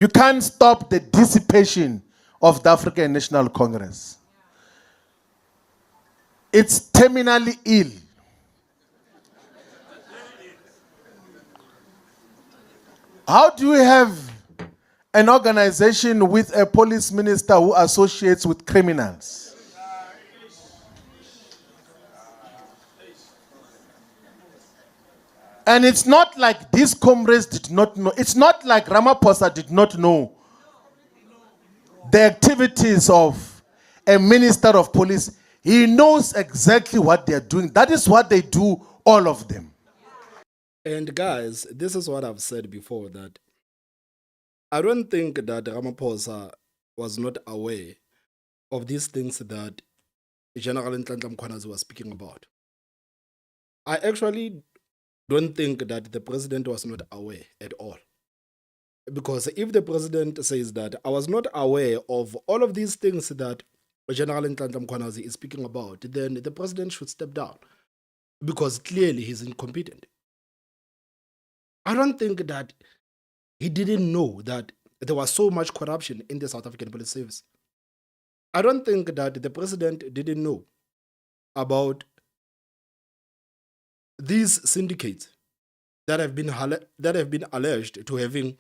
You can't stop the dissipation of the African National Congress. It's terminally ill. How do you have an organization with a police minister who associates with criminals? And it's not like these comrades did not know. It's not like Ramaphosa did not know the activities of a minister of police. He knows exactly what they're doing. That is what they do, all of them. And guys, this is what I've said before, that I don't think that Ramaphosa was not aware of these things that General Nhlanhla Mkhwanazi was speaking about. I actually don't think that the president was not aware at all. Because if the president says that I was not aware of all of these things that General Nhlanhla Mkhwanazi is speaking about, then the president should step down, because clearly he's incompetent. I don't think that he didn't know that there was so much corruption in the South African Police Service. I don't think that the president didn't know about these syndicates that have been alleged to having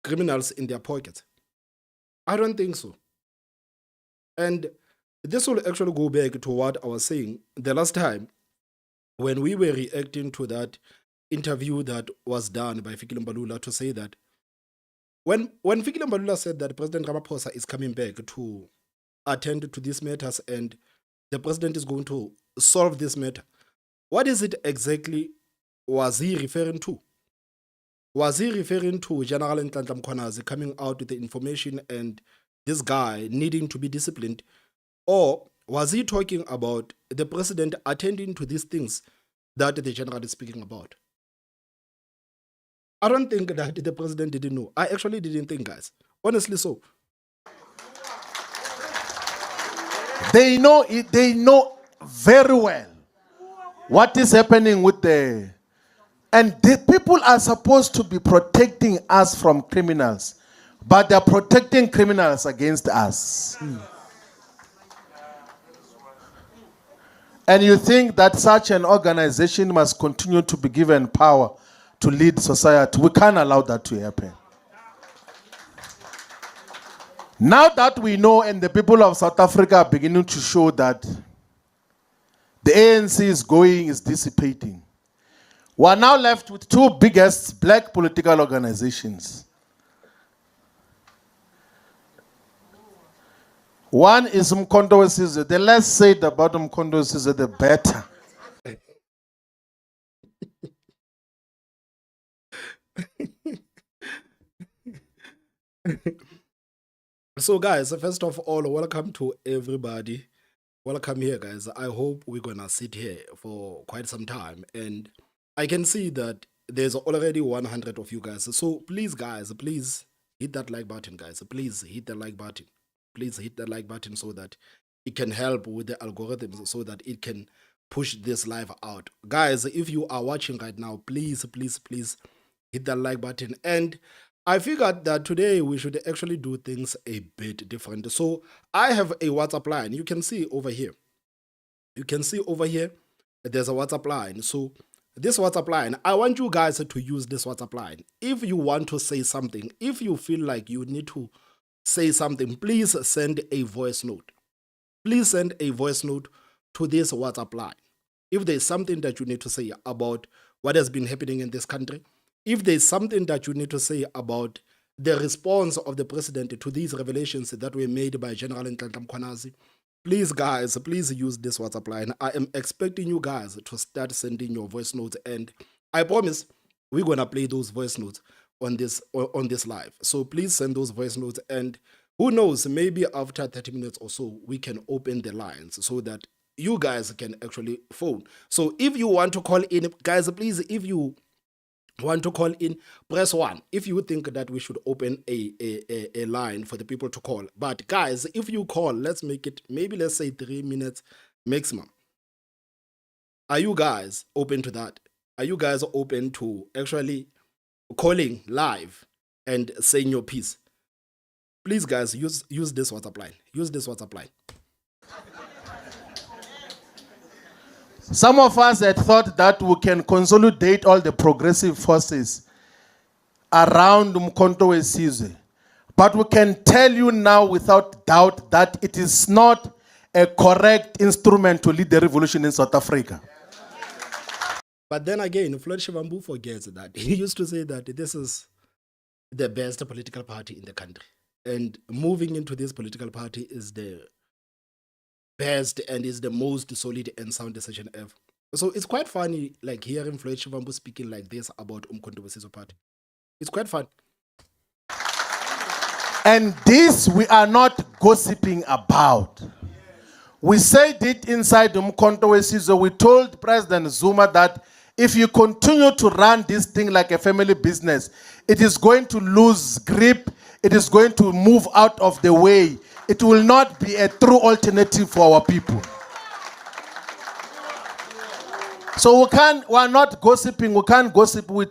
criminals in their pockets. I don't think so. And this will actually go back to what I was saying the last time when we were reacting to that interview that was done by Fikile Mbalula, to say that when Fikile Mbalula said that President Ramaphosa is coming back to attend to these matters and the president is going to solve this matter, what is it exactly was he referring to? Was he referring to General Nhlanhla Mkhwanazi coming out with the information and this guy needing to be disciplined? Or was he talking about the president attending to these things that the general is speaking about? I don't think that the president didn't know. I actually didn't think, guys. Honestly so. They know it, they know very well what is happening with the... And the people are supposed to be protecting us from criminals, but they're protecting criminals against us. And you think that such an organization must continue to be given power to lead society? We can't allow that to happen. Now that we know, and the people of South Africa are beginning to show that the ANC is dissipating, we are now left with two biggest black political organizations. One is Mkhonto Wesizwe. The less said about Mkhonto Wesizwe, the better. So guys, first of all, welcome to everybody. Welcome here, guys. I hope we're gonna sit here for quite some time, and I can see that there's already 100 of you guys. So please, guys, please hit that like button, guys. Please hit the like button. Please hit the like button so that it can help with the algorithms, so that it can push this live out. Guys, if you are watching right now, please, please, please hit that like button. And I figured that today we should actually do things a bit different. So I have a WhatsApp line. You can see over here. You can see over here, there's a WhatsApp line. So this WhatsApp line, I want you guys to use this WhatsApp line. If you want to say something, if you feel like you need to say something, please send a voice note. Please send a voice note to this WhatsApp line. If there's something that you need to say about what has been happening in this country, if there's something that you need to say about the response of the president to these revelations that were made by General Nhlanhla Mkhwanazi, please, guys, please use this WhatsApp line. I am expecting you guys to start sending your voice notes, and I promise we're gonna play those voice notes on this live. So please send those voice notes, and who knows, maybe after 30 minutes or so, we can open the lines so that you guys can actually phone. So if you want to call in, guys, please, if you want to call in, press 1 if you think that we should open a line for the people to call. But guys, if you call, let's make it, maybe let's say 3 minutes maximum. Are you guys open to that? Are you guys open to actually calling live and saying your piece? Please, guys, use this WhatsApp line. Use this WhatsApp line. Some of us had thought that we can consolidate all the progressive forces around Umkhonto weSizwe. But we can tell you now without doubt that it is not a correct instrument to lead the revolution in South Africa. But then again, Floyd Shivambu forgets that. He used to say that this is the best political party in the country. And moving into this political party is the best and is the most solid and sound decision ever. So it's quite funny, like hearing Floyd Shivambu speaking like this about Umkhonto weSizwe party. It's quite fun. And this we are not gossiping about. We said it inside Umkhonto weSizwe. We told President Zuma that if you continue to run this thing like a family business, it is going to lose grip. It is going to move out of the way. It will not be a true alternative for our people. So we're not gossiping. We can't gossip. We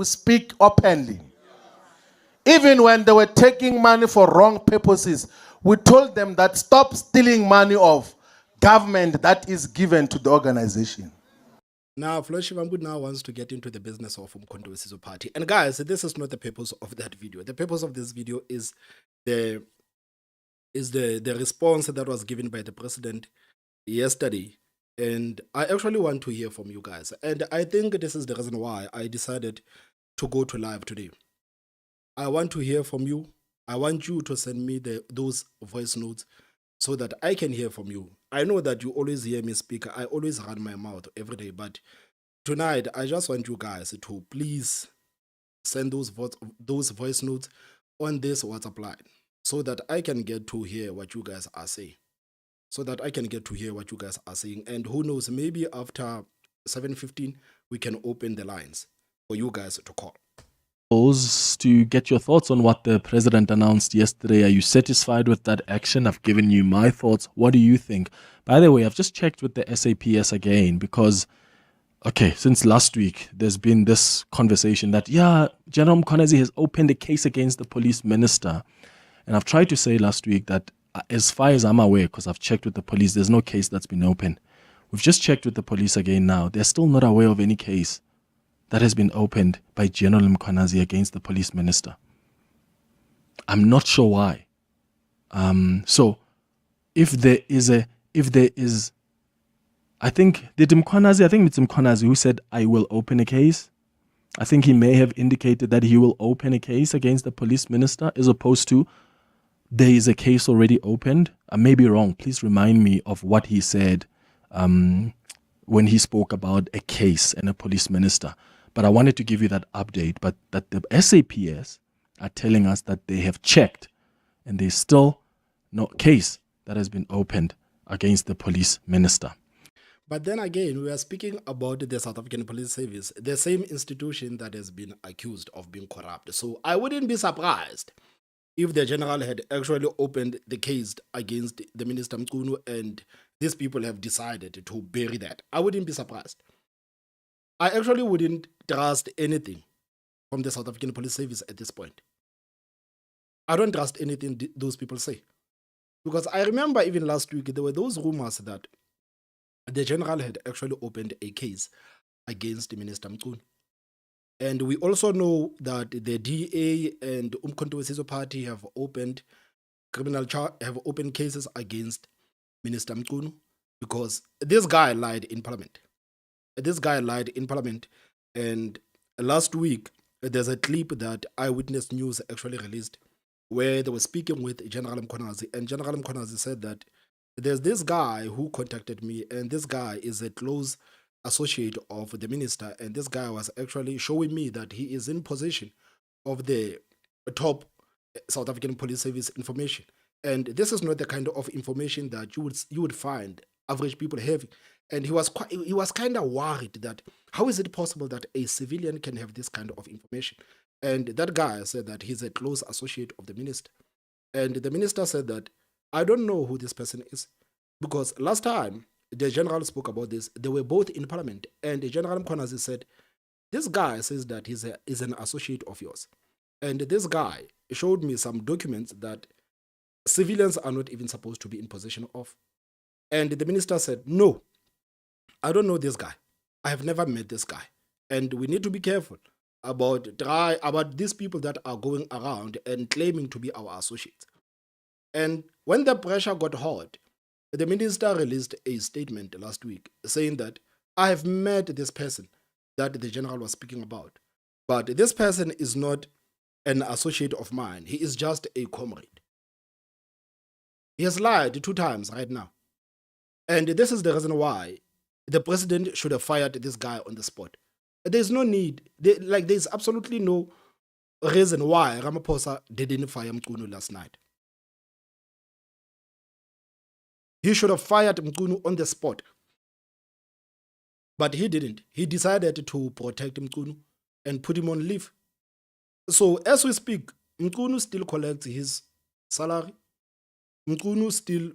speak openly. Even when they were taking money for wrong purposes, we told them that stop stealing money of government that is given to the organization. Now, Floyd Shivambu now wants to get into the business of Umkhonto weSizwe party. And guys, this is not the purpose of that video. The purpose of this video is the response that was given by the president yesterday. And I actually want to hear from you guys. And I think this is the reason why I decided to go to live today. I want to hear from you. I want you to send me those voice notes so that I can hear from you. I know that you always hear me speak. I always run my mouth every day. But tonight, I just want you guys to please send those voice notes on this WhatsApp line so that I can get to hear what you guys are saying. And who knows, maybe after 7:15, we can open the lines for you guys to call. To get your thoughts on what the president announced yesterday. Are you satisfied with that action? I've given you my thoughts. What do you think? By the way, I've just checked with the SAPS again because, okay, since last week, there's been this conversation that, General Mkhwanazi has opened a case against the police minister. And I've tried to say last week that as far as I'm aware, because I've checked with the police, there's no case that's been opened. We've just checked with the police again now. They're still not aware of any case that has been opened by General Mkhwanazi against the police minister. I'm not sure why. So if there is, I think it's Mkhwanazi who said, I will open a case. I think he may have indicated that he will open a case against the police minister as opposed to there is a case already opened. I may be wrong. Please remind me of what he said when he spoke about a case and a police minister. But I wanted to give you that update, but that the SAPS are telling us that they have checked and there's still no case that has been opened against the police minister. But then again, we are speaking about the South African Police Service, the same institution that has been accused of being corrupt. So I wouldn't be surprised if the general had actually opened the case against the Minister Mchunu and these people have decided to bury that. I wouldn't be surprised. I actually wouldn't trust anything from the South African Police Service at this point. I don't trust anything those people say. Because I remember even last week, there were those rumors that the general had actually opened a case against Minister Mchunu. And we also know that the DA and Umkhonto weSizwe party have opened cases against Minister Mchunu because this guy lied in parliament. And last week, there's a clip that Eyewitness News actually released where they were speaking with General Mkhwanazi, and General Mkhwanazi said that there's this guy who contacted me, and this guy is a close associate of the minister, and this guy was actually showing me that he is in possession of the top South African Police Service information. And this is not the kind of information that you would find average people having. And he was kind of worried that how is it possible that a civilian can have this kind of information? And that guy said that he's a close associate of the minister. And the minister said that, I don't know who this person is. Because last time the general spoke about this, they were both in parliament. And the General Mkhwanazi said, this guy says that he's an associate of yours. And this guy showed me some documents that civilians are not even supposed to be in possession of. And the minister said, no, I don't know this guy. I have never met this guy. And we need to be careful about these people that are going around and claiming to be our associates. And when the pressure got hot, the minister released a statement last week saying that I have met this person that the general was speaking about. But this person is not an associate of mine. He is just a comrade. He has lied 2 times right now. And this is the reason why the president should have fired this guy on the spot. There's no need. There's absolutely no reason why Ramaphosa didn't fire Mchunu last night. He should have fired Mchunu on the spot. But he didn't. He decided to protect Mchunu and put him on leave. So as we speak, Mchunu still collects his salary. Mchunu still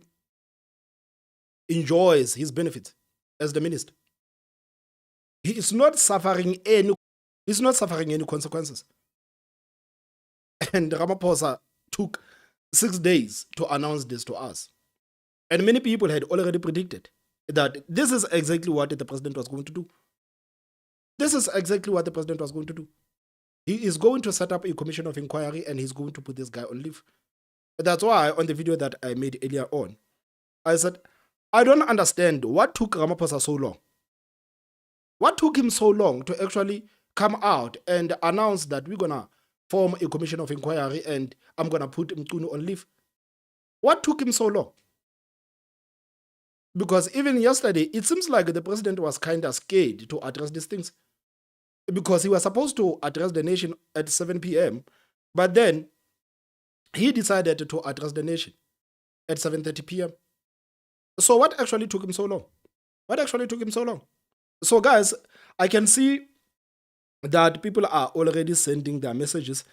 enjoys his benefits as the minister. He is not suffering any consequences. And Ramaphosa took 6 days to announce this to us. And many people had already predicted that this is exactly what the president was going to do. This is exactly what the president was going to do. He is going to set up a commission of inquiry and he's going to put this guy on leave. That's why on the video that I made earlier on, I said, I don't understand what took Ramaphosa so long. What took him so long to actually come out and announce that we're going to form a commission of inquiry and I'm going to put Mchunu on leave? What took him so long? Because even yesterday, it seems like the president was kind of scared to address these things. Because he was supposed to address the nation at 7 p.m., but then he decided to address the nation at 7:30 p.m. So what actually took him so long? What actually took him so long? So guys, I can see that people are already sending their messages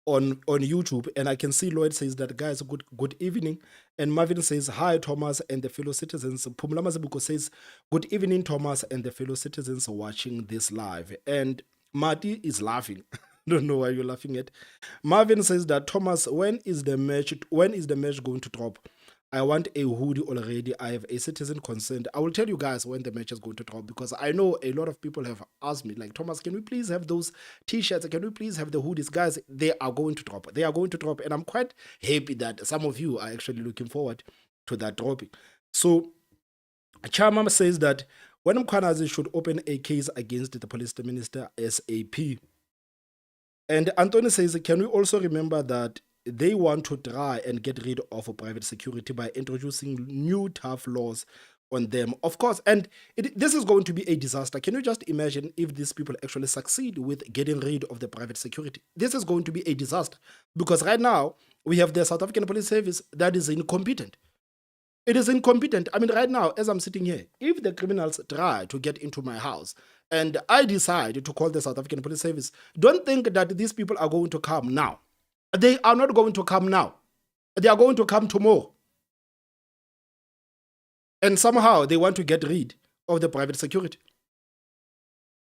on YouTube, and I can see Lloyd says that, guys, good evening. And Marvin says, hi, Thomas and the fellow citizens. Pumlama Zibuko says, good evening, Thomas and the fellow citizens watching this live. And Marty is laughing. Don't know why you're laughing at. Marvin says that, Thomas, when is the match going to drop? I want a hoodie already. I have a citizen consent. I will tell you guys when the match is going to drop, because I know a lot of people have asked me, like, Thomas, can we please have those t-shirts? Can we please have the hoodies? Guys, they are going to drop. They are going to drop. And I'm quite happy that some of you are actually looking forward to that dropping. So Chama says that when Mkhwanazi should open a case against the police minister SAP. And Anthony says, can we also remember that they want to try and get rid of private security by introducing new tough laws on them, of course. And this is going to be a disaster. Can you just imagine if these people actually succeed with getting rid of the private security? This is going to be a disaster, because right now we have the South African Police Service that is incompetent. It is incompetent. I mean, right now, as I'm sitting here, if the criminals try to get into my house and I decide to call the South African Police Service, don't think that these people are going to come now. They are not going to come now. They are going to come tomorrow. And somehow they want to get rid of the private security.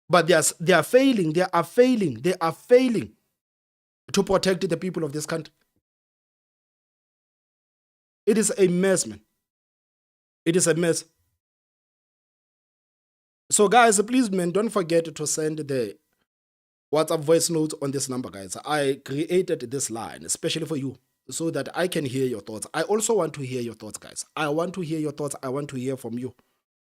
But they are failing to protect the people of this country. It is a mess, man. It is a mess. So guys, please, man, don't forget to send the WhatsApp voice notes on this number, guys. I created this line especially for you so that I can hear your thoughts. I also want to hear your thoughts, guys. I want to hear your thoughts. I want to hear from you.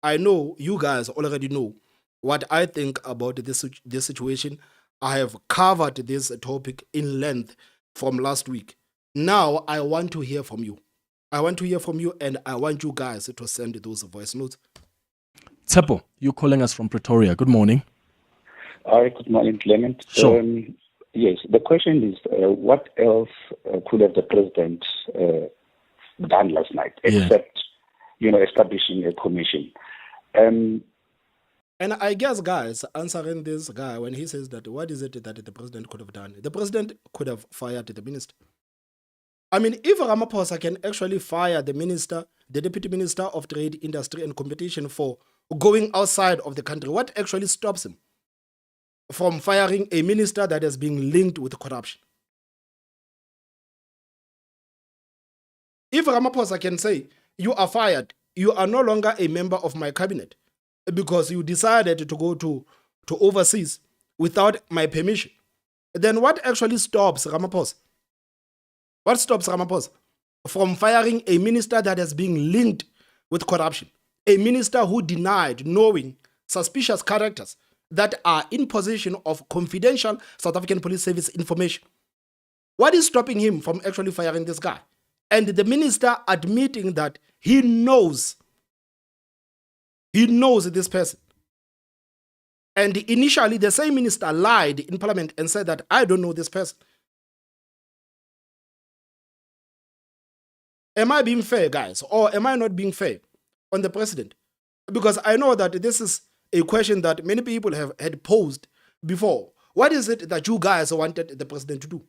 I know you guys already know what I think about this situation. I have covered this topic in length from last week. Now I want to hear from you. I want to hear from you, and I want you guys to send those voice notes. Tsepo, you're calling us from Pretoria. Good morning. Hi, good morning, Clement. Sure. Yes, the question is, what else could have the president done last night except, establishing a commission? And I guess, guys, answering this guy when he says that, what is it that the president could have done? The president could have fired the minister. I mean, if Ramaphosa can actually fire the minister, the deputy minister of trade, industry and competition for going outside of the country, what actually stops him from firing a minister that is being linked with corruption? If Ramaphosa can say, you are fired, you are no longer a member of my cabinet because you decided to go to overseas without my permission, then what actually stops Ramaphosa? What stops Ramaphosa from firing a minister that has been linked with corruption? A minister who denied knowing suspicious characters that are in possession of confidential South African Police Service information. What is stopping him from actually firing this guy? And the minister admitting that he knows this person. And initially, the same minister lied in parliament and said that I don't know this person. Am I being fair, guys? Or am I not being fair on the president? Because I know that this is a question that many people had posed before. What is it that you guys wanted the president to do?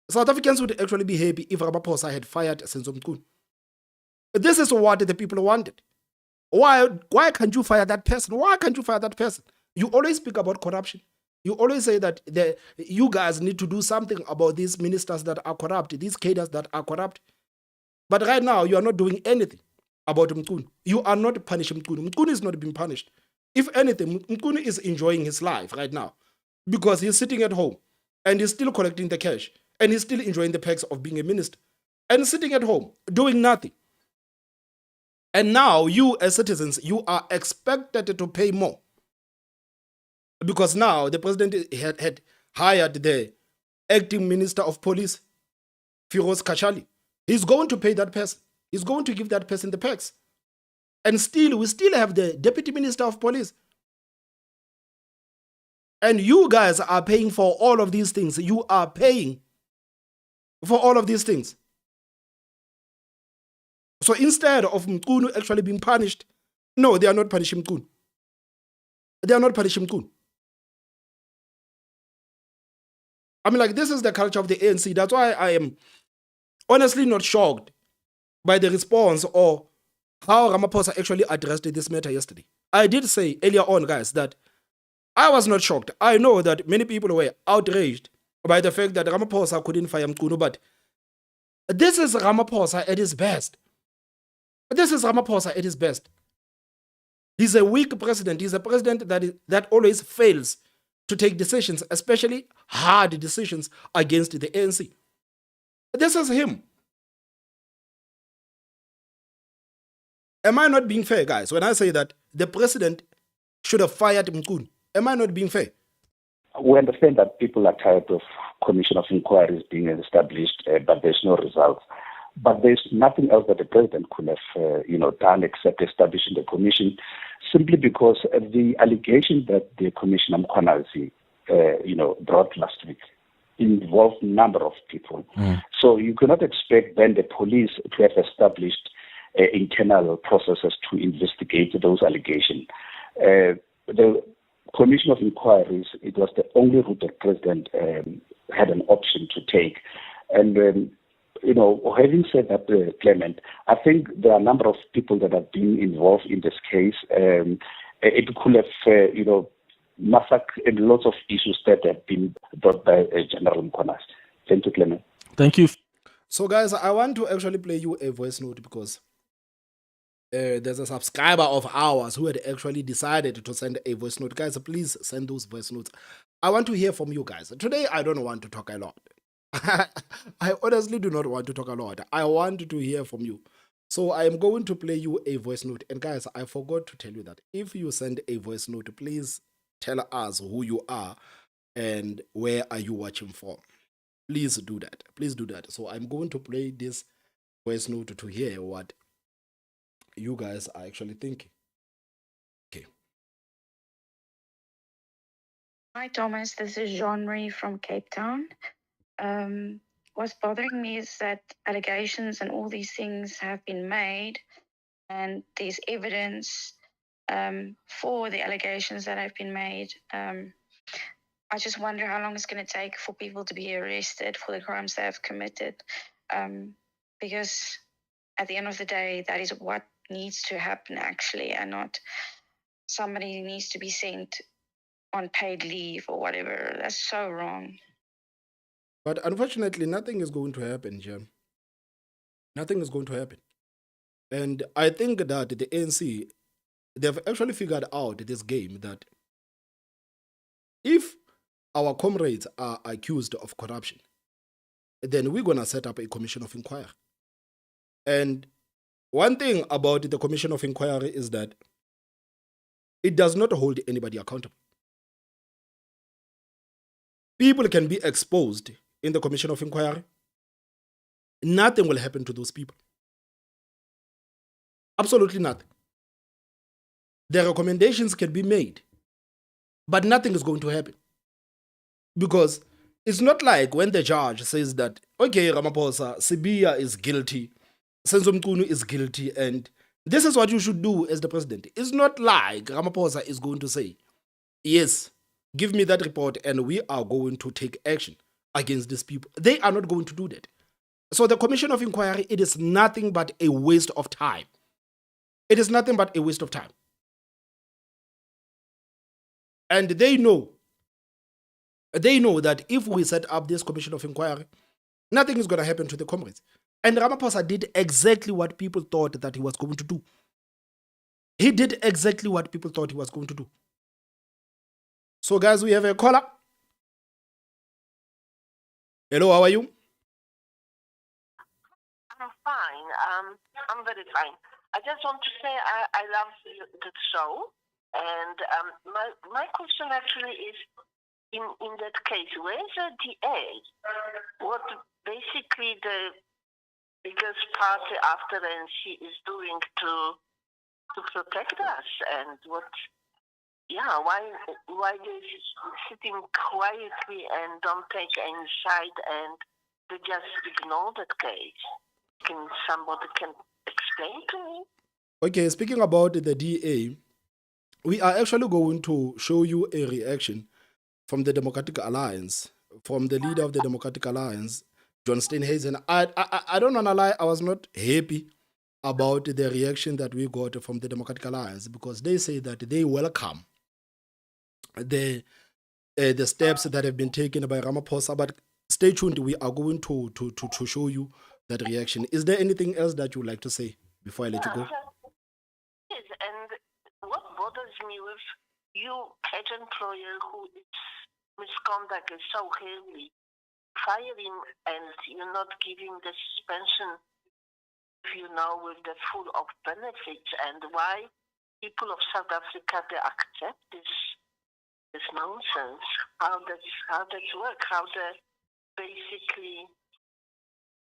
South Africans would actually be happy if Ramaphosa had fired Senzo Mchunu. This is what the people wanted. Why can't you fire that person? Why can't you fire that person? You always speak about corruption. You always say that you guys need to do something about these ministers that are corrupt, these cadres that are corrupt. But right now, you are not doing anything about Mchunu. You are not punishing Mchunu. Mchunu is not being punished. If anything, Mchunu is enjoying his life right now because he's sitting at home and he's still collecting the cash and he's still enjoying the perks of being a minister and sitting at home doing nothing. And now you as citizens, you are expected to pay more because now the president had hired the acting minister of police, Firoz Kachali. He's going to pay that person. He's going to give that person the perks. And still, we still have the deputy minister of police. And you guys are paying for all of these things. You are paying for all of these things. So instead of Mchunu actually being punished, no, they are not punishing Mchunu. They are not punishing Mchunu. I mean, like, this is the culture of the ANC. That's why I am honestly not shocked by the response or how Ramaphosa actually addressed this matter yesterday. I did say earlier on, guys, that I was not shocked. I know that many people were outraged by the fact that Ramaphosa couldn't fire Mchunu, but this is Ramaphosa at his best. This is Ramaphosa at his best. He's a weak president. He's a president that always fails to take decisions, especially hard decisions against the ANC. This is him. Am I not being fair, guys, when I say that the president should have fired Mchunu? Am I not being fair? We understand that people are tired of commission of inquiries being established, but there's no results. But there's nothing else that the president could have, done except establishing the commission, simply because the allegation that the Commissioner Mkhwanazi, brought last week involved a number of people. So you cannot expect then the police to have established internal processes to investigate those allegations. The Commission of Inquiries, it was the only route the president had an option to take. And having said that, Clement, I think there are a number of people that have been involved in this case. It could have, massacred and lots of issues that have been brought by General Mkhwanazi. Thank you, Clement. Thank you. So, guys, I want to actually play you a voice note because there's a subscriber of ours who had actually decided to send a voice note. Guys, please send those voice notes. I want to hear from you guys. Today, I don't want to talk a lot. I honestly do not want to talk a lot. I want to hear from you. So I am going to play you a voice note. And guys, I forgot to tell you that if you send a voice note, please tell us who you are and where are you watching from. Please do that. Please do that. So I'm going to play this voice note to hear what you guys are actually thinking. Okay. Hi, Thomas. This is Jean-Marie from Cape Town. What's bothering me is that allegations and all these things have been made, and there's evidence for the allegations that have been made. I just wonder how long it's going to take for people to be arrested for the crimes they have committed. Because at the end of the day, that is what needs to happen, actually, and not somebody needs to be sent on paid leave or whatever. That's so wrong. But unfortunately, nothing is going to happen, Jim. Nothing is going to happen. And I think that the ANC, they've actually figured out this game that if our comrades are accused of corruption, then we're going to set up a commission of inquiry. And one thing about the commission of inquiry is that it does not hold anybody accountable. People can be exposed in the commission of inquiry. Nothing will happen to those people. Absolutely nothing. The recommendations can be made, but nothing is going to happen. Because it's not like when the judge says that, okay, Ramaphosa, Sibiya is guilty, Mchunu is guilty, and this is what you should do as the president. It's not like Ramaphosa is going to say, yes, give me that report and we are going to take action against these people. They are not going to do that. So the commission of inquiry, it is nothing but a waste of time. It is nothing but a waste of time. And they know that if we set up this commission of inquiry, nothing is going to happen to the comrades. And Ramaphosa did exactly what people thought that he was going to do. He did exactly what people thought he was going to do. So guys, we have a caller. Hello, how are you? I'm fine. I'm very fine. I just want to say I love the show. And my question actually is, in that case, where's the DA? What basically the biggest party after ANC is doing to protect us, and why they sitting quietly and don't take any side and they just ignore that case? Somebody can explain to me? Okay, speaking about the DA, we are actually going to show you a reaction from the Democratic Alliance, from the leader of the Democratic Alliance, John Steenhuisen. I don't want to lie, I was not happy about the reaction that we got from the Democratic Alliance, because they say that they welcome the steps that have been taken by Ramaphosa. But stay tuned, we are going to show you that reaction. Is there anything else that you would like to say before I let you go? Yes, and what bothers me with you, head employer who is misconduct is so heavy, firing and you're not giving the suspension, with the full of benefits, and why people of South Africa they accept this nonsense. How that work? How the basically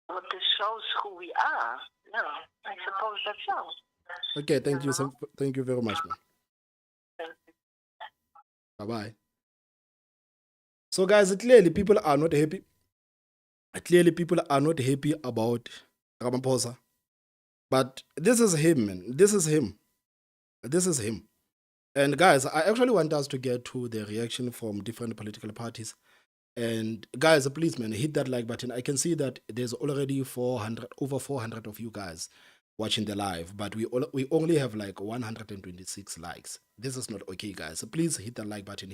what this shows who we are. No, I suppose that's all. Okay, thank you. Thank you very much, man. Bye-bye. So, guys, clearly people are not happy. Clearly people are not happy about Ramaphosa. But this is him, man. This is him. This is him. And, guys, I actually want us to get to the reaction from different political parties. And, guys, please, man, hit that like button. I can see that there's already over 400 of you guys watching the live, but we only have like 126 likes. This is not okay, guys. So please hit that like button,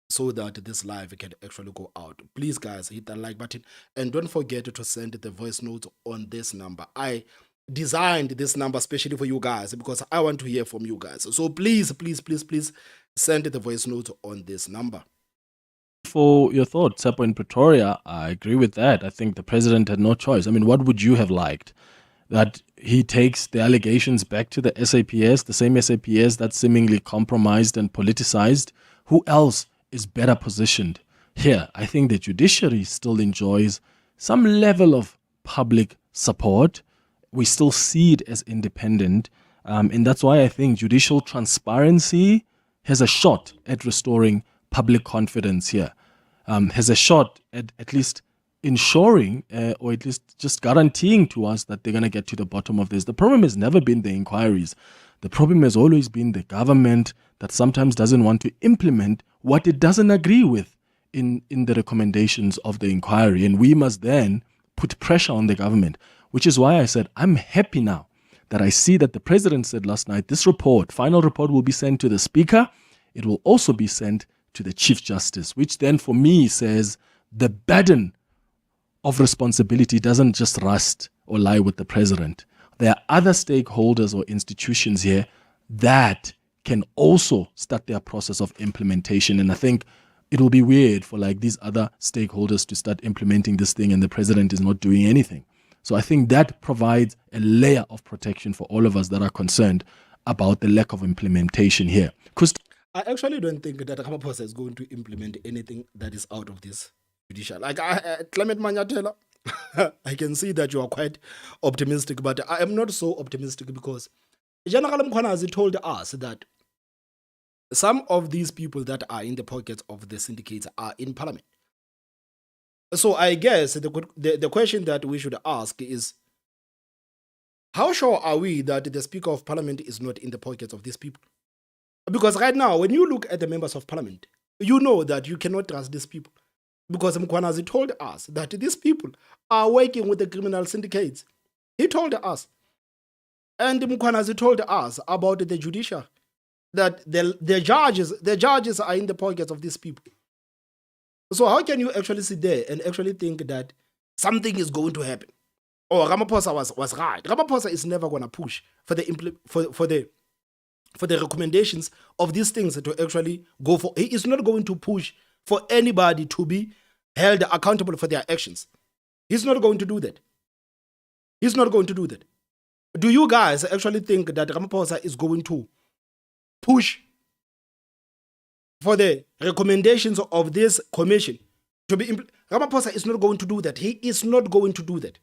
so that this live can actually go out. Please, guys, hit that like button, and don't forget to send the voice notes on this number. I designed this number especially for you guys because I want to hear from you guys. So please send the voice notes on this number. For your thoughts, Seppo in Pretoria, I agree with that. I think the president had no choice. I mean, what would you have liked? That he takes the allegations back to the SAPS, the same SAPS that's seemingly compromised and politicized? Who else is better positioned? Here, I think the judiciary still enjoys some level of public support. We still see it as independent. And that's why I think judicial transparency has a shot at restoring public confidence here, has a shot at least ensuring or at least just guaranteeing to us that they're going to get to the bottom of this. The problem has never been the inquiries. The problem has always been the government that sometimes doesn't want to implement what it doesn't agree with in the recommendations of the inquiry. And we must then put pressure on the government, which is why I said I'm happy now that I see that the president said last night, this final report will be sent to the speaker. It will also be sent to the Chief Justice, which then for me says the burden of responsibility doesn't just rest or lie with the president. There are other stakeholders or institutions here that can also start their process of implementation. And I think it will be weird for like these other stakeholders to start implementing this thing and the president is not doing anything. So I think that provides a layer of protection for all of us that are concerned about the lack of implementation here. Because I actually don't think that Ramaphosa is going to implement anything that is out of this judicial. Like, Clement Manyatela, I can see that you are quite optimistic, but I am not so optimistic because General Mkhwanazi told us that some of these people that are in the pockets of the syndicates are in parliament. So I guess the question that we should ask is, how sure are we that the Speaker of Parliament is not in the pockets of these people? Because right now, when you look at the members of Parliament, you know that you cannot trust these people. Because Mkhwanazi told us that these people are working with the criminal syndicates. He told us. And Mkhwanazi told us about the judiciary, that the judges are in the pockets of these people. So how can you actually sit there and actually think that something is going to happen? Or Ramaphosa was right. Ramaphosa is never going to push for the recommendations of these things to actually go for. He is not going to push for anybody to be held accountable for their actions. He's not going to do that. He's not going to do that. Do you guys actually think that Ramaphosa is going to push for the recommendations of this commission to be Ramaphosa is not going to do that. He is not going to do that.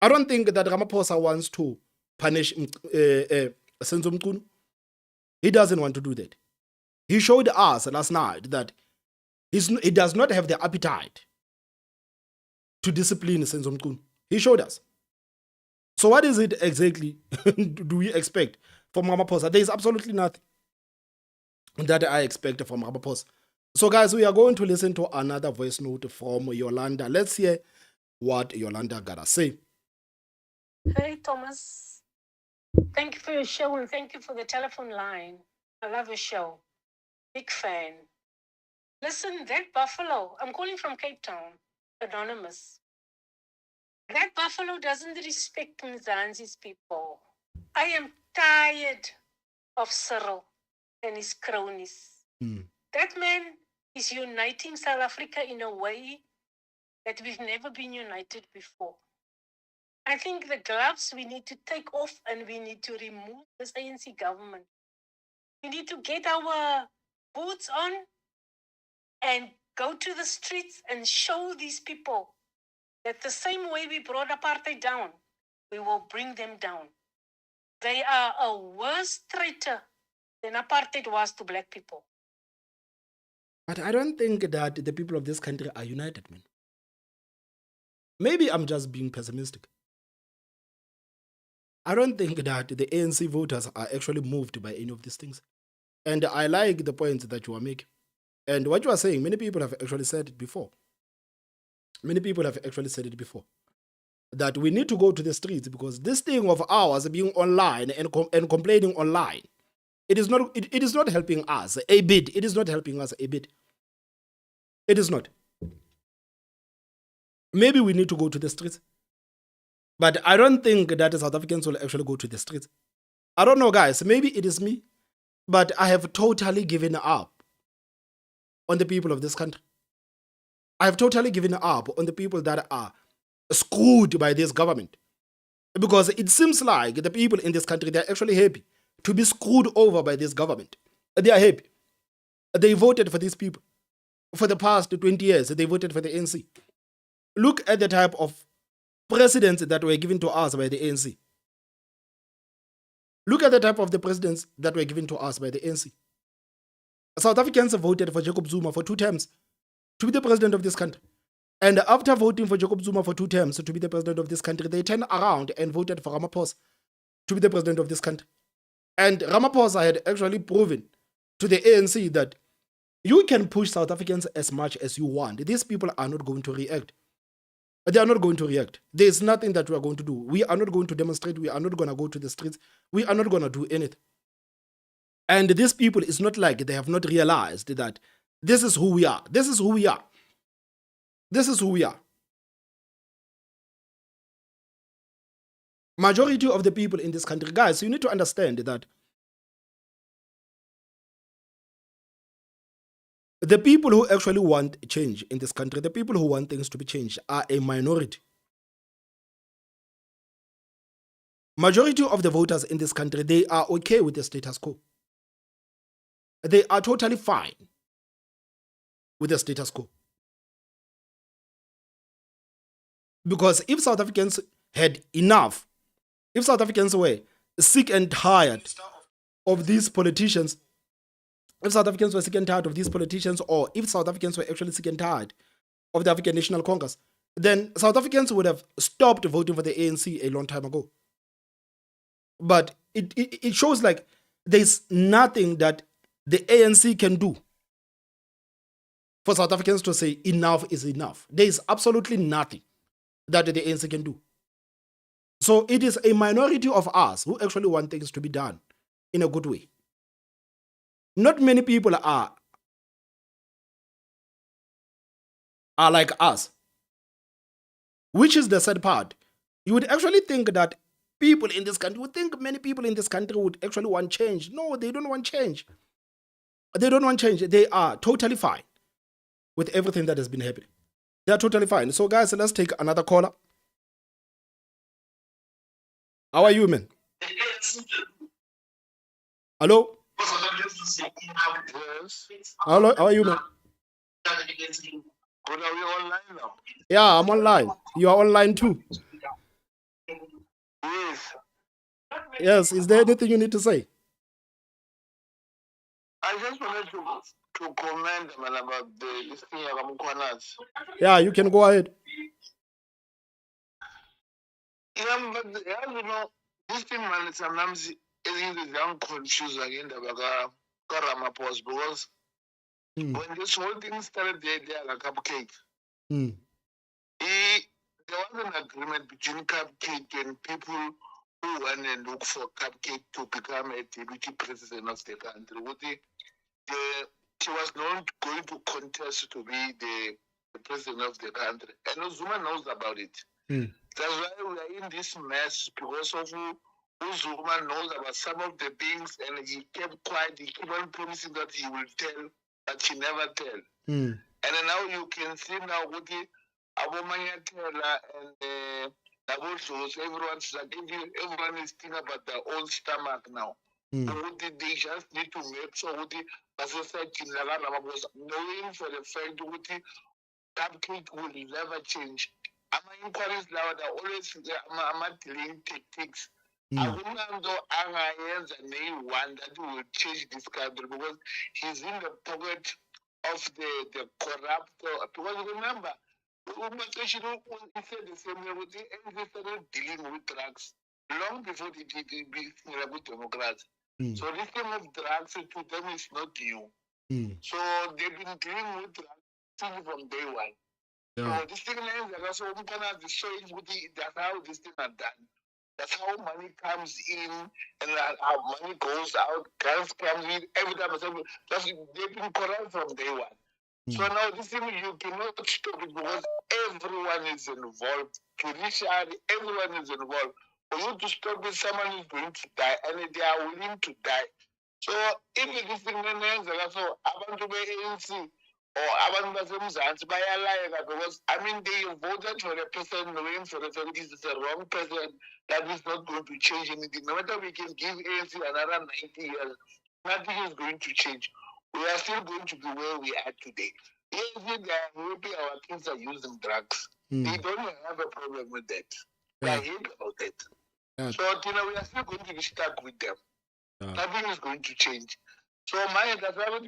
I don't think that Ramaphosa wants to punish Senzo Mchunu. He doesn't want to do that. He showed us last night that he does not have the appetite to discipline Senzo Mchunu. He showed us. So what is it exactly do we expect from Ramaphosa? There is absolutely nothing that I expect from Ramaphosa. So guys, we are going to listen to another voice note from Yolanda. Let's hear what Yolanda gotta say. Hey, Thomas. Thank you for your show and thank you for the telephone line. I love your show. Big fan. Listen, that buffalo, I'm calling from Cape Town, anonymous. That buffalo doesn't respect Mzansi's people. I am tired of Cyril and his cronies. That man is uniting South Africa in a way that we've never been united before. I think the gloves we need to take off and we need to remove this ANC government. We need to get our boots on and go to the streets and show these people that the same way we brought apartheid down, we will bring them down. They are a worse traitor than apartheid was to black people. But I don't think that the people of this country are united, man. Maybe I'm just being pessimistic. I don't think that the ANC voters are actually moved by any of these things. And I like the points that you are making. And what you are saying, many people have actually said it before. Many people have actually said it before. That we need to go to the streets because this thing of ours being online and complaining online, it is not helping us a bit. It is not helping us a bit. It is not. Maybe we need to go to the streets. But I don't think that South Africans will actually go to the streets. I don't know, guys. Maybe it is me. But I have totally given up on the people of this country. I have totally given up on the people that are screwed by this government. Because it seems like the people in this country, they're actually happy to be screwed over by this government. They are happy. They voted for these people. For the past 20 years, they voted for the ANC. Look at the type of presidents that were given to us by the ANC. Look at the type of the presidents that were given to us by the ANC. South Africans voted for Jacob Zuma for 2 terms to be the president of this country. And after voting for Jacob Zuma for 2 terms to be the president of this country, they turned around and voted for Ramaphosa to be the president of this country. And Ramaphosa had actually proven to the ANC that you can push South Africans as much as you want. These people are not going to react. They are not going to react. There is nothing that we are going to do. We are not going to demonstrate. We are not going to go to the streets. We are not going to do anything. And these people, it's not like they have not realized that this is who we are. This is who we are. This is who we are. Majority of the people in this country, guys, you need to understand that the people who actually want change in this country, the people who want things to be changed, are a minority. Majority of the voters in this country, they are okay with the status quo. They are totally fine with the status quo. Because if South Africans had enough, if South Africans were sick and tired of these politicians, if South Africans were sick and tired of these politicians, or if South Africans were actually sick and tired of the African National Congress, then South Africans would have stopped voting for the ANC a long time ago. But it shows like there's nothing that the ANC can do for South Africans to say enough is enough. There is absolutely nothing that the ANC can do. So it is a minority of us who actually want things to be done in a good way. Not many people are like us, which is the sad part. You would actually think that people in this country would think many people in this country would actually want change. No, they don't want change. They don't want change. They are totally fine with everything that has been happening. They are totally fine. So, guys, let's take another caller. How are you, man? Hello? Hello? How are you, man? Good, are we online now? Yeah, I'm online. You are online too. Yes. Yes, is there anything you need to say? I just wanted to comment man, about this thing of Mchunu. Yeah, you can go ahead. Yeah, but you know, this thing, man, sometimes is young confused again about Ramaphosa because when this whole thing started, they are like cupcake. There was an agreement between Cupcake and people who went and look for Cupcake to become a deputy president of the country. She was not going to contest to be the president of the country. And Zuma knows about it. That's why we are in this mess because of who Zuma knows about some of the things and he kept quiet. He kept on promising that he will tell, but he never tell. And then now you can see now what Abomanyatela and everyone's like everyone is thinking about their own stomach now. They just need to make sure knowing for the fact that Cupcake will never change. I'm inquiries now that always I'm dealing tactics. I wouldn't know Angayen's and one that will change this country because he's in the pocket of the corrupt. Because remember, he said the same way with the ANC started dealing with drugs long before they did with Democrats. So this thing of drugs to them is not new. So they've been dealing with drugs from day one. So this thing is so that's how this thing are done. That's how money comes in and how money goes out, guns comes in, every time. They've been corrupt from day one. So now this thing you cannot stop it because everyone is involved. Judiciary, everyone is involved. For you to stop it, someone is going to die and they are willing to die. So if this thing ends, so abantu be-ANC or abantu basemzansi bayalayeka because I mean they voted for a person knowing for the fact this is a wrong person that is not going to change anything. No matter we can give ANC another 90 years, nothing is going to change. We are still going to be where we are today. Yes, they are happy our kids are using drugs. They don't have a problem with that. They are happy about that. So, we are still going to be stuck with them. Nothing is going to change. So, that's why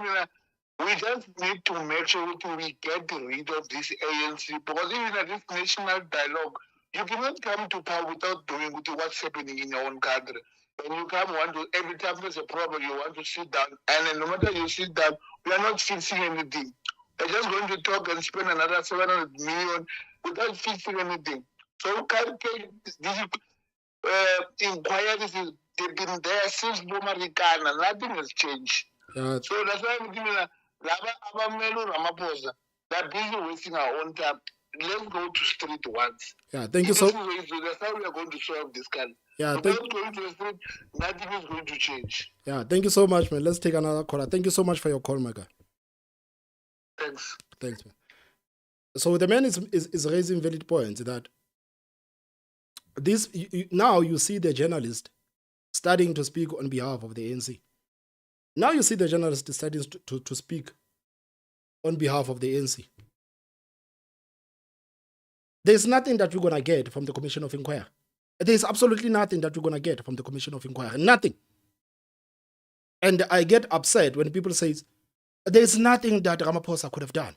we just need to make sure we get rid of this ANC because even at this national dialogue, you cannot come to power without doing what's happening in your own country. And you come every time there's a problem, you want to sit down. And then no matter you sit down, we are not fixing anything. They're just going to talk and spend another 700 million without fixing anything. So these inquiries, they've been there since Bomaricana. Nothing has changed. So that's why I'm thinking Ramaphosa, they're busy wasting our own time. let's go to street once. Yeah, thank you so. That's how we are going to solve this country. Yeah, Without going to the street, nothing is going to change. yeah, thank you so much, man. Let's take another caller. Thank you so much for your call, my guy. Thanks. Thanks, man. So the man is raising valid points that this now you see the journalist starting to speak on behalf of the ANC. Now you see the journalist starting to speak on behalf of the ANC. There's nothing that we're going to get from the Commission of Inquiry. There's absolutely nothing that we're going to get from the Commission of Inquiry. Nothing. And I get upset when people say, there's nothing that Ramaphosa could have done.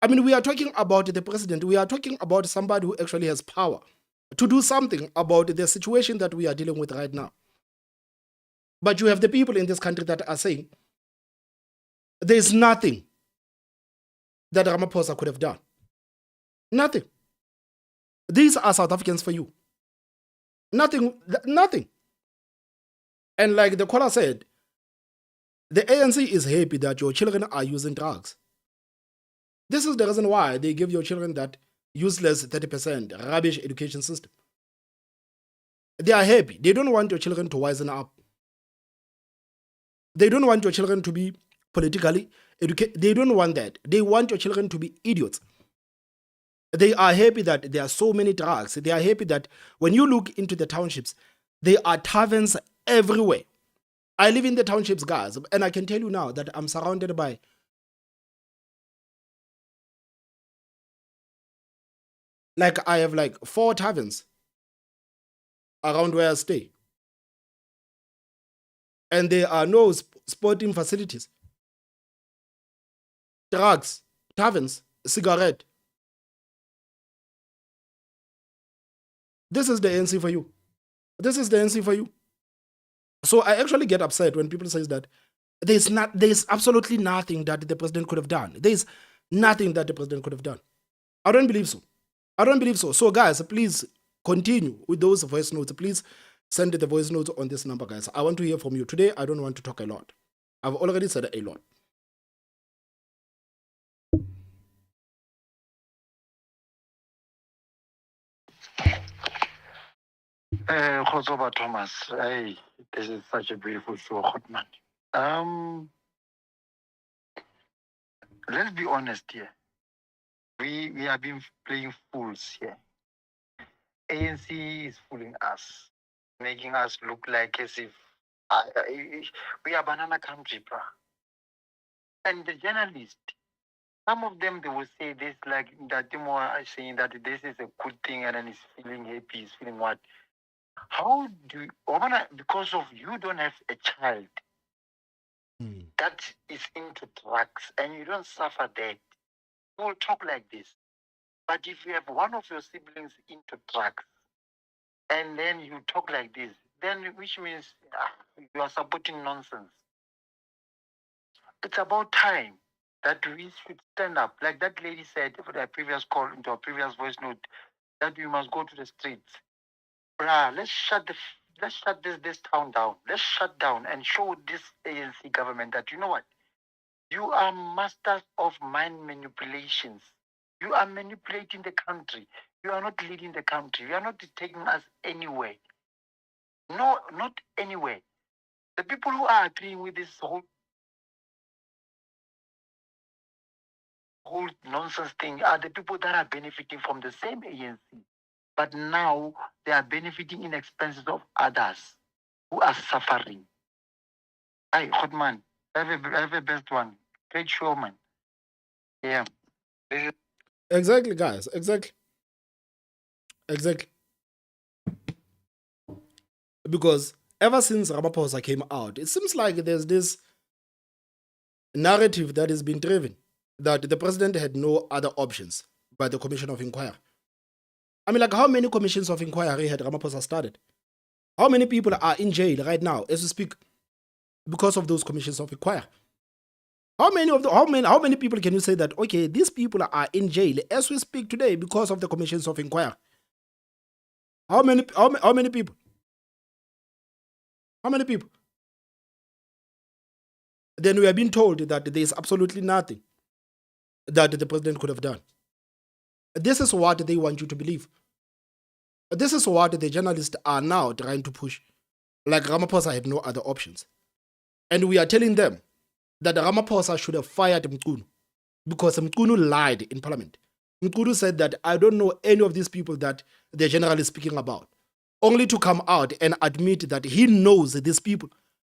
I mean, we are talking about the president. We are talking about somebody who actually has power to do something about the situation that we are dealing with right now. But you have the people in this country that are saying, there's nothing that Ramaphosa could have done. Nothing. These are South Africans for you. Nothing. And like the caller said, the ANC is happy that your children are using drugs. This is the reason why they give your children that useless 30% rubbish education system. They are happy. They don't want your children to wisen up. They don't want your children to be politically educated. They don't want that. They want your children to be idiots. They are happy that there are so many drugs. They are happy that when you look into the townships, there are taverns everywhere. I live in the townships, guys, and I can tell you now that I'm surrounded by I have 4 taverns around where I stay. And there are no sporting facilities. Drugs, taverns, cigarette. This is the ANC for you. This is the ANC for you. So I actually get upset when people say that there's absolutely nothing that the president could have done. There's nothing that the president could have done. I don't believe so. I don't believe so. So guys, please continue with those voice notes. Please send the voice notes on this number, guys. I want to hear from you. Today, I don't want to talk a lot. I've already said a lot. Khosoba Thomas, hey, this is such a beautiful show, Hotman. Let's be honest here. We have been playing fools here. ANC is fooling us, making us look like as if we are banana country, bruh. And the journalists, some of them, they will say this, like that Timo is saying that this is a good thing and then he's feeling happy, he's feeling what? How do you, because of you don't have a child that is into drugs and you don't suffer that, you will talk like this. But if you have one of your siblings into drugs and then you talk like this, then which means you are supporting nonsense. It's about time that we should stand up. Like that lady said for the previous call, into our previous voice note, that we must go to the streets. Bruh, let's shut this town down. Let's shut down and show this ANC government that, you know what? You are masters of mind manipulations. You are manipulating the country. You are not leading the country. You are not taking us anywhere. No, not anywhere. The people who are agreeing with this whole nonsense thing are the people that are benefiting from the same ANC. But now they are benefiting in expenses of others who are suffering. Hey, Hotman, have a best one. Great show, man. Yeah. Exactly, guys. Exactly. Because ever since Ramaphosa came out, it seems like there's this narrative that has been driven that the president had no other options but the Commission of Inquiry. I mean, how many commissions of inquiry had Ramaphosa started? How many people are in jail right now as we speak because of those commissions of inquiry? How many people can you say that, okay, these people are in jail as we speak today because of the commissions of inquiry? How many people? How many people? Then we have been told that there is absolutely nothing that the president could have done. This is what they want you to believe. This is what the journalists are now trying to push. Like Ramaphosa had no other options. And we are telling them that Ramaphosa should have fired Mchunu because Mchunu lied in parliament. Mchunu said that I don't know any of these people that the general is speaking about, only to come out and admit that he knows these people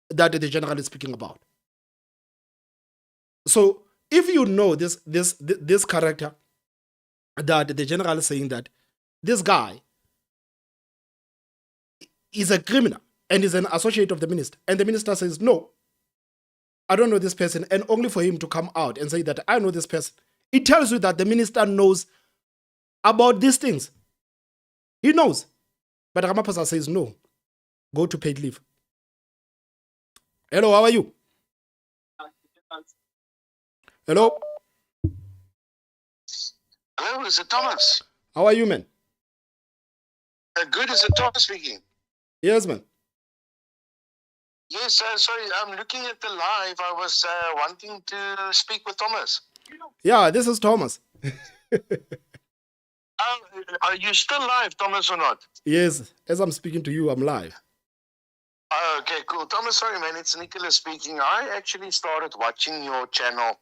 that the general is speaking about. So if you know this character, that the general is saying that this guy is a criminal and is an associate of the minister, and the minister says, no, I don't know this person, and only for him to come out and say that I know this person, it tells you that the minister knows about these things. He knows. But Ramaphosa says, no, go to paid leave. Hello, how are you? Hello? Hello, is it Thomas? How are you, man? Good, is it Thomas speaking? Yes, man. Yes, sorry, I'm looking at the live. I was wanting to speak with Thomas. Yeah, this is Thomas. Are you still live, Thomas, or not? Yes, as I'm speaking to you, I'm live. Okay, cool. Thomas, sorry, man, it's Nicholas speaking. I actually started watching your channel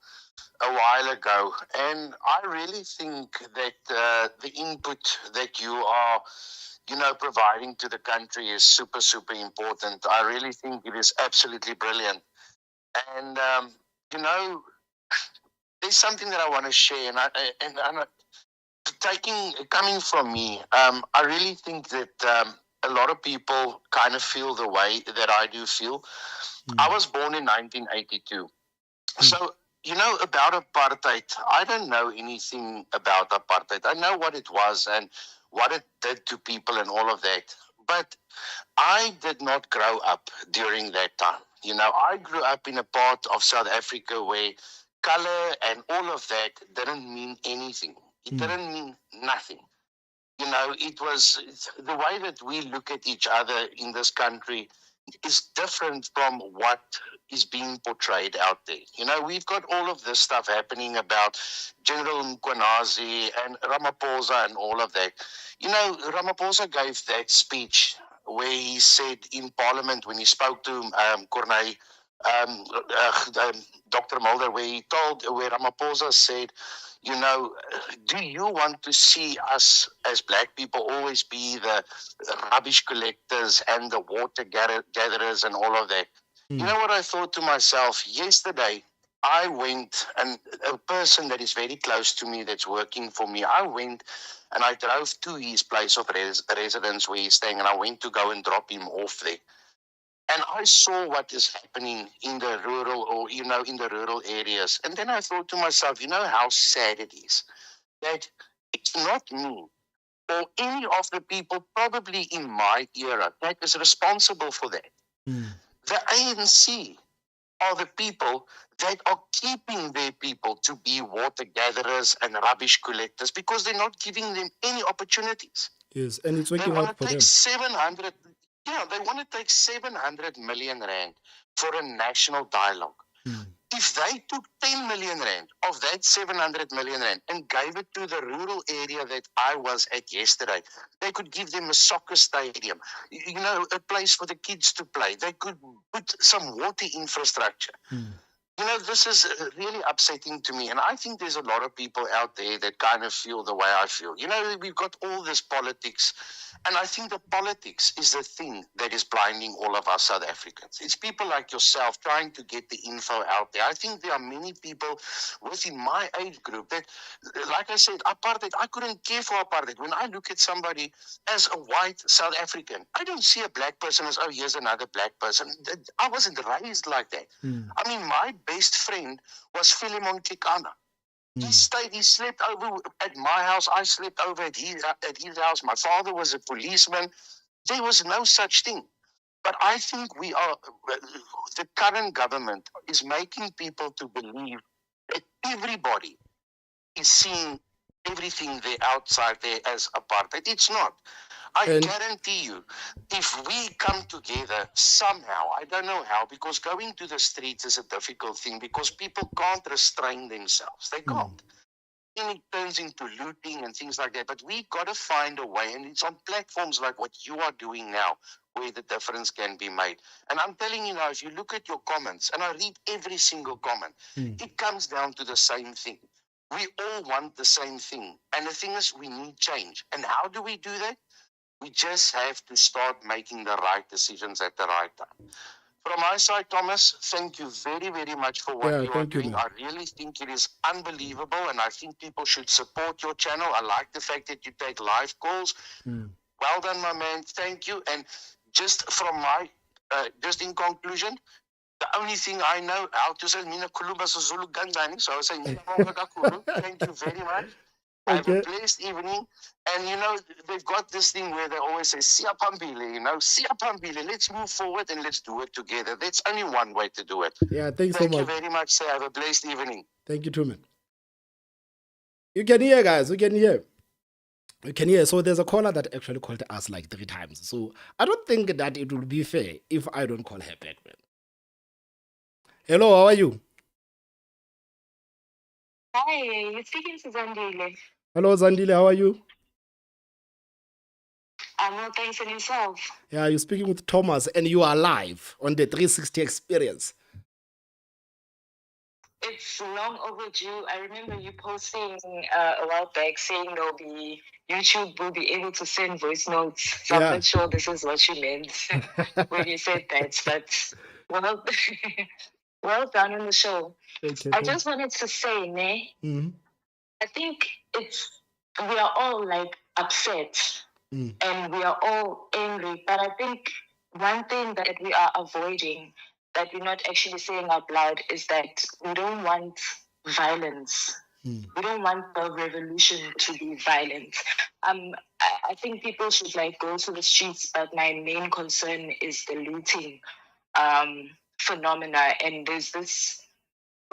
a while ago, and I really think that the input that you are, providing to the country is super, super important. I really think it is absolutely brilliant. And, there's something that I want to share, and I'm coming from me, I really think that a lot of people kind of feel the way that I do feel. I was born in 1982. So, about apartheid, I don't know anything about apartheid. I know what it was and what it did to people and all of that. But I did not grow up during that time. I grew up in a part of South Africa where color and all of that didn't mean anything. It didn't mean nothing. It was the way that we look at each other in this country is different from what is being portrayed out there. We've got all of this stuff happening about General Mchunu and Ramaphosa and all of that. Ramaphosa gave that speech where he said in Parliament when he spoke to Corneille, Dr. Mulder, where Ramaphosa said, do you want to see us as black people always be the rubbish collectors and the water gatherers and all of that? You know what I thought to myself? Yesterday, I went, and a person that is very close to me that's working for me, I went and I drove to his place of residence where he's staying, and I went to go and drop him off there. And I saw what is happening in the rural in the rural areas. And then I thought to myself, how sad it is that it's not me or any of the people probably in my era that is responsible for that. The ANC are the people that are keeping their people to be water gatherers and rubbish collectors because they're not giving them any opportunities. Yes, and it's working They want out to for take them. 700. Yeah, they want to take 700 million rand for a national dialogue. If they took 10 million rand of that 700 million rand and gave it to the rural area that I was at yesterday, they could give them a soccer stadium, a place for the kids to play. They could put some water infrastructure. This is really upsetting to me. And I think there's a lot of people out there that kind of feel the way I feel. We've got all this politics. And I think the politics is the thing that is blinding all of us South Africans. It's people like yourself trying to get the info out there. I think there are many people within my age group that, like I said, apartheid, I couldn't care for apartheid. When I look at somebody as a white South African, I don't see a black person as, oh, here's another black person. I wasn't raised like that. I mean, my best friend was Philemon Kekana. He slept over at my house. I slept over at his house. My father was a policeman. There was no such thing. But I think the current government is making people to believe that everybody is seeing everything there outside there as apartheid. It's not. I guarantee you, if we come together somehow, I don't know how, because going to the streets is a difficult thing because people can't restrain themselves. They can't. then it turns into looting and things like that. But we got to find a way, and it's on platforms like what you are doing now, where the difference can be made. And I'm telling you now, if you look at your comments, and I read every single comment, it comes down to the same thing. We all want the same thing. And the thing is, we need change. And how do we do that? We just have to start making the right decisions at the right time. From my side, Thomas, thank you very, very much for what you are thank you, doing. man. I really think it is unbelievable, and I think people should support your channel. I like the fact that you take live calls. Well done, my man. Thank you. And just from my, just in conclusion, the only thing I know how to say, Mina Kulumba Zulu Ganjani. So I say, Mina Bonga Kakulu. Thank you very much. Have a blessed evening. And you know, they've got this thing where they always say, Siya Pambili, you know, Siya Pambili. Let's move forward and let's do it together. That's only one way to do it. Yeah, thanks so Thank you much. very much, sir. Have a blessed evening. Thank you too, man. You can hear, guys. You can hear. You can hear. So there's a caller that actually called us like 3 times. So I don't think that it will be fair if I don't call her back, man. Hello, how are you? Hi, you're speaking to Zandile. Hello, Zandile, how are you? I'm well, thanks, and yourself. Yeah, you're speaking with Thomas, and you are live on the 360 experience. It's long overdue. I remember you posting a while back saying YouTube will be able to send voice notes. So I'm not sure this is what you meant when you said that, but well, well done on the show. Okay, I just wanted to say, I think we are all like upset and we are all angry, but I think one thing that we are avoiding, that we're not actually saying out loud, is that we don't want violence. We don't want the revolution to be violent. I think people should like go to the streets, but my main concern is the looting phenomena. And there's this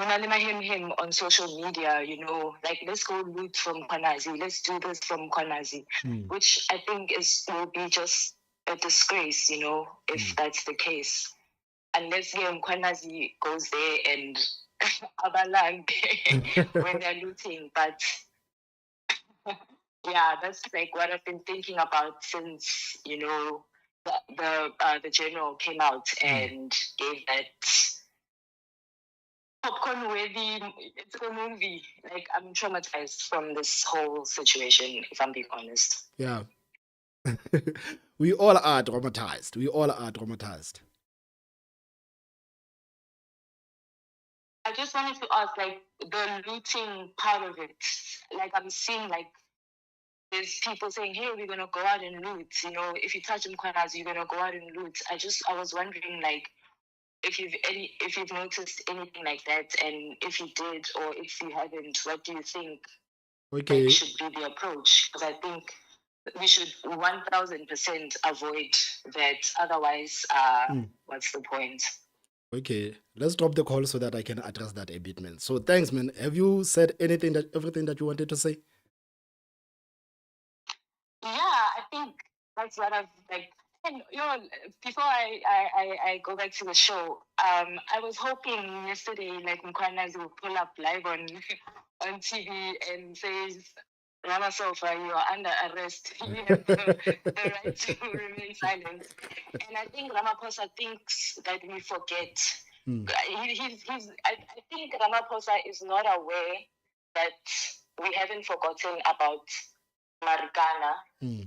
him on social media, you know, like let's go loot from Kwanazi, let's do this from Kwanazi, which I think will be just a disgrace, you know, if that's the case. Unless Kwanazi goes there and Abalang when they're looting. But yeah, that's like what I've been thinking about since, you know, the general came out and gave that popcorn worthy. It's a movie. Like, I'm traumatized from this whole situation, if I'm being honest. Yeah. We all are traumatized. We all are traumatized. I just wanted to ask, like, the looting part of it. Like, I'm seeing, like, there's people saying, hey, we're going to go out and loot. You know, if you touch Mkhwanazi, you're going to go out and loot. I was wondering, like, if you've noticed anything like that, and if you did or if you haven't, what do you think should be the approach? Because I think we should 1000% avoid that. Otherwise, what's the point? Okay, let's drop the call so that I can address that a bit, man. So thanks, man. Have you said everything that you wanted to say? Yeah, I think that's what I've like. And you know, before I go back to the show, I was hoping yesterday, like Mkhwanazi will pull up live on TV and says, Ramaphosa, you are under arrest. You have the right to remain silent. And I think Ramaphosa thinks that we forget. I think Ramaphosa is not aware that we haven't forgotten about Marikana.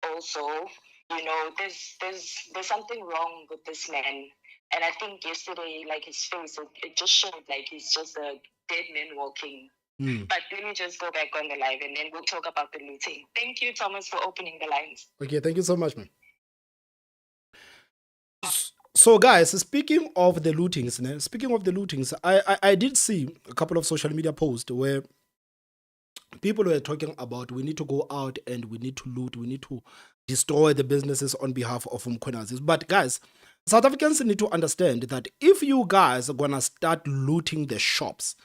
Also, you know, there's something wrong with this man. And I think yesterday, like his face, it just showed like he's just a dead man walking. But let me just go back on the live and then we'll talk about the looting. Thank you, Thomas, for opening the lines. Okay, thank you so much, man. So, guys, speaking of the lootings, I did see a couple of social media posts where people were talking about we need to go out and we need to loot, we need to destroy the businesses on behalf of Mkhwanazi. But guys, South Africans need to understand that if you guys are gonna start looting the shops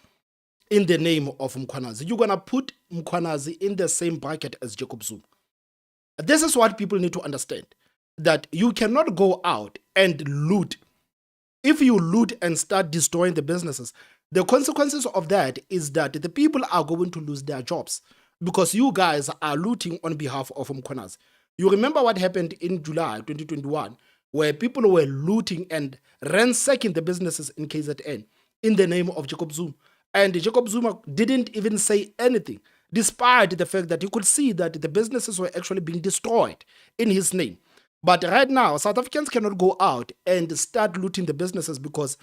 in the name of Mkhwanazi, you're gonna put Mkhwanazi in the same bracket as Jacob Zuma. This is what people need to understand, that you cannot go out and loot. If you loot and start destroying the businesses, The consequences of that is that the people are going to lose their jobs because you guys are looting on behalf of Mkhonazi. You remember what happened in July 2021, where people were looting and ransacking the businesses in KZN in the name of Jacob Zuma. And Jacob Zuma didn't even say anything, despite the fact that you could see that the businesses were actually being destroyed in his name. But right now, South Africans cannot go out and start looting the businesses because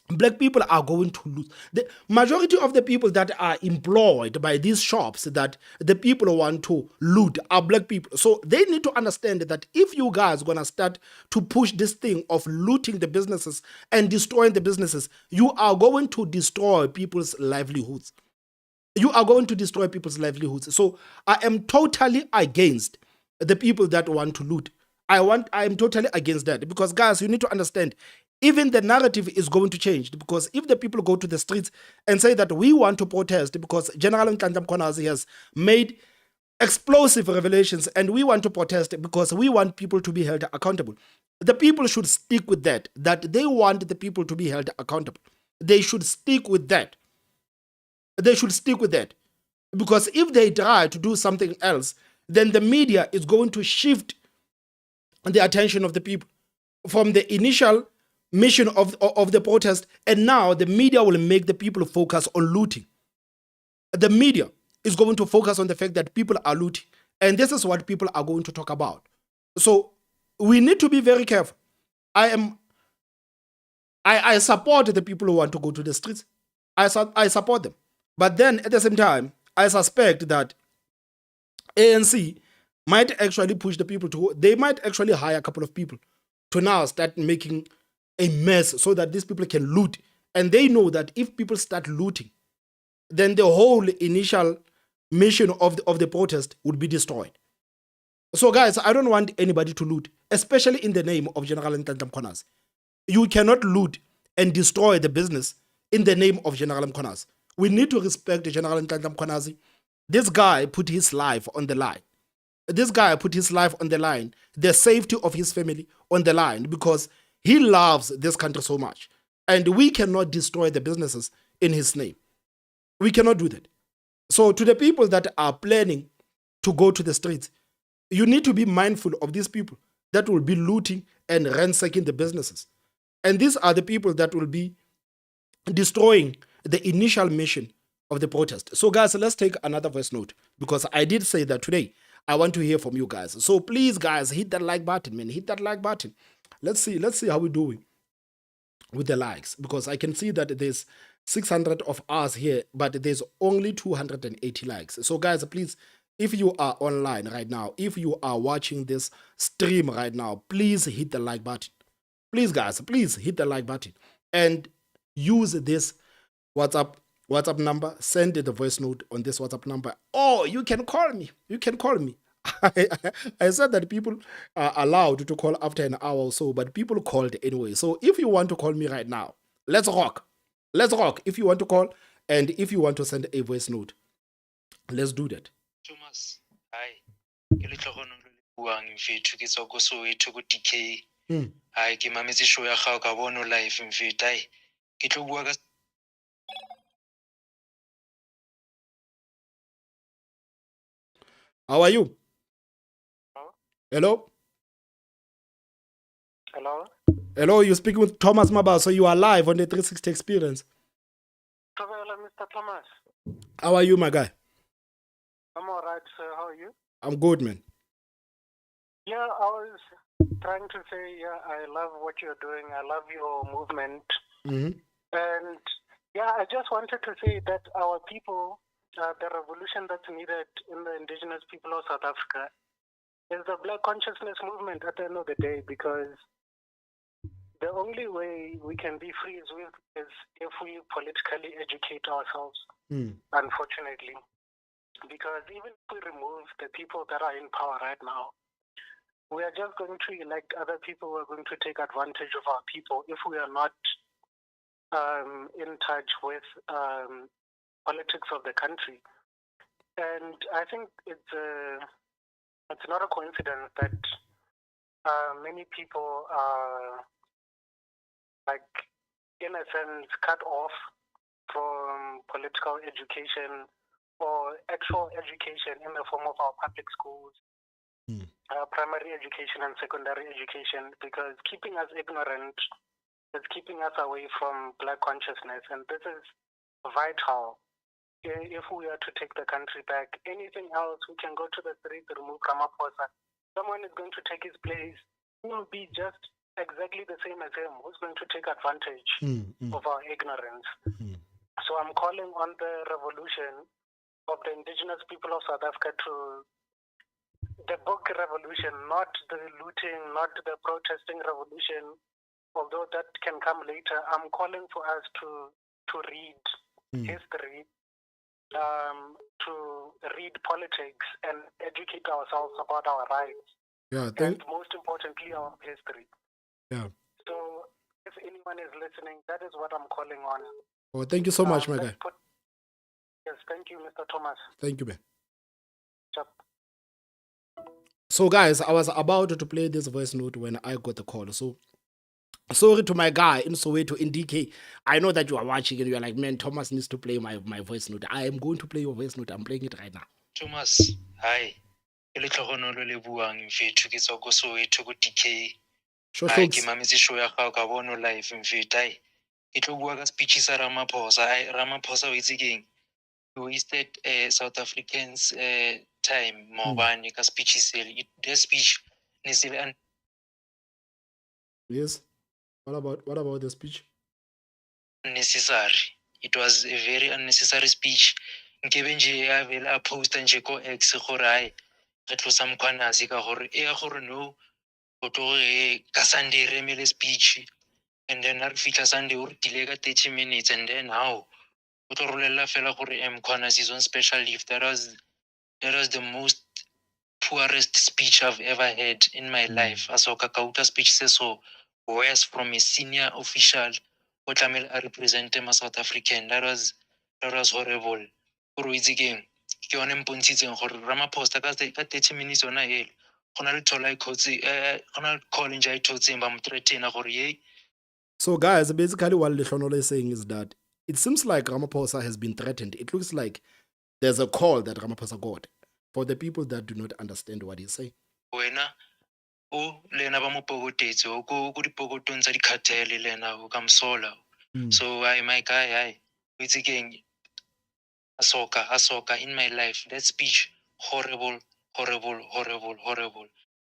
black people are going to lose. The majority of the people that are employed by these shops that the people want to loot are black people. So they need to understand that if you guys are going to start to push this thing of looting the businesses and destroying the businesses, you are going to destroy people's livelihoods. You are going to destroy people's livelihoods. So I am totally against the people that want to loot. I am totally against that because, guys, you need to understand, even the narrative is going to change because if the people go to the streets and say that we want to protest because General Nhlanhla Mkhwanazi has made explosive revelations and we want to protest because we want people to be held accountable, the people should stick with that they want the people to be held accountable. They should stick with that. They should stick with that because if they try to do something else, then the media is going to shift the attention of the people from the initial mission of the protest, and now the media will make the people focus on looting. The media is going to focus on the fact that people are looting, and this is what people are going to talk about. So we need to be very careful. I support the people who want to go to the streets. I support them. But then at the same time, I suspect that ANC might actually push the people to, they might actually hire a couple of people to now start making a mess so that these people can loot. And they know that if people start looting, then the whole initial mission of the protest would be destroyed. So guys, I don't want anybody to loot, especially in the name of General Nhlanhla Mkhwanazi. You cannot loot and destroy the business in the name of General Mkhwanazi. We need to respect General Nhlanhla Mkhwanazi. This guy put his life on the line. This guy put his life on the line, the safety of his family on the line, because he loves this country so much. And we cannot destroy the businesses in his name. We cannot do that. So to the people that are planning to go to the streets, you need to be mindful of these people that will be looting and ransacking the businesses. And these are the people that will be destroying the initial mission of the protest. So guys, let's take another voice note, because I did say that today I want to hear from you guys. So please, guys, hit that like button, man. Hit that like button. Let's see how we're doing with the likes, because I can see that there's 600 of us here, but there's only 280 likes. So guys, please, if you are online right now, if you are watching this stream right now, please hit the like button. Please, guys, please hit the like button and use this WhatsApp number. Send the voice note on this WhatsApp number. Oh, you can call me. You can call me. I said that people are allowed to call after an hour or so, but people called anyway. So if you want to call me right now, let's rock. Let's rock. If you want to call and if you want to send a voice note, let's do that. Thomas, hi. Ke le tlhogono le buang mfethu ke tswa go Soweto go DK. Hi, ke mametse show ya gago ka bona live mfethu. Hi. Ke tlo bua ka How are you? Hello? Hello? Hello, you're speaking with Thomas Maba, so you are live on the 360 Experience. Hello, Mr. Thomas. How are you, my guy? I'm all right, sir. How are you? I'm good, man. Yeah, I was trying to say, yeah, I love what you're doing. I love your movement. And yeah, I just wanted to say that our people, the revolution that's needed in the indigenous people of South Africa is the Black consciousness movement at the end of the day, because the only way we can be free is if we politically educate ourselves, unfortunately. Because even if we remove the people that are in power right now, we are just going to elect other people who are going to take advantage of our people if we are not in touch with politics of the country. And I think it's not a coincidence that many people are, like, in a sense, cut off from political education or actual education in the form of our public schools, primary education and secondary education, because keeping us ignorant is keeping us away from Black consciousness, and this is vital. If we are to take the country back, anything else, we can go to the streets to remove Ramaphosa. Someone is going to take his place. He will be just exactly the same as him, who's going to take advantage of our ignorance. So I'm calling on the revolution of the indigenous people of South Africa to the book revolution, not the looting, not the protesting revolution, although that can come later. I'm calling for us to read history, to read politics and educate ourselves about our rights. And most importantly, our history. Yeah. So if anyone is listening, that is what I'm calling on. Oh, thank you so much, my guy. Yes, thank you, Mr. Thomas. Thank you, man. Chap. So, guys, I was about to play this voice note when I got the call. So, sorry to my guy in Soweto, in DK. I know that you are watching and you are like, man, Thomas needs to play my voice note. I am going to play your voice note. I'm playing it right now. Thomas, hi. Ke le tlhogonolo le buang mfethu ke tswa go Soweto go DK. Ai ke mametse show ya gago ka bona live mfethu ai. Ke tlo bua ka speech sa Ramaphosa. Ai Ramaphosa o itse keng? You wasted South Africans time mobane ka speech sele. The speech ne se le Yes. What about the speech? Unnecessary. It was a very unnecessary speech. Nkebe nje ya vela posta nje ko X gore ai re tlosa Mkhwanazi ka gore e ya gore no o tlo ka Sunday re mele speech, and then re fitla Sunday o re delay ka 30 minutes, and then how o tlo rolela fela gore Mkhwanazi is on special leave. That was the most poorest speech I've ever had in my life. Asoka kauta speech se so worse from a senior official o tlamele a represent ma South African. That was horrible. Gore itse keng ke yone mpontshitseng gore Ramaphosa ka 30 minutes ona ele gona le thola ikotsi gona le call nje itotseng ba mo threaten gore ye. So, guys, basically what Lehlonola is saying is that it seems like Ramaphosa has been threatened. It looks like there's a call that Ramaphosa got. For the people that do not understand what he's saying. Wena o lena ba mo pogotetse o go dipogotong tsa di-cartel lena o ka msola. So my guy o itse keng asoka in my life. That speech horrible.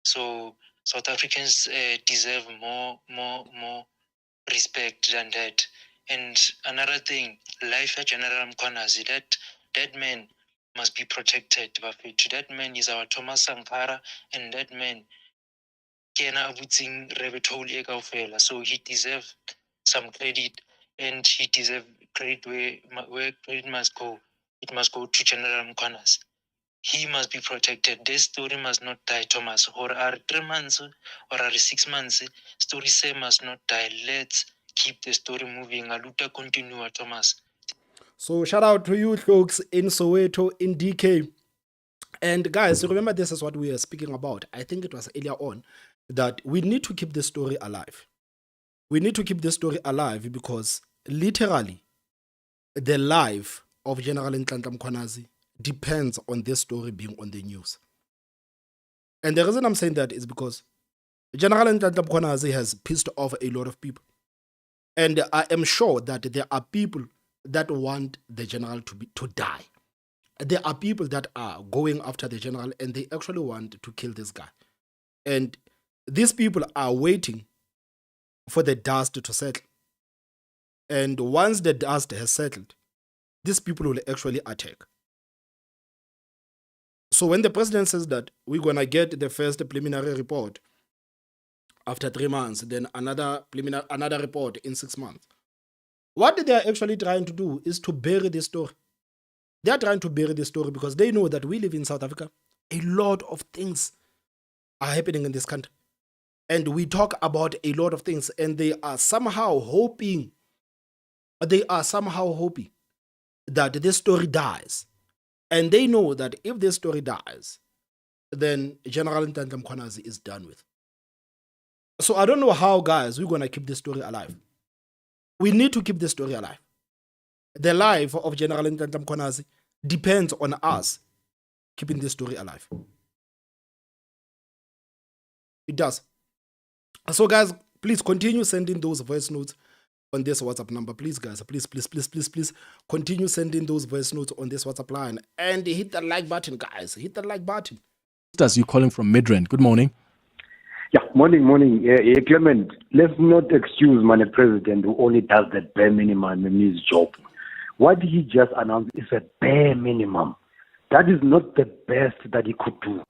So South Africans deserve more respect than that. And another thing, life at General Mkhwanazi, that man must be protected. That man is our Thomas Sankara, and that man kena abutsing rebetoli e kaofela. So he deserves some credit, and he deserves credit where credit must go. It must go to General Mkhwanazi. He must be protected. This story must not die, Thomas. Or are 3 months or are 6 months, story say must not die. Let's keep the story moving. Aluta continua, Thomas. So shout out to you folks in Soweto, in DK. And guys, remember this is what we are speaking about. I think it was earlier on that we need to keep the story alive. We need to keep the story alive because literally the life of General Nhlanhla Mkhwanazi depends on this story being on the news. And the reason I'm saying that is because General Nhlanhla Mkhwanazi has pissed off a lot of people. And I am sure that there are people that want the general to die. There are people that are going after the general and they actually want to kill this guy. And these people are waiting for the dust to settle. And once the dust has settled, these people will actually attack. So when the president says that we're going to get the first preliminary report after 3 months, then another report in 6 months, what they are actually trying to do is to bury this story. They are trying to bury this story because they know that we live in South Africa. A lot of things are happening in this country. And we talk about a lot of things, and they are somehow hoping that this story dies. And they know that if this story dies, then General Nhlanhla Mkhwanazi is done with. So I don't know how, guys, we're going to keep this story alive. We need to keep this story alive. the life of General Ntantla Mkhwanazi depends on us keeping this story alive. It does. So, guys, please continue sending those voice notes on this WhatsApp number. Please, guys, please continue sending those voice notes on this WhatsApp line and hit the like button, guys. Hit the like button. As you calling from Midrand. Good morning. Yeah, morning. Clement, let's not excuse my president who only does the bare minimum in his job. What he just announced is a bare minimum. That is not the best that he could do.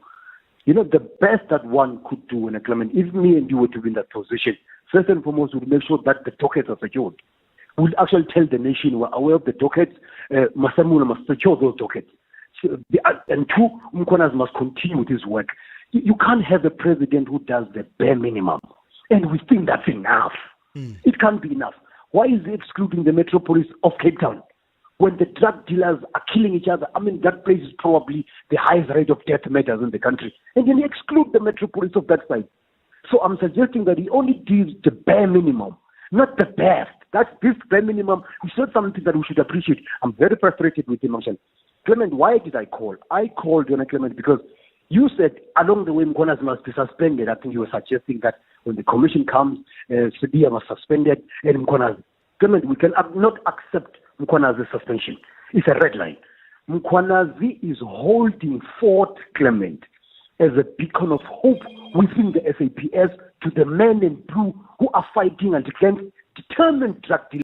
You know, the best that one could do, and Clement, if me and you were to be in that position, first and foremost, we'll make sure that the dockets are secured. We'll actually tell the nation we're aware of the dockets. Masamuna must secure those dockets. And two, Mkhwanazi must continue with his work. You can't have a president who does the bare minimum. And we think that's enough. It can't be enough. Why is he excluding the metropolis of Cape Town? When the drug dealers are killing each other, I mean, that place is probably the highest rate of death matters in the country. And then he exclude the metropolis of that side. So I'm suggesting that he only gives the bare minimum, not the best. That's this bare minimum. It's not something that we should appreciate. I'm very frustrated with him, Marshall. Clement, why did I call? I called Jonah Clement because you said along the way Mkhwanazi must be suspended. I think you were suggesting that when the commission comes, Sidia was suspended and Mkhwanazi. Clement, we can not accept Mkhwanazi's suspension. It's a red line. Mkhwanazi is holding Fort Clement as a beacon of hope within the SAPS to the men in blue who are fighting against determined drug dealers.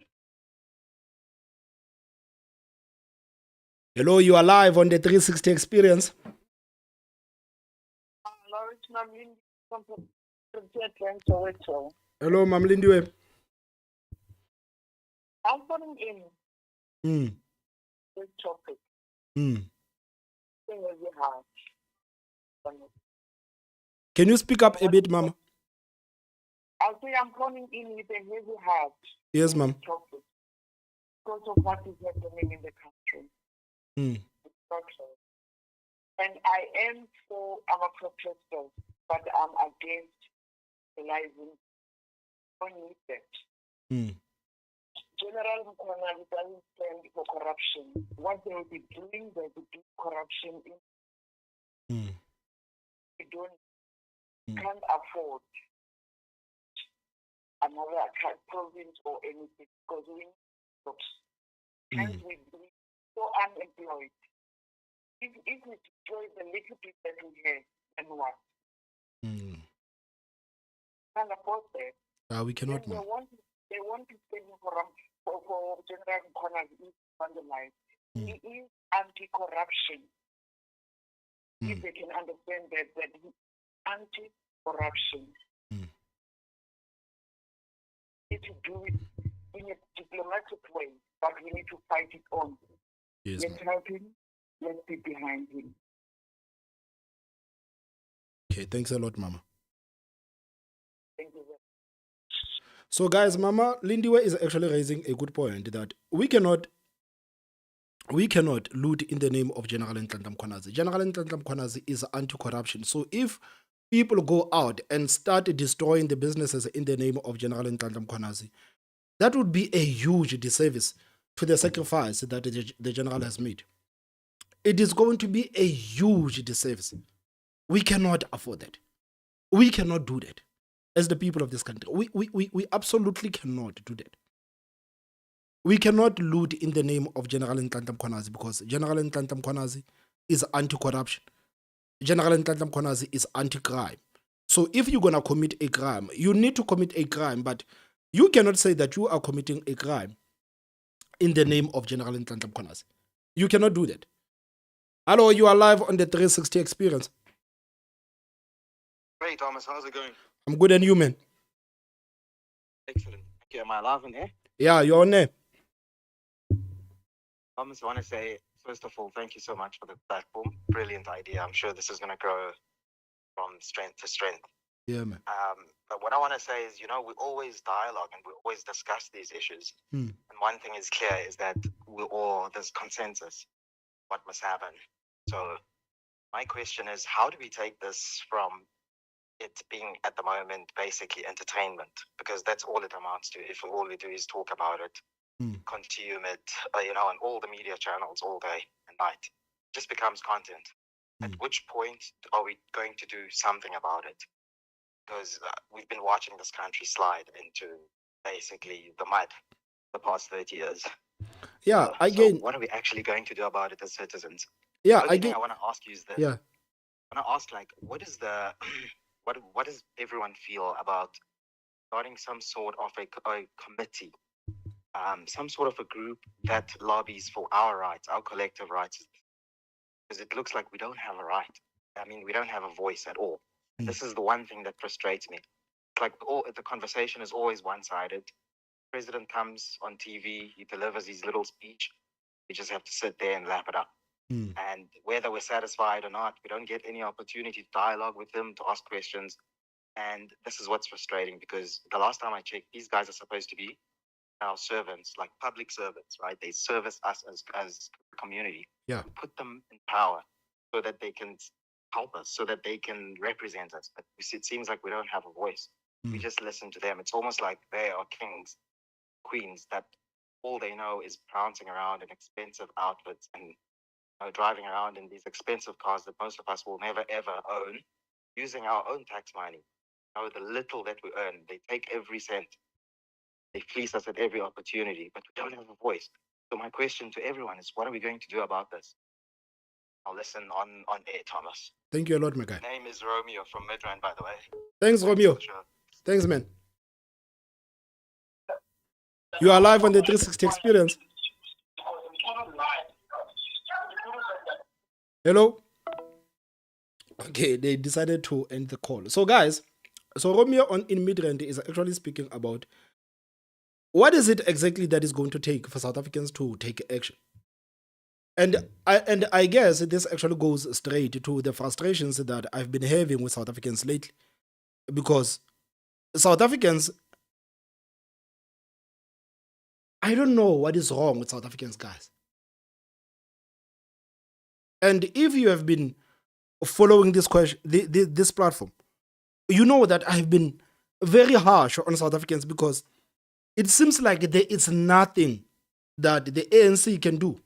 Hello, you are live on the 360 Experience. Hello, Mam Lindiwe. I'm putting in this topic. Can you speak up a bit, Mama? I'll say I'm coming in with a heavy heart. Yes, Ma'am. Because of what is happening in the country. And I am I'm a protester, but I'm against legalizing. Don't need that. General Mkhwanazi doesn't stand for corruption. What they will be doing, they will do corruption in. We can't afford another province or anything because we need jobs. And we so unemployed. If we destroy the little bit that we have, then what? Can't afford that. We cannot. They want to stand for General Mkhwanazi on the line. He is anti-corruption. If they can understand that he is anti-corruption. We need to do it in a diplomatic way, but we need to fight it on. Yes, let's help him. Let's be behind him. Okay, thanks a lot, Mama. Thank you. So, guys, Mama Lindiwe is actually raising a good point that we cannot loot in the name of General Ntantla Mkhwanazi. General Ntantla Mkhwanazi is anti-corruption. So if people go out and start destroying the businesses in the name of General Ntantla Mkhwanazi, that would be a huge disservice to the sacrifice that the general has made. It is going to be a huge disservice. We cannot afford that. We cannot do that. As the people of this country, we absolutely cannot do that. We cannot loot in the name of General Ntantla Mkhwanazi because General Ntantla Mkhwanazi is anti-corruption. General Ntantla Mkhwanazi is anti-crime. So if you're going to commit a crime, you need to commit a crime, but you cannot say that you are committing a crime in the name of General Ntantla Mkhwanazi. You cannot do that. Hello, you are live on the 360 Experience. Hey, Thomas, how's it going? I'm good, and you, man? Excellent. Okay, am I live in here? Yeah, you're on there. Thomas, I want to say, first of all, thank you so much for the platform. Brilliant idea. I'm sure this is going to grow from strength to strength. Yeah, man. But what I want to say is, we always dialogue and we always discuss these issues. And one thing is clear is that there's consensus what must happen. So my question is, how do we take this from it being at the moment basically entertainment, because that's all it amounts to if all we do is talk about it consume it, on all the media channels all day and night. It just becomes content. At which point are we going to do something about it? Because we've been watching this country slide into basically the mud the past 30 years. Yeah, So again. what are we actually going to do about it as citizens? Yeah, the only thing I want to ask you is this. Yeah. I want to ask, like, what is the what does everyone feel about starting some sort of a committee, some sort of a group that lobbies for our rights, our collective rights? Because it looks like we don't have a right. I mean, we don't have a voice at all. And this is the one thing that frustrates me. It's like the conversation is always one-sided. President comes on TV, he delivers his little speech. We just have to sit there and lap it up. And whether we're satisfied or not, we don't get any opportunity to dialogue with him, to ask questions. And this is what's frustrating, because the last time I checked, these guys are supposed to be our servants, like public servants, right? They service us as a community. Yeah. Put them in power so that they can help us, so that they can represent us. But it seems like we don't have a voice. We just listen to them. It's almost like they are kings, queens, that all they know is prancing around in expensive outfits and driving around in these expensive cars that most of us will never ever own, using our own tax money. The little that we earn, they take every cent. They fleece us at every opportunity, but we don't have a voice. So my question to everyone is, what are we going to do about this? I'll listen on air, Thomas. Thank you a lot, my guy. My name is Romeo from Midrand, by the way. Thanks, Romeo. Thanks, man. You are live on the 360 experience. Hello? Okay, they decided to end the call. So, guys, Romeo in Midrand is actually speaking about what is it exactly that is going to take for South Africans to take action. And I guess this actually goes straight to the frustrations that I've been having with South Africans lately. Because South Africans, I don't know what is wrong with South Africans, guys. And if you have been following this question, this platform, you know that I've been very harsh on South Africans, because it seems like there is nothing that the ANC can do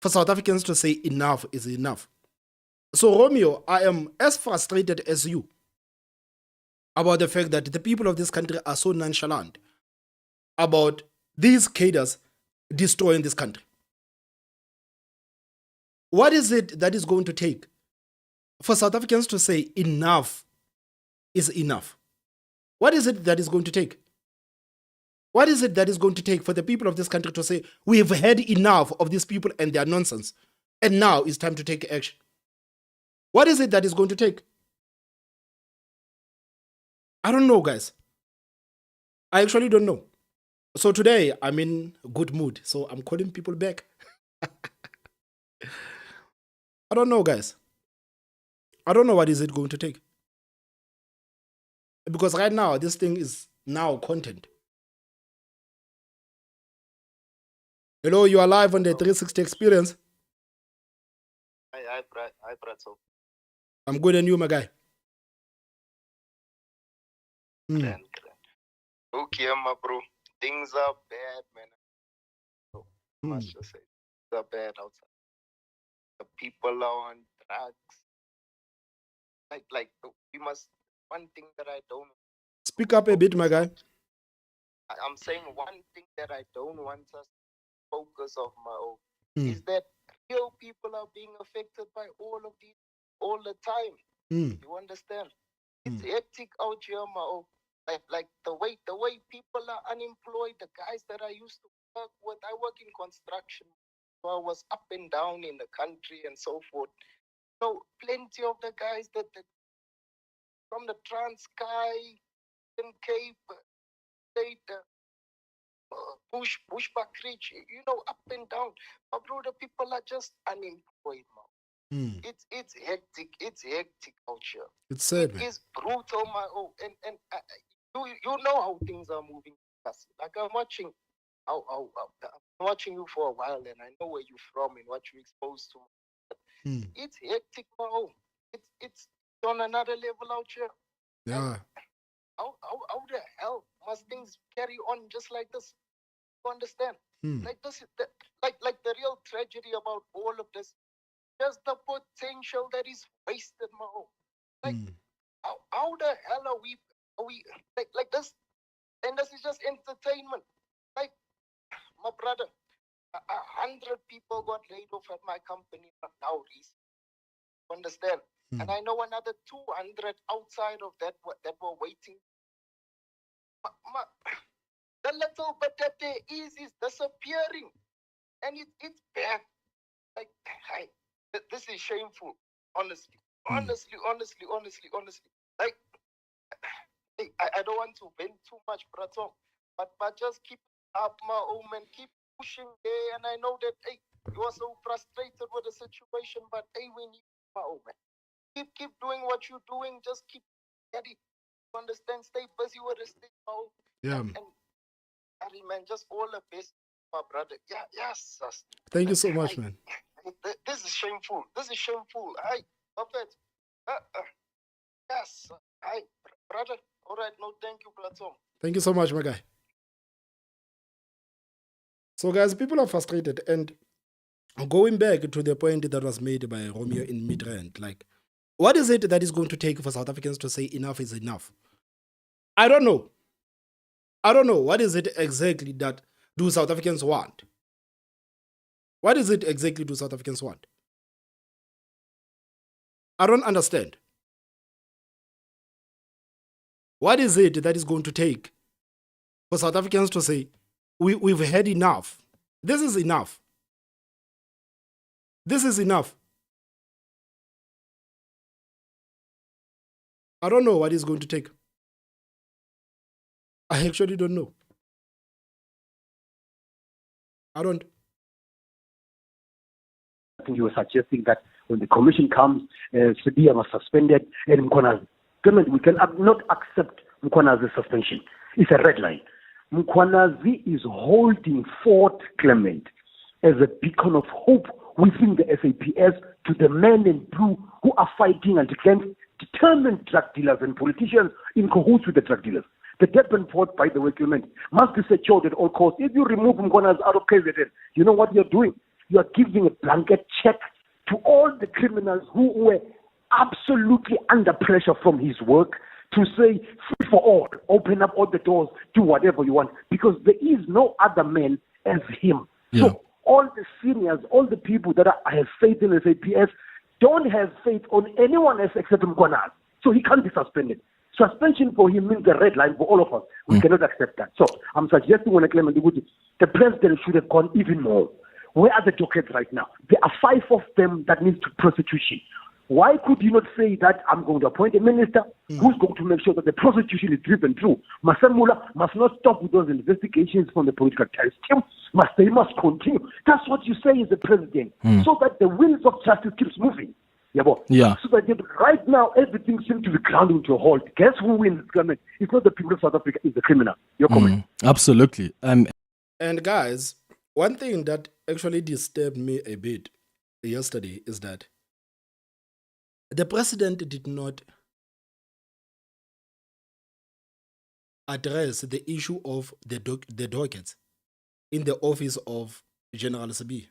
for South Africans to say enough is enough. So, Romeo, I am as frustrated as you about the fact that the people of this country are so nonchalant about these cadres destroying this country. What is it that is going to take for South Africans to say enough is enough? What is it that is going to take? What is it that is going to take for the people of this country to say, we have had enough of these people and their nonsense, and now it's time to take action? What is it that is going to take? I don't know, guys. I actually don't know. So today, I'm in good mood, so I'm calling people back. I don't know, guys. I don't know what is it going to take. Because right now, this thing is now content. Hello, you are live on the 360 experience. Hi, Bratzo. I'm good, and you, my guy? Okay, my bro. Things are bad, man. I must just say, things are bad outside. The people are on drugs. We must. One thing that I don't. Speak up a bit, my guy. I'm saying one thing that I don't want us to focus of my own is that real people are being affected by all of these all the time. You understand? It's hectic out here, my own. Like the way people are unemployed. The guys that I used to work with, I work in construction, so I was up and down in the country and so forth. So plenty of the guys that from the Transkei, Cape, State, Bushbuck Ridge, up and down. My brother, people are just unemployed now. It's hectic. It's hectic out here. It's sad, man. It's brutal, my own. And you know how things are moving. Like I'm watching you for a while, and I know where you're from and what you're exposed to. It's hectic, my own. It's on another level out here. Yeah. How the hell must things carry on just like this? You understand? Like this is like the real tragedy about all of this. Just the potential that is wasted, Mao. Like how the hell are we like this? And this is just entertainment. Like my brother, 100 people got laid off at my company now recently. Understand? And I know another 200 outside of that that were waiting. The little bit that there is disappearing, and it's bad. Like, this is shameful. Honestly, honestly. Like, I don't want to vent too much, Brato, but just keep up, my own man. Keep pushing there. And I know that you are so frustrated with the situation, but we need my own man. Keep doing what you're doing. Just keep steady. Understand? Stay busy with the state. Yeah. And Harry, man, just all the best, my brother. Yeah, yes. Thank you so much, man. This is shameful. This is shameful. Perfect. Yes. Brother. All right. No, thank you, Platon. Thank you so much, my guy. So, guys, people are frustrated. And going back to the point that was made by Romeo in Midrand, like, what is it that is going to take for South Africans to say enough is enough? I don't know. What is it exactly that do South Africans want? What is it exactly do South Africans want? I don't understand. What is it that is going to take for South Africans to say, we've had enough? This is enough. This is enough. I don't know what it's going to take. I actually don't know. I don't. I think you were suggesting that when the commission comes, Sibiya was suspended, and Mkhwana, we can not accept Mkhwana's suspension. It's a red line. Mkhwanazi is holding Fort Clement as a beacon of hope within the SAPS to the men in blue who are fighting against determined drug dealers and politicians in cahoots with the drug dealers. The Durban port, by the way, Clement, must be secured at all costs. If you remove Mkhwanazi out of KZN, you know what you're doing? You are giving a blanket check to all the criminals who were absolutely under pressure from his work to say, free for all, open up all the doors, do whatever you want, because there is no other man as him. Yeah. So all the seniors, all the people that have faith in SAPS, don't have faith on anyone else except Mkhwanazi. So he can't be suspended. Suspension for him means the red line for all of us. We cannot accept that. So I'm suggesting when I claim the president should have gone even more. Where are the dockets right now? There are 5 of them that need to prosecution. Why could you not say that I'm going to appoint a minister who's going to make sure that the prosecution is driven through? Masamula must not stop with those investigations from the political terrorist team. They must continue. That's what you say as the president, so that the wheels of justice keeps moving. Yeah. So that right now everything seems to be grounding to a halt. Guess who wins this government? It's not the people of South Africa, it's the criminal. Your comment. Absolutely. And guys, one thing that actually disturbed me a bit yesterday is that the president did not address the issue of the dockets in the office of General Sibiya.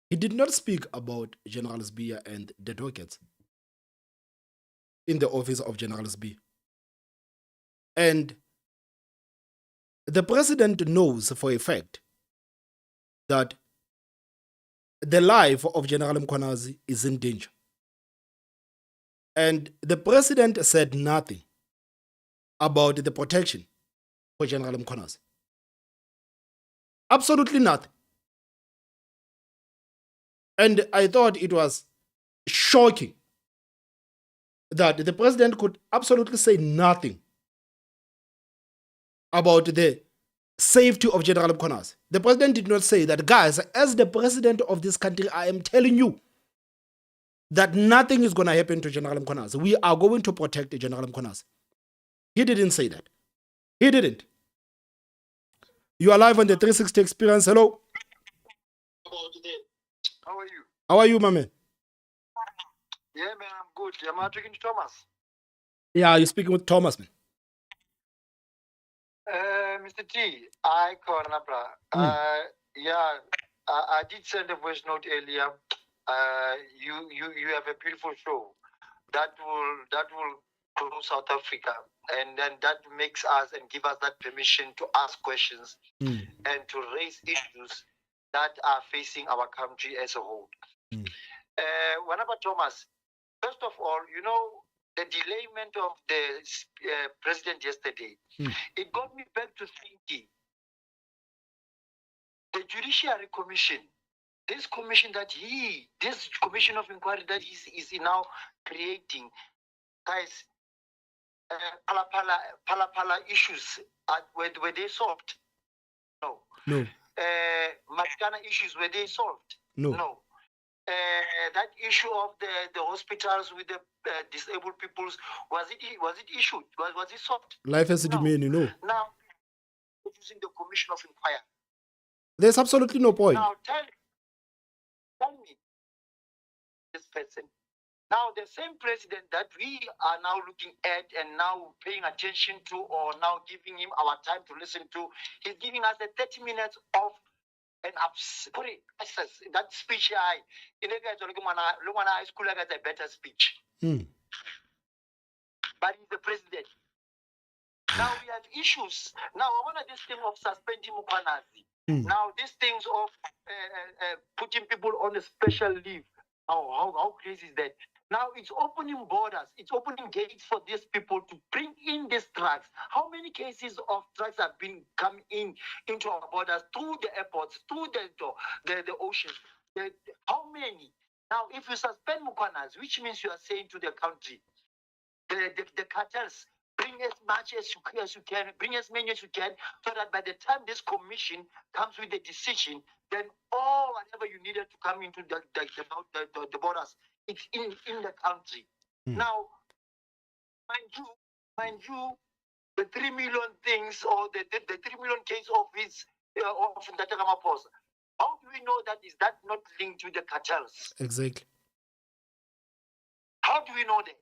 He did not speak about General Sibiya and the dockets in the office of General Sibiya. And the president knows for a fact that the life of General Mkhwanazi is in danger. And the president said nothing about the protection for General Mkhwanazi. Absolutely nothing. And I thought it was shocking that the president could absolutely say nothing about the safety of General Mkhwanazi. The president did not say that, guys, as the president of this country, I am telling you that nothing is going to happen to General Mkhwanazi. We are going to protect General Mkhwanazi. He didn't say that. He didn't. You are live on the 360 Experience. Hello. How are you? How are you, my man? Yeah, man, I'm good. Am I talking to Thomas? Yeah, you're speaking with Thomas, man. Mr. T, I corner, bra. Yeah, I did send a voice note earlier. You have a beautiful show that will grow South Africa, and then that makes us and give us that permission to ask questions and to raise issues that are facing our country as a whole. Whenever Thomas, first of all, you know, the delayment of the president yesterday, it got me back to thinking the Judiciary Commission, this commission of inquiry that is now creating, guys, pala issues, were they solved? No. No. Matikana issues, were they solved? No. No. That issue of the hospitals with the disabled peoples, was it issued? Was it solved? Life as it may, you know. Now, using the commission of inquiry. There's absolutely no point. Now, tell me this person. Now, the same president that we are now looking at and now paying attention to, or now giving him our time to listen to, he's giving us a 30 minutes of an that speech. In high school, I got a better speech. But he's the president. Now we have issues. Now, I want this thing of suspending Mukwanazi. Now, these things of putting people on a special leave. How crazy is that? Now, it's opening borders. It's opening gates for these people to bring in these drugs. How many cases of drugs have been coming into our borders, through the airports, through the oceans? How many? Now, if you suspend Mukwanazi, which means you are saying to the country, the cartels, bring as much as you can, bring as many as you can, so that by the time this commission comes with a decision, then all whatever you needed to come into the borders, it's in the country. Now, mind you, the 3 million things, or the 3 million case of his of Ramaphosa, how do we know that is that not linked to the cartels? Exactly. How do we know that?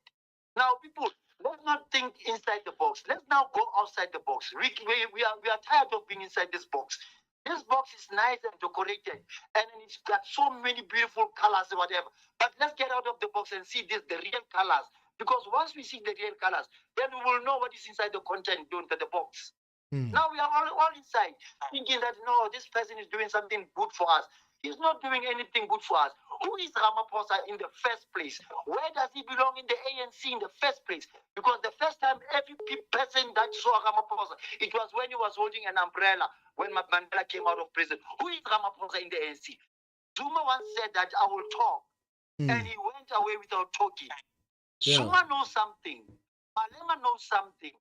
Now, people, let's not think inside the box. Let's now go outside the box. We are tired of being inside this box. This box is nice and decorated, and it's got so many beautiful colors or whatever. But let's get out of the box and see the real colors. Because once we see the real colors, then we will know what is inside the content into the box. Now we are all inside, thinking that, no, this person is doing something good for us. He's not doing anything good for us. Who is Ramaphosa in the first place? Where does he belong in the ANC in the first place? Because the first time every person that saw Ramaphosa, it was when he was holding an umbrella when Mandela came out of prison. Who is Ramaphosa in the ANC? Zuma once said that I will talk, and he went away without talking. Zuma knows something. Malema knows something.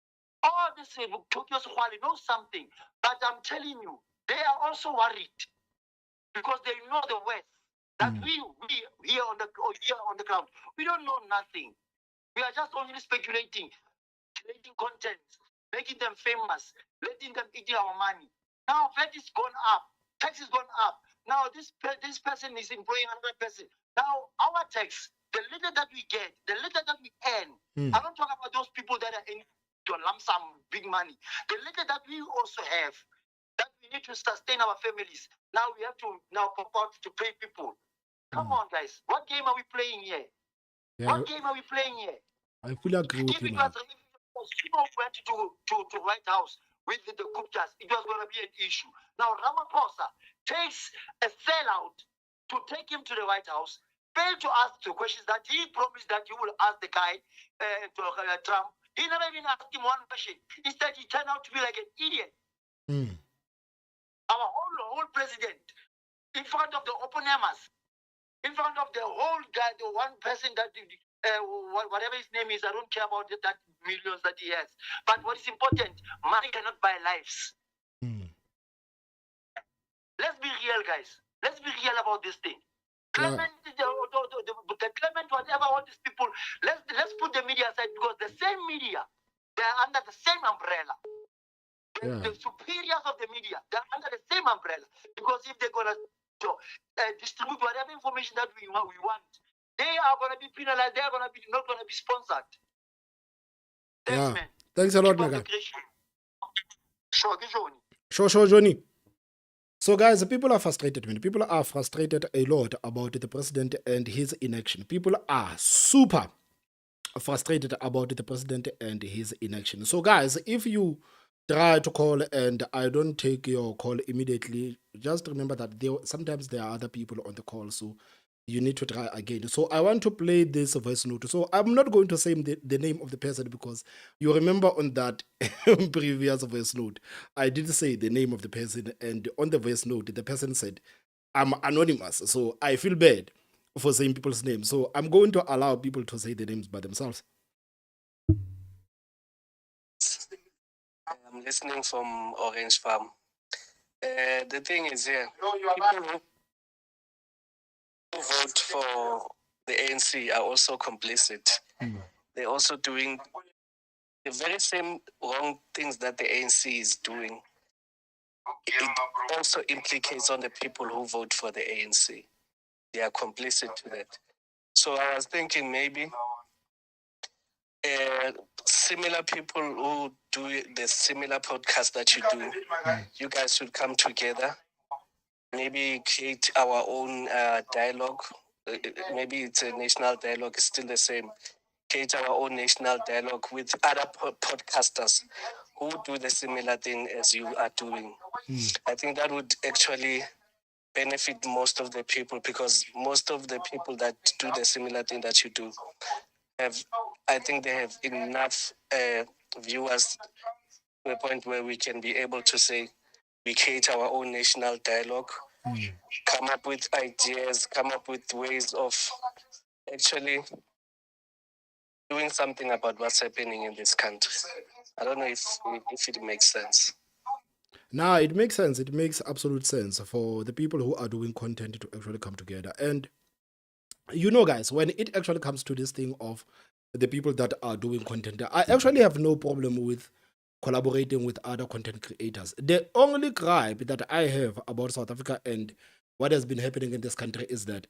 All this Tokyo Swali knows something. But I'm telling you, they are also worried. Because they know the West, that we here on the ground, we don't know nothing. We are just only speculating, creating content, making them famous, letting them eat our money. Now VAT is gone up, tax is gone up. Now this person is employing another person. Now our tax, the little that we get, the little that we earn. I don't talk about those people that are in to a lump sum, big money. The little that we also have, that we need to sustain our families. Now we have to pop out to pay people. Come on, guys. What game are we playing here? What game are we playing here? I fully agree with you. If people went to White House with the Guptas, it was going to be an issue. Now Ramaphosa takes a sellout to take him to the White House, failed to ask the questions that he promised that he will ask the guy, Trump. He never even asked him one question. Instead, he turned out to be like an idiot. Our whole president, in front of the opponents, in front of the whole guy, the one person that, whatever his name is, I don't care about that millions that he has. But what is important, money cannot buy lives. Let's be real, guys. Let's be real about this thing. Clement, the Clement, whatever, all these people, let's put the media aside, because the same media, they're under the same umbrella. The superiors of the media, they're under the same umbrella. Because if they're going to distribute whatever information that we want, they are going to be penalized. They are going to be not going to be sponsored. Thanks, man. Thanks a lot, my guy. Sure, Johnny. So, guys, the people are frustrated, man. People are frustrated a lot about the president and his inaction. People are super frustrated about the president and his inaction. So, guys, if you try to call and I don't take your call immediately, just remember that sometimes there are other people on the call. So, you need to try again. So I want to play this voice note. So I'm not going to say the name of the person because you remember on that previous voice note, I did say the name of the person, and on the voice note, the person said, I'm anonymous. So I feel bad for saying people's names. So I'm going to allow people to say the names by themselves. I'm listening from Orange Farm. The thing is here, people who vote for the ANC are also complicit. They're also doing the very same wrong things that the ANC is doing. It also implicates on the people who vote for the ANC. They are complicit to that. So I was thinking maybe similar people who do the similar podcast that you do, you guys should come together, maybe create our own dialogue. Maybe it's a national dialogue, it's still the same. Create our own national dialogue with other podcasters who do the similar thing as you are doing. I think that would actually benefit most of the people, because most of the people that do the similar thing that you do I think they have enough viewers to a point where we can be able to say we create our own national dialogue, come up with ideas, come up with ways of actually doing something about what's happening in this country. I don't know if it makes sense. Now, it makes sense. It makes absolute sense for the people who are doing content to actually come together. And you know, guys, when it actually comes to this thing of the people that are doing content, I actually have no problem with collaborating with other content creators. The only gripe that I have about South Africa and what has been happening in this country is that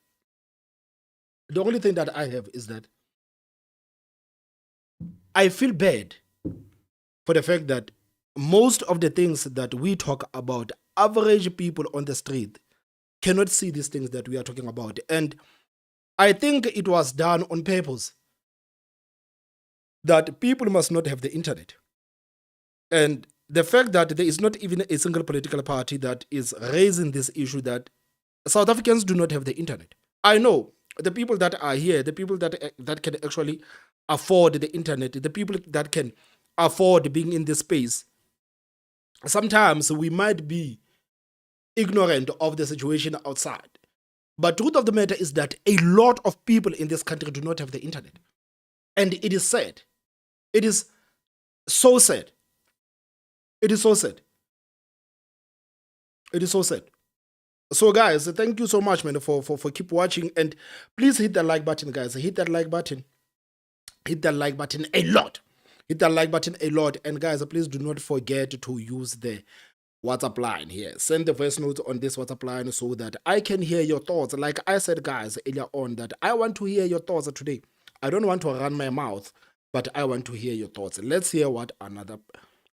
the only thing that I have is that I feel bad for the fact that most of the things that we talk about, average people on the street cannot see these things that we are talking about. And I think it was done on purpose that people must not have the internet. And the fact that there is not even a single political party that is raising this issue that South Africans do not have the internet. I know the people that are here, the people that can actually afford the internet, the people that can afford being in this space, sometimes we might be ignorant of the situation outside. But truth of the matter is that a lot of people in this country do not have the internet. And it is sad. It is so sad. It is so sad. It is so sad. So, guys, thank you so much, man, for keep watching. And please hit that like button, guys. Hit that like button. Hit that like button a lot. Hit that like button a lot. And, guys, please do not forget to use the WhatsApp line here. Send the voice note on this WhatsApp line so that I can hear your thoughts. Like I said, guys, earlier on, that I want to hear your thoughts today. I don't want to run my mouth, but I want to hear your thoughts. Let's hear what another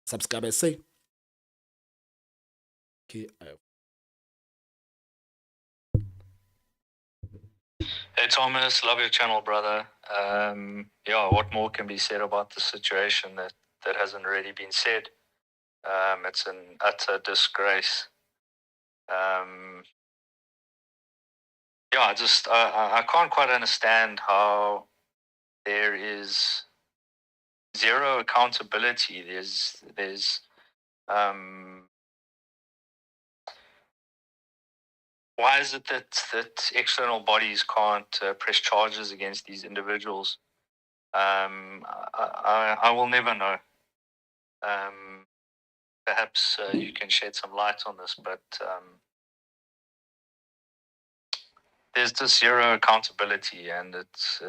subscriber say. Okay. Hey Thomas, love your channel, brother. Yeah, what more can be said about the situation that hasn't already been said? It's an utter disgrace. Yeah, I can't quite understand how there is zero accountability. There's why is it that external bodies can't press charges against these individuals? I will never know. Perhaps you can shed some light on this, but there's just zero accountability, and it's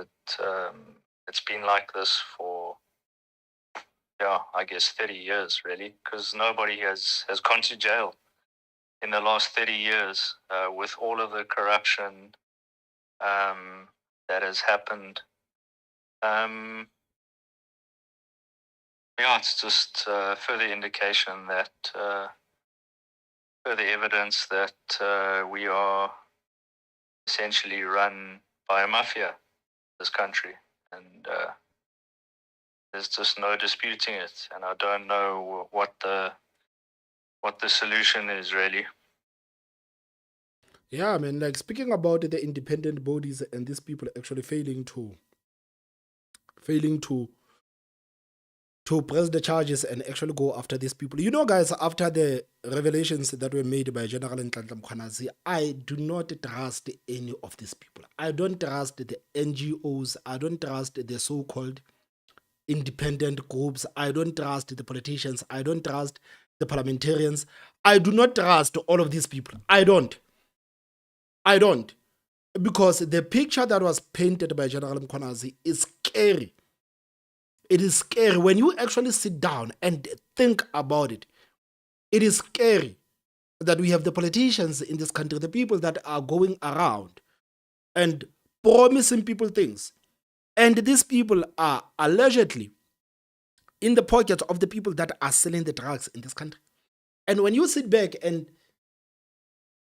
been like this for, yeah, I guess 30 years really, because nobody has gone to jail in the last 30 years with all of the corruption that has happened. yeah, it's just further indication that, further evidence that we are essentially run by a mafia, this country. And there's just no disputing it. And I don't know what the solution is really. Yeah, man, like speaking about the independent bodies and these people actually failing to press the charges and actually go after these people. You know, guys, after the revelations that were made by General Nhlanhla Mkhwanazi, I do not trust any of these people. I don't trust the NGOs. I don't trust the so-called independent groups. I don't trust the politicians. I don't trust the parliamentarians. I do not trust all of these people. I don't. Because the picture that was painted by General Mkhwanazi is scary. It is scary. When you actually sit down and think about it, it is scary that we have the politicians in this country, the people that are going around and promising people things. And these people are allegedly in the pockets of the people that are selling the drugs in this country. And when you sit back and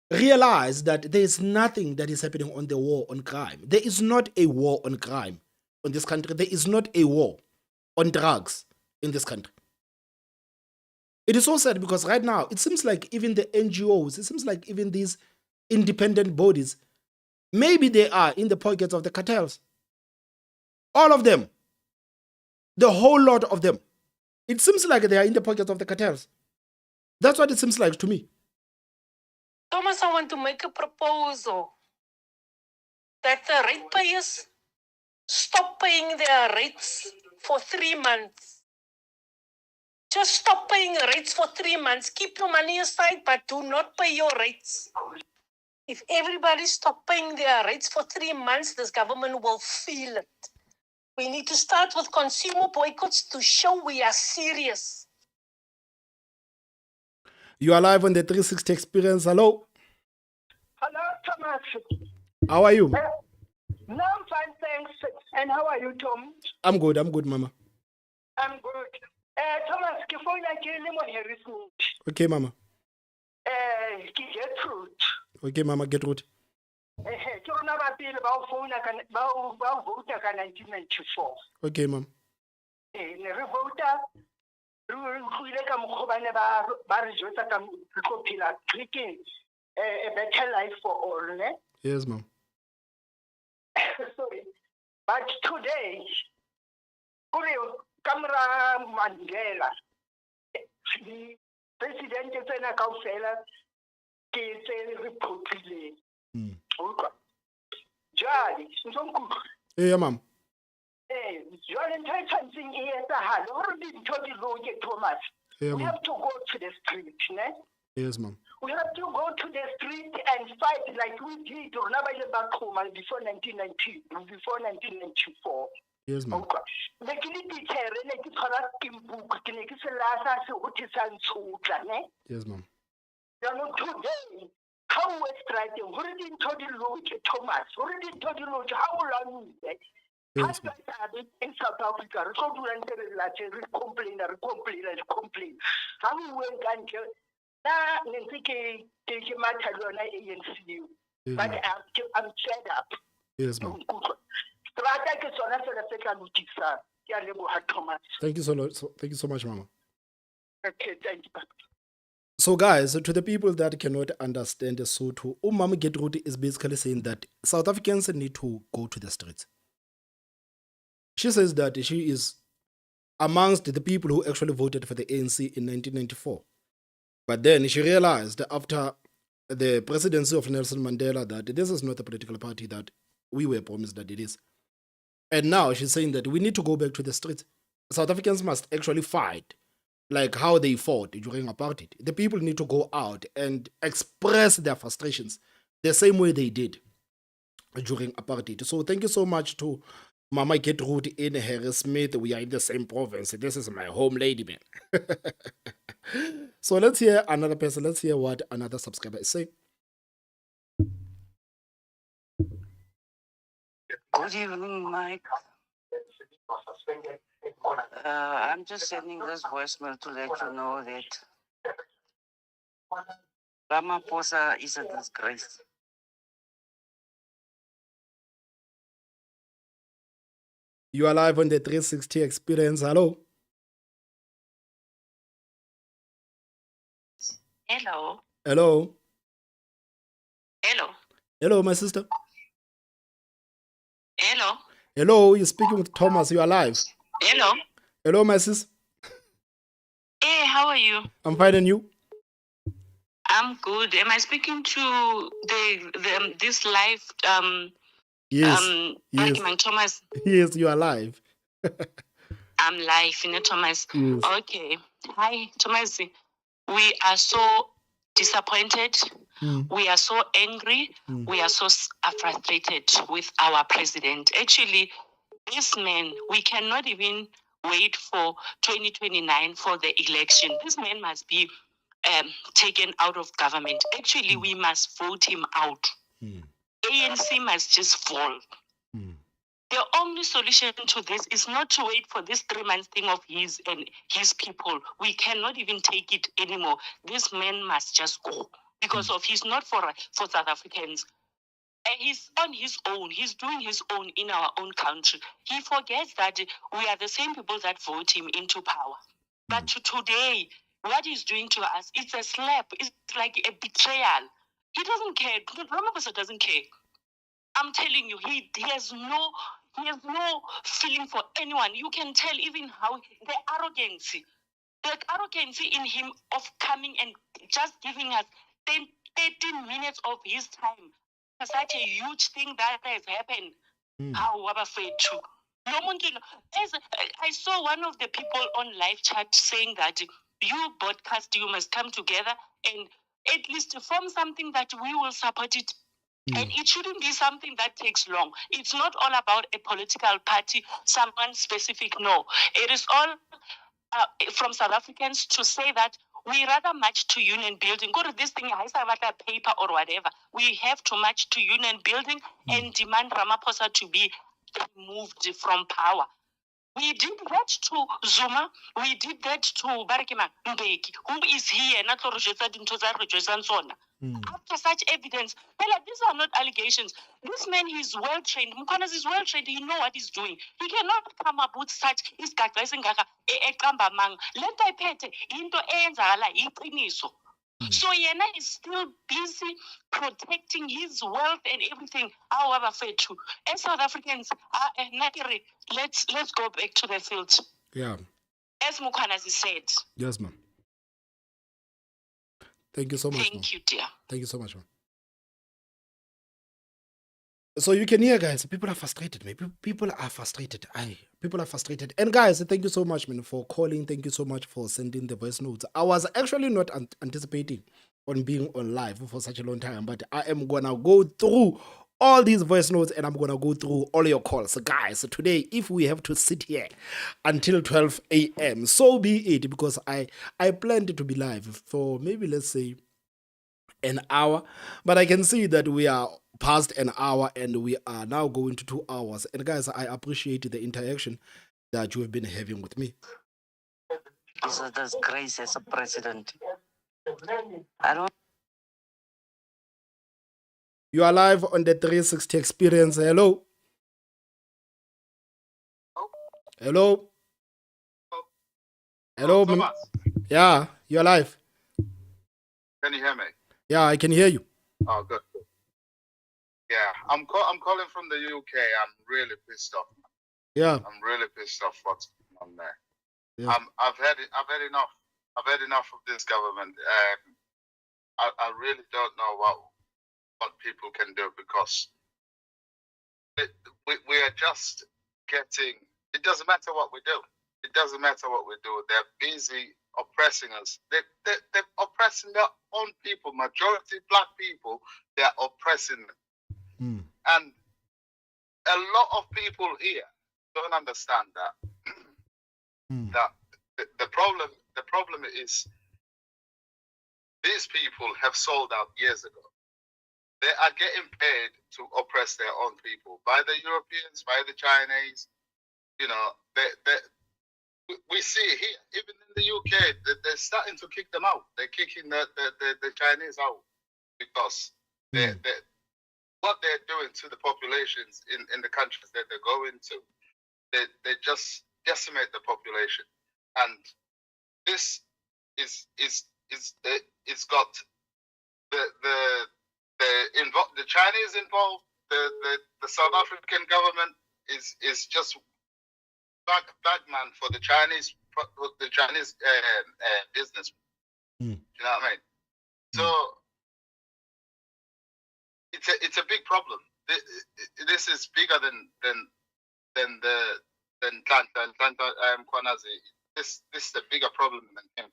realize that there is nothing that is happening on the war on crime, there is not a war on crime in this country. There is not a war on drugs in this country. It is so sad because right now it seems like even the NGOs, it seems like even these independent bodies, maybe they are in the pockets of the cartels. All of them. The whole lot of them. It seems like they are in the pockets of the cartels. That's what it seems like to me. Thomas, I want to make a proposal that the ratepayers stop paying their rates for 3 months. Just stop paying rates for 3 months. Keep your money aside, but do not pay your rates. If everybody stop paying their rates for 3 months, this government will feel it. We need to start with consumer boycotts to show we are serious. You are live on the 360 Experience. Hello. Hello, Thomas. How are you? No, I'm fine, thanks. And how are you, Tom? I'm good, Mama. I'm good. Thomas, ke phone ke le mo Harrison. Okay, Mama. Ke Gertrude. Okay, Mama, get root. Ke rona ba pele ba o phone ka ba o vote ka 1994. Okay, Mama. Ne re vota re khwile ka mkhobane ba re jotsa ka re tlo phela drinking a better life for all, ne? Yes, Mom. Sorry. But today, Kamra Mandela, the president is in a council, is a republic. Jolly, Hey, Mom. Jolly, something here, already told you, Thomas. Yeah, We Mom. have to go to the street, ne? Yes, Mom. We have to go to the street and fight like we did back home before 1990, before 1994. Yes, Mom. Ne ke le teacher ne ke tshwara book ke ne ke se lasa se go tsa ntshutla ne. Yes, Mom. Today how we striking gore di ntho di loke Thomas gore di ntho di loke how o lwanile. Yes, In South Africa re tlo dula ntse re latse re complain how we went until na ntse ke matha le yona ANC but I'm fed up. Yes, Mom. Strata ke tsona fela tse tla lokisa. Ke a leboha Thomas. Thank you so much, Mama. Okay, thank you. So, guys, to the people that cannot understand Sotho, Mama Gertrude is basically saying that South Africans need to go to the streets. She says that she is amongst the people who actually voted for the ANC in 1994. But then she realized after the presidency of Nelson Mandela that this is not a political party that we were promised that it is. And now she's saying that we need to go back to the streets. South Africans must actually fight like how they fought during apartheid. The people need to go out and express their frustrations the same way they did during apartheid. So thank you so much to Mama Gertrude in Harrismith. We are in the same province. This is my home lady, man. So let's hear another person. Let's hear what another subscriber is saying. Good evening, Mike. I'm just sending this voicemail to let you know that Ramaphosa is a disgrace. You are live on the 360 experience. Hello. Hello. Hello. Hello. Hello, my sister. Hello. Hello, you're speaking with Thomas. You are live. Hello. Hello, my sis. Hey, how are you? I'm fine, and you? I'm good. Am I speaking to this live Yes. Yes. Thomas? Yes, you are live. I'm live, Thomas. Yes. Okay. Hi, Thomas. We are so disappointed. We are so angry. We are so frustrated with our president. Actually, this man, we cannot even wait for 2029 for the election. This man must be taken out of government. Actually, we must vote him out. ANC must just fall. The only solution to this is not to wait for this 3 months thing of his and his people. We cannot even take it anymore. This man must just go because of he's not for South Africans. He's on his own. He's doing his own in our own country. He forgets that we are the same people that vote him into power. But today, what he's doing to us, it's a slap. It's like a betrayal. He doesn't care. Ramaphosa doesn't care. I'm telling you, he has no feeling for anyone. You can tell even how the arrogance in him of coming and just giving us 13 minutes of his time. Such a huge thing that has happened. How wabafethu. Lo muntu lo, I saw one of the people on live chat saying that you broadcast, you must come together and at least form something that we will support it. And it shouldn't be something that takes long. It's not all about a political party, someone specific. No, it is all from South Africans to say that we rather march to union building. Go to this thing, paper or whatever. We have to march to union building and demand Ramaphosa to be removed from power. We did that to Zuma. We did that to Barakima Mbeki, who is here. After such evidence, these are not allegations. This man is well trained. Mkonas is well trained. He knows what he's doing. He cannot come up with such So Yena is still busy protecting his wealth and everything. However, Fetu, as South Africans, let's go back to the field. Yeah. As Mukwanas said. Yes, ma'am. Thank you so much. Thank you, dear. Thank you so much, ma'am. So you can hear, guys, people are frustrated, man. People are frustrated. People are frustrated. And guys, thank you so much, man, for calling. Thank you so much for sending the voice notes. I was actually not anticipating on being on live for such a long time, but I am gonna go through all these voice notes and I'm gonna go through all your calls. So guys, today, if we have to sit here until 12 a.m., so be it, because I planned to be live for maybe, let's say, an hour, but I can see that we are past an hour and we are now going to 2 hours. And guys, I appreciate the interaction that you have been having with me. It's a disgrace as a president. I don't. You are live on the 360 experience. Hello. Hello. Hello. Thomas. Yeah, you're live. Can you hear me? Yeah, I can hear you. Oh, good. Yeah, I'm calling from the UK. I'm really pissed off. Yeah. I'm really pissed off what's going on there. Yeah. I've had enough. I've had enough of this government. I really don't know what people can do, because we are just getting. It doesn't matter what we do. It doesn't matter what we do. They're busy oppressing us. They're oppressing their own people. Majority black people, they're oppressing them. And a lot of people here don't understand that. That the problem is these people have sold out years ago. They are getting paid to oppress their own people by the Europeans, by the Chinese. You know, we see here, even in the UK, they're starting to kick them out. They're kicking the Chinese out because what they're doing to the populations in the countries that they're going to, they just decimate the population, and this it's got the Chinese involved. The South African government is just bagman for the Chinese business. You know what I mean? So it's a big problem. This is bigger than Kwanazi. This is a bigger problem than him.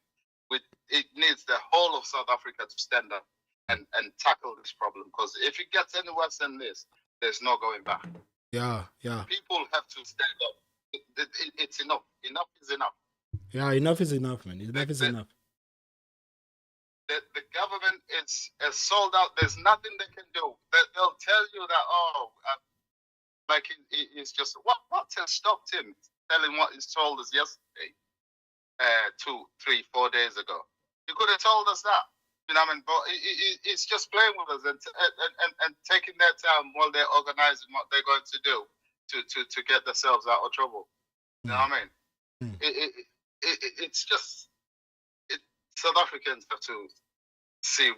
It needs the whole of South Africa to stand up and tackle this problem, because if it gets any worse than this, there's no going back. Yeah. People have to stand up. It's enough. Enough is enough. Yeah, enough is enough, man. Enough is enough. The government is sold out. There's nothing they can do. They'll tell you that, like it's just what has stopped him telling what he's told us yesterday, 2, 3, 4 days ago. He could have told us that. You know what I mean? But it's just playing with us and taking their time while they're organizing what they're going to do to get themselves out of trouble. You know what I mean? It's just South Africans have to see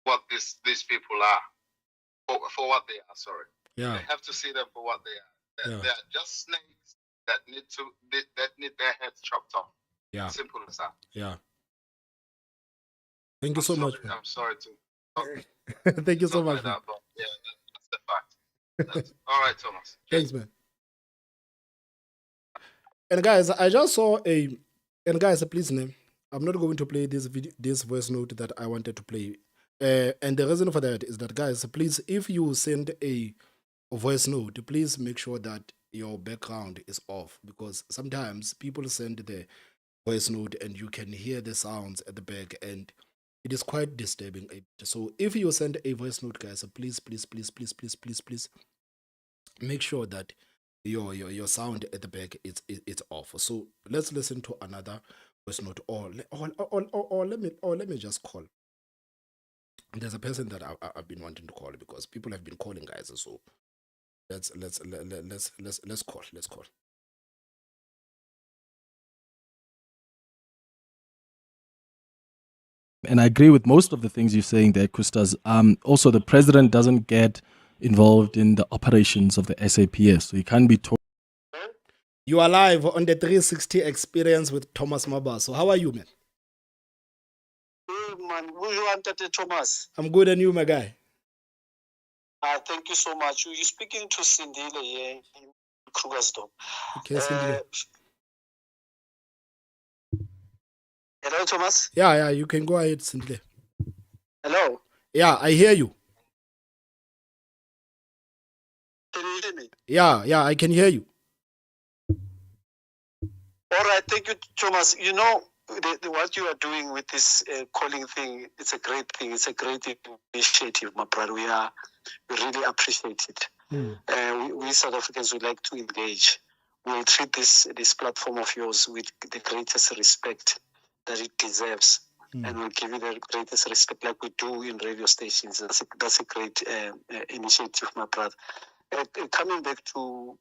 what these people are for what they are. Sorry, yeah, they have to see them for what they are. They are just snakes that need their heads chopped off. Yeah, simple as that. Yeah. Thank you so much. I'm sorry to. Thank you so much. That, but yeah, that's the fact. All right, Thomas. Thanks, man. And guys, I just saw a. And guys, please, name. I'm not going to play this voice note that I wanted to play. And the reason for that is that, guys, please, if you send a voice note, please make sure that your background is off, because sometimes people send the voice note and you can hear the sounds at the back, and it is quite disturbing. So if you send a voice note, guys, please make sure that your sound at the back it's off. So let's listen to another voice note, or let me just call. There's a person that I've been wanting to call, because people have been calling, guys. So let's call. And I agree with most of the things you're saying there, Kustas. Also, the president doesn't get involved in the operations of the SAPS, so he can't be talking. You are live on the 360 experience with Thomas Maba. So how are you, man? Hey, man, who you wanted, Thomas? I'm good, and you, my guy? Thank you so much. You're speaking to Sindile here in Krugersdorp. Okay, Sindile. Hello, Thomas? Yeah, you can go ahead, Sindile. Hello? Yeah, I hear you. Can you hear me? Yeah, I can hear you. All right, thank you, Thomas. You know, what you are doing with this calling thing, it's a great thing. It's a great initiative, my brother. We really appreciate it. We South Africans would like to engage. We'll treat this platform of yours with the greatest respect that it deserves. And we'll give you the greatest respect like we do in radio stations. That's a great initiative, my brother. Coming back to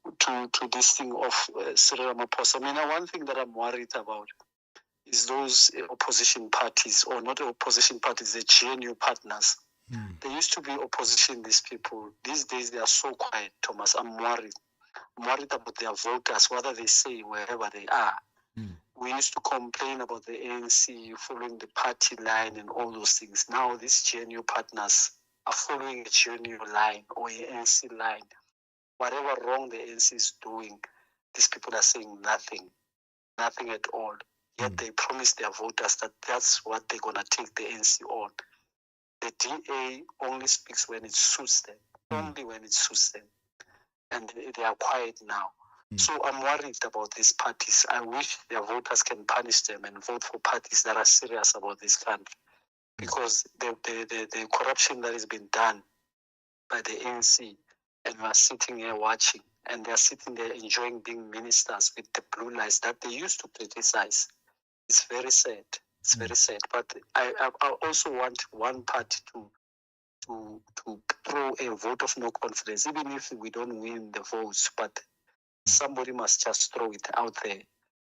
this thing of Cyril Ramaphosa, I mean, one thing that I'm worried about is those opposition parties, or not opposition parties, the GNU partners. They used to be opposition, these people. These days, they are so quiet, Thomas. I'm worried. I'm worried about their voters, whether they say wherever they are. We used to complain about the ANC following the party line and all those things. Now, these GNU partners are following a GNU line or an ANC line. Whatever wrong the ANC is doing, these people are saying nothing at all. Yet they promise their voters that that's what they're going to take the ANC on. The DA only speaks when it suits them, only when it suits them. And they are quiet now. So I'm worried about these parties. I wish their voters can punish them and vote for parties that are serious about this country. Because the corruption that has been done by the ANC, and we are sitting here watching, and they're sitting there enjoying being ministers with the blue lights that they used to criticize. It's very sad. It's very sad. But I also want one party to throw a vote of no confidence, even if we don't win the votes, but somebody must just throw it out there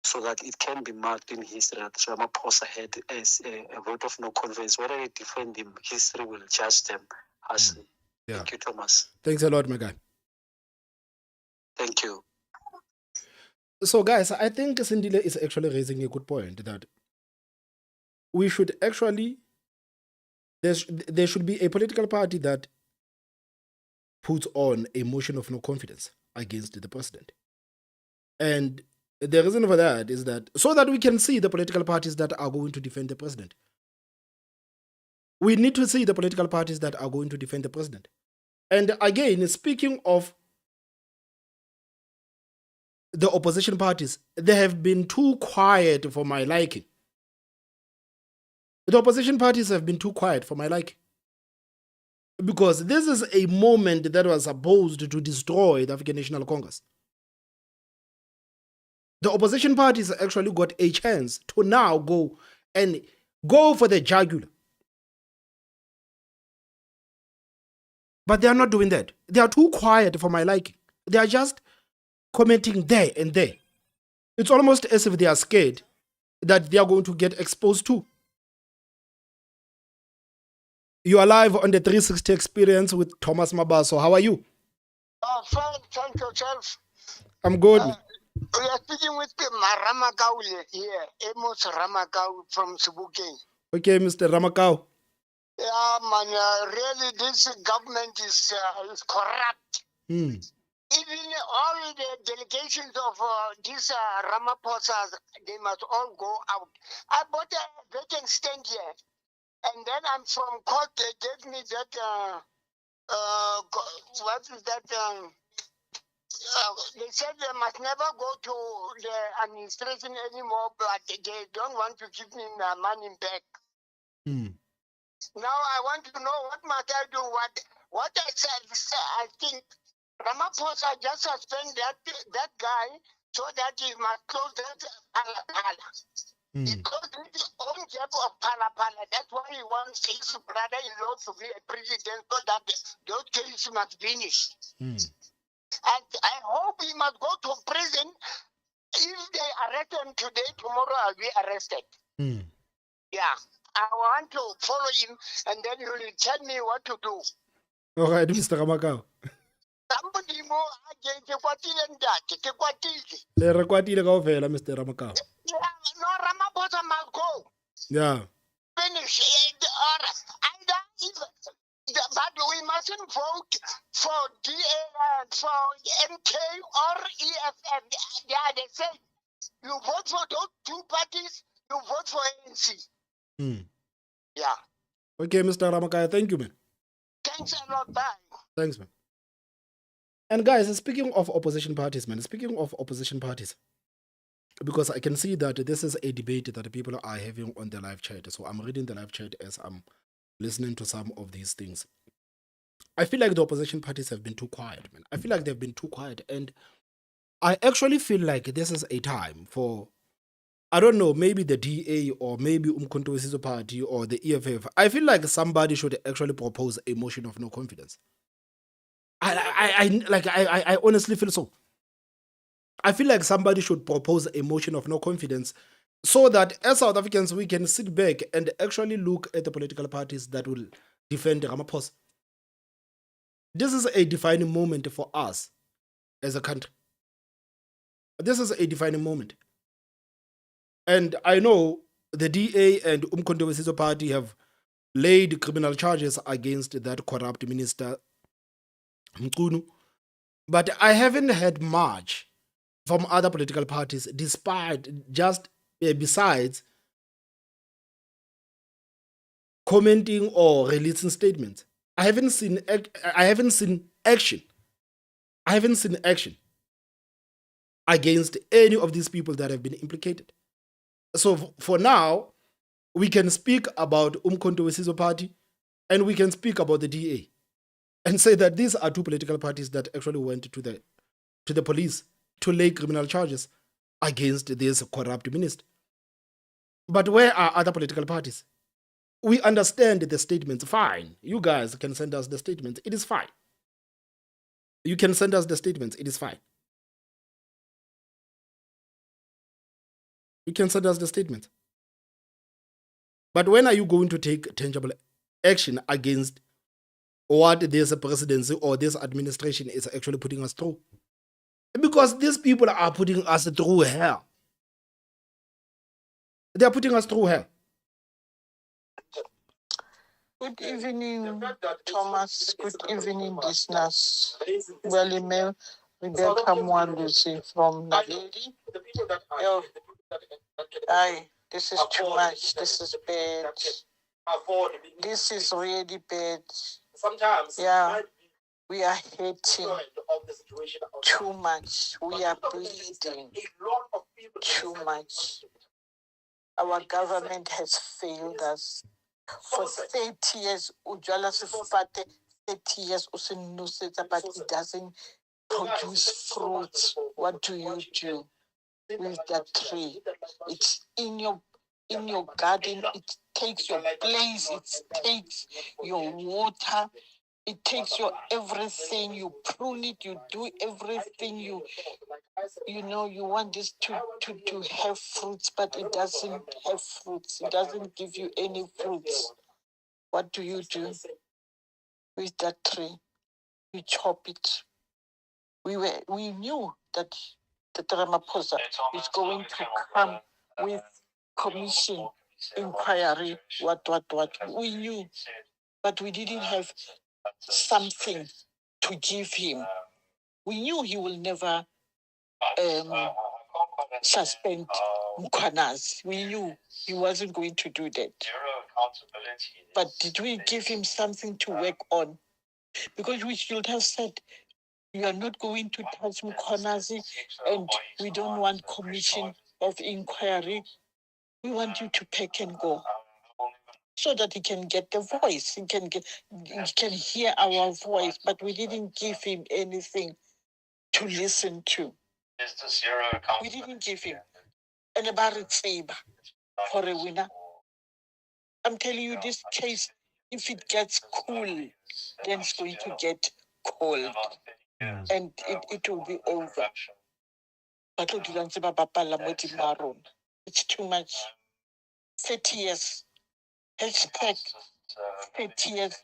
so that it can be marked in history that Ramaphosa had as a vote of no confidence. Whether they defend him, history will judge them harshly. Yeah. Thank you, Thomas. Thanks a lot, my guy. Thank you. So, guys, I think Sindile is actually raising a good point that we should actually, there should be a political party that puts on a motion of no confidence against the president. And the reason for that is that so that we can see the political parties that are going to defend the president. We need to see the political parties that are going to defend the president. And again, speaking of the opposition parties, they have been too quiet for my liking. The opposition parties have been too quiet for my liking. Because this is a moment that was supposed to destroy the African National Congress. The opposition parties actually got a chance to now go for the jugular. But they are not doing that. They are too quiet for my liking. They are just commenting there and there. It's almost as if they are scared that they are going to get exposed too. You are live on the 360 Experience with Thomas Mabaso. How are you? Fine, thank you, Charles. I'm good. We are speaking with Ramakau here, Amos Ramakau from Sebokeng. Okay, Mr. Ramakau. Yeah, man, really, this government is corrupt. Even all the delegations of this Ramaphosa, they must all go out. I bought a vacant stand here, and then I'm from court. They gave me that, what is that? They said they must never go to the administration anymore, but they don't want to give me my money back. Now I want to know what must I do? What I said, I think Ramaphosa just suspend that guy so that he must close that Pala. He closed his own job of Pala. That's why he wants his brother-in-law to be a president so that those cases must finish. And I hope he must go to prison. If they arrest him today, tomorrow I'll be arrested. Yeah. I want to follow him, and then he will tell me what to do. All right, Mr. Ramakau. Somebody more Mr. Ramakau. No, Ramaphosa must go. Yeah. Finish it. But we mustn't vote for for MK or EFF. Yeah, they say you vote for those two parties, you vote for ANC. Yeah. Okay, Mr. Ramakaya, thank you, man. Thanks a lot. Bye. Thanks, man. And guys, speaking of opposition parties, because I can see that this is a debate that people are having on the live chat. So I'm reading the live chat as I'm listening to some of these things. I feel like the opposition parties have been too quiet, man. I feel like they've been too quiet. And I actually feel like this is a time for, I don't know, maybe the DA or maybe Mchunu Wesizwe Party or the EFF. I feel like somebody should actually propose a motion of no confidence. I honestly feel so. I feel like somebody should propose a motion of no confidence so that as South Africans, we can sit back and actually look at the political parties that will defend Ramaphosa. This is a defining moment for us as a country. This is a defining moment. And I know the DA and Mchunu Wesizwe Party have laid criminal charges against that corrupt minister, Mchunu. But I haven't heard much from other political parties, besides commenting or releasing statements. I haven't seen action. I haven't seen action against any of these people that have been implicated. So for now, we can speak about Mchunu Wesizwe Party and we can speak about the DA and say that these are two political parties that actually went to the to the police to lay criminal charges against this corrupt minister. But where are other political parties? We understand the statements. Fine. You guys can send us the statements. It is fine. You can send us the statements. It is fine. You can send us the statements. But when are you going to take tangible action against what this presidency or this administration is actually putting us through? Because these people are putting us through hell. They are putting us through hell. Good evening, Thomas. Good evening, listeners. Well, email Rebecca Mwandusi from Naledi. Yo, aye, this is too much. This is bad. This is really bad. Yeah, we are hating too much. We are bleeding too much. Our government has failed us. For 30 years, Ujala Sifate, 30 years, but it doesn't produce fruits. What do you do with that tree? It's in your garden. It takes your place. It takes your water. It takes your everything. You prune it. You do everything. You want this to have fruits, but it doesn't have fruits. It doesn't give you any fruits. What do you do with that tree? You chop it. We knew that the Ramaphosa is going to come with commission, inquiry, what. We knew, but we didn't have something to give him. We knew he will never suspend Mkhwanazi. We knew he wasn't going to do that. But did we give him something to work on? Because we should have said, you are not going to touch Mkhwanazi, and we don't want commission of inquiry. We want you to pack and go, so that he can get the voice. He can hear our voice, but we didn't give him anything to listen to. We didn't give him. And about it, for a winner. I'm telling you, this case, if it gets cool, then it's going to get cold. And it will be over. It's too much. 30 years. Hashtag 30 years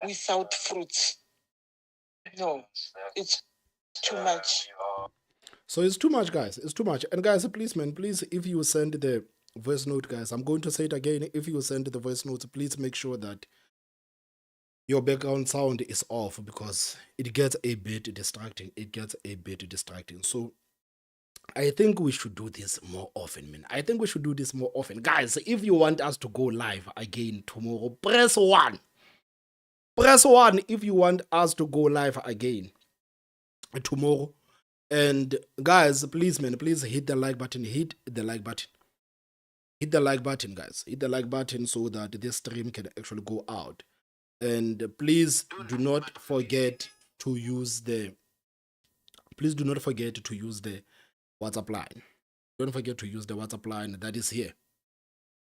without fruits. No, it's too much. So it's too much, guys. It's too much. And guys, please, man, please, if you send the voice note, guys, I'm going to say it again. If you send the voice notes, please make sure that your background sound is off, because it gets a bit distracting. So I think we should do this more often, man. Guys, if you want us to go live again tomorrow, press 1. Press 1 if you want us to go live again tomorrow. And guys, please, man, please hit the like button. Hit the like button, guys. Hit the like button so that this stream can actually go out. And please do not forget to use the WhatsApp line. Don't forget to use the WhatsApp line that is here.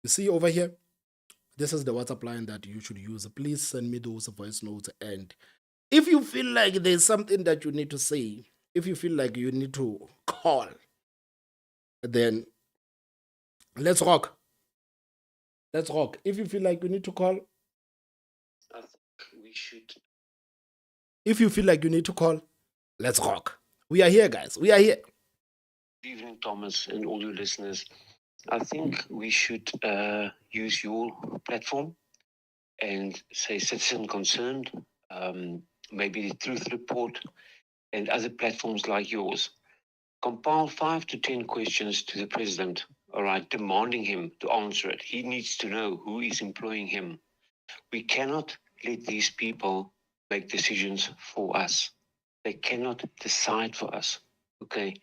You see over here? This is the WhatsApp line that you should use. Please send me those voice notes. And if you feel like there's something that you need to say, if you feel like you need to call, then let's rock. Let's rock. If you feel like you need to call, I think we should. If you feel like you need to call, let's rock. We are here, guys. We are here. Good evening, Thomas, and all your listeners. I think we should use your platform and say Citizen Concerned, maybe the Truth Report, and other platforms like yours. Compile 5 to 10 questions to the president, all right, demanding him to answer it. He needs to know who is employing him. We cannot let these people make decisions for us. They cannot decide for us, okay?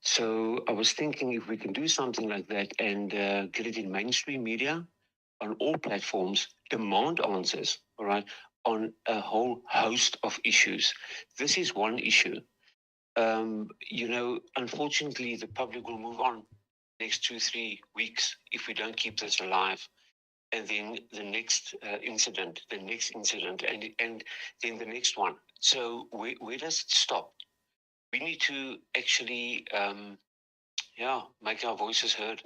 So I was thinking if we can do something like that and get it in mainstream media, on all platforms, demand answers, all right, on a whole host of issues. This is one issue. unfortunately, the public will move on next 2-3 weeks if we don't keep this alive. And then the next incident, and then the next one. So where does it stop? We need to actually, make our voices heard.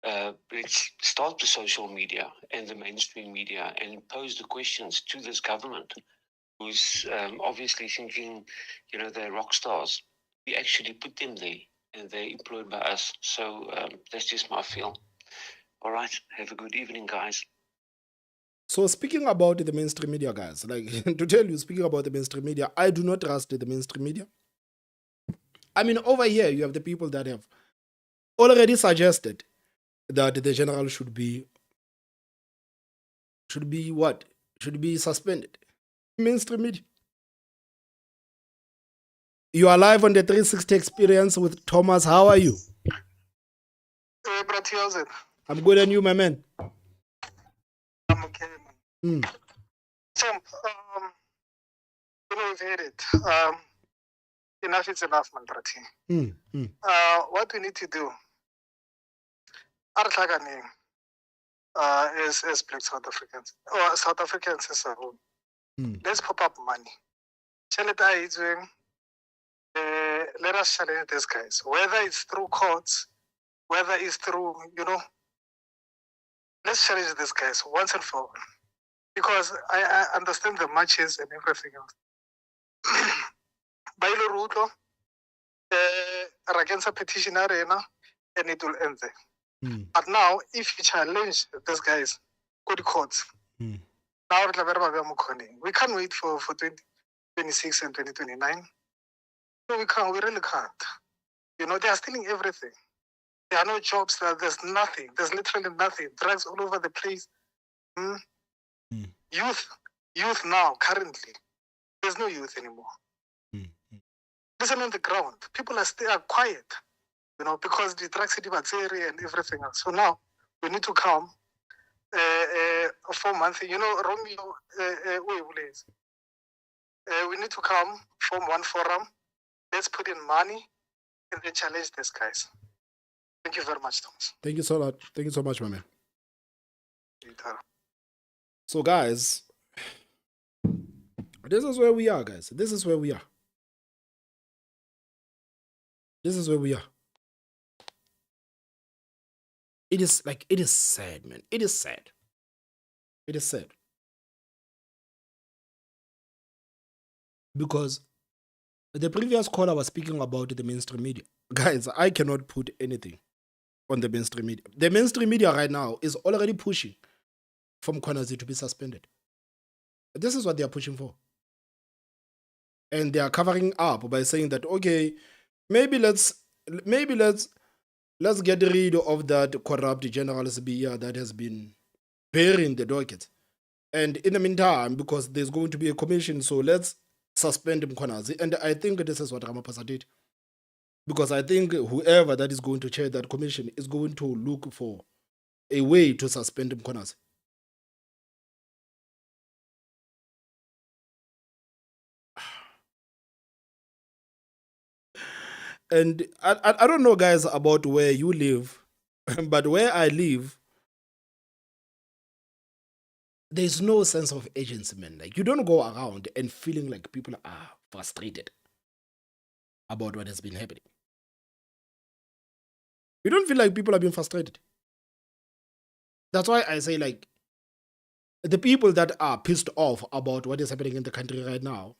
Let's start the social media and the mainstream media and pose the questions to this government, who's obviously thinking, they're rock stars. We actually put them there, and they're employed by us. So that's just my feel. All right. Have a good evening, guys. So speaking about the mainstream media, guys, like to tell you, speaking about the mainstream media, I do not trust the mainstream media. I mean, over here, you have the people that have already suggested that the general should be what? Should be suspended. Mainstream media. You are live on the 360 experience with Thomas. How are you? Hey, Brad, how's it? I'm good, and you, my man? I'm okay, man. So, we've heard it. Enough is enough, man, Brati. What we need to do, as Black South Africans, or South Africans as a whole, let's pop up money. Let us challenge these guys, whether it's through courts, whether it's through, let's challenge these guys once and for all. Because I understand the matches and everything else. Bailo Ruto, against a petition arena, and it will end there. But now, if you challenge these guys, go to courts. Now we can't wait for 2026 and 2029. No, we can't. We really can't. They are stealing everything. There are no jobs. There's nothing. There's literally nothing. Drugs all over the place. Youth now, currently, there's no youth anymore. Listen on the ground. People are quiet, because the drug city area and everything else. So now we need to come 4 months. Romeo, we need to come form one forum. Let's put in money and then challenge these guys. Thank you very much, Thomas. Thank you so much. Thank you so much, my man. So, guys, this is where we are, guys. This is where we are. This is where we are. It is sad, man. It is sad. It is sad. Because the previous caller was speaking about the mainstream media. Guys, I cannot put anything on the mainstream media. The mainstream media right now is already pushing for Mkhwanazi to be suspended. This is what they are pushing for. And they are covering up by saying that, okay, maybe let's get rid of that corrupt general SBR that has been burying the docket. And in the meantime, because there's going to be a commission, so let's suspend Mkhwanazi. And I think this is what Ramaphosa did. Because I think whoever that is going to chair that commission is going to look for a way to suspend Mkhwanazi. And I don't know, guys, about where you live, but where I live, there's no sense of agency, man. Like, you don't go around and feeling like people are frustrated about what has been happening. You don't feel like people are being frustrated. That's why I say, like, the people that are pissed off about what is happening in the country right now,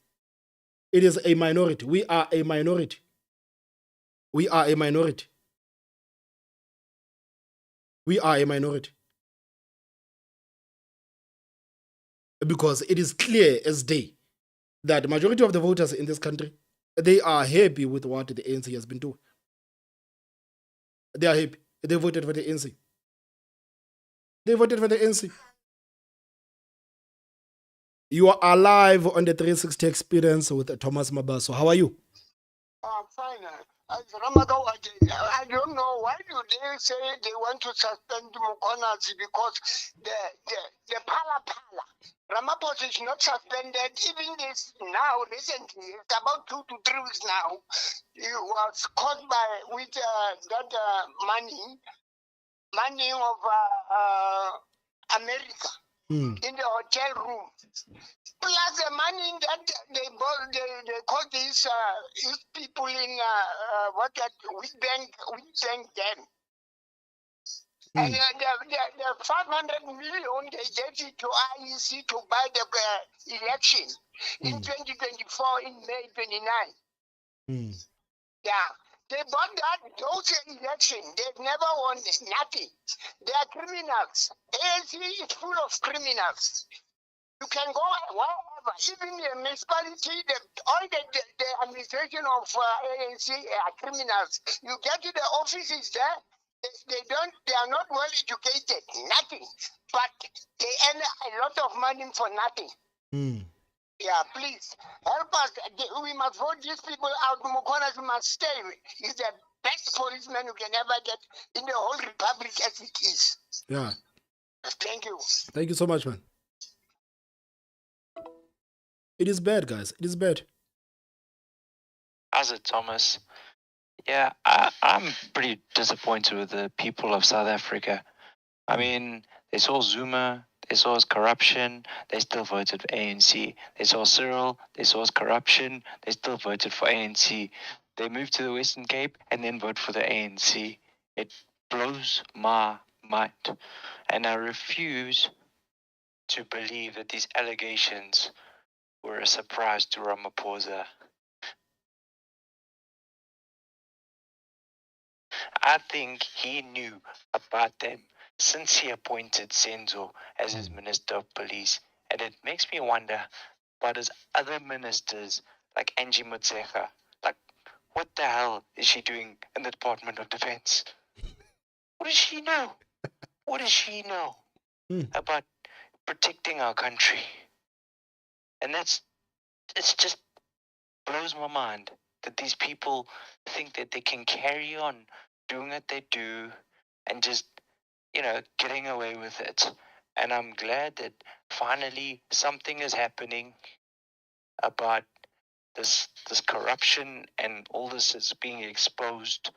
it is a minority. We are a minority. We are a minority. We are a minority. Because it is clear as day that the majority of the voters in this country, they are happy with what the ANC has been doing. They are happy. They voted for the ANC. They voted for the ANC. You are alive on the 360 experience with Thomas Mabaso. How are you? I'm fine. I don't know why do they say they want to suspend Mkhwanazi because the Pala Ramaphosa is not suspended. Even this now, recently, it's about 2 to 3 weeks now, he was caught with that money of America in the hotel room. Plus the money that they call these people in which bank then. And the 500 million they gave it to IEC to buy the election in 2024 in May 29. Yeah. They bought those elections. They've never won nothing. They are criminals. ANC is full of criminals. You can go wherever, even the municipality, all the administration of ANC are criminals. You get to the offices there, they are not well educated, nothing. But they earn a lot of money for nothing. Yeah, please help us. We must vote these people out. Mukonas must stay. He's the best policeman you can ever get in the whole republic as it is. Yeah. Thank you. Thank you so much, man. It is bad, guys. It is bad. How's it, Thomas? Yeah, I'm pretty disappointed with the people of South Africa. I mean, they saw Zuma, they saw his corruption, they still voted for ANC. They saw Cyril, they saw his corruption, they still voted for ANC. They moved to the Western Cape and then vote for the ANC. It blows my mind. And I refuse to believe that these allegations were a surprise to Ramaphosa. I think he knew about them since he appointed Senzo as his Minister of Police. And it makes me wonder about his other ministers like Angie Motshekga. Like, what the hell is she doing in the Department of Defense? What does she know? What does she know about protecting our country? And it's just blows my mind that these people think that they can carry on doing what they do and just, getting away with it. And I'm glad that finally something is happening about this corruption and all this is being exposed.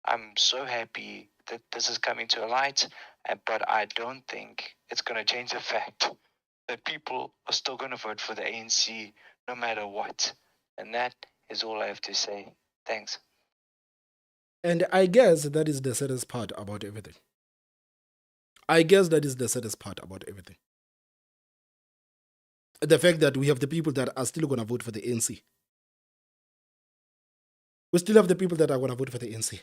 I'm so happy that this is coming to light, but I don't think it's going to change the fact that people are still going to vote for the ANC no matter what. And that is all I have to say. Thanks. And I guess that is the saddest part about everything. The fact that we have the people that are still going to vote for the ANC. We still have the people that are going to vote for the ANC.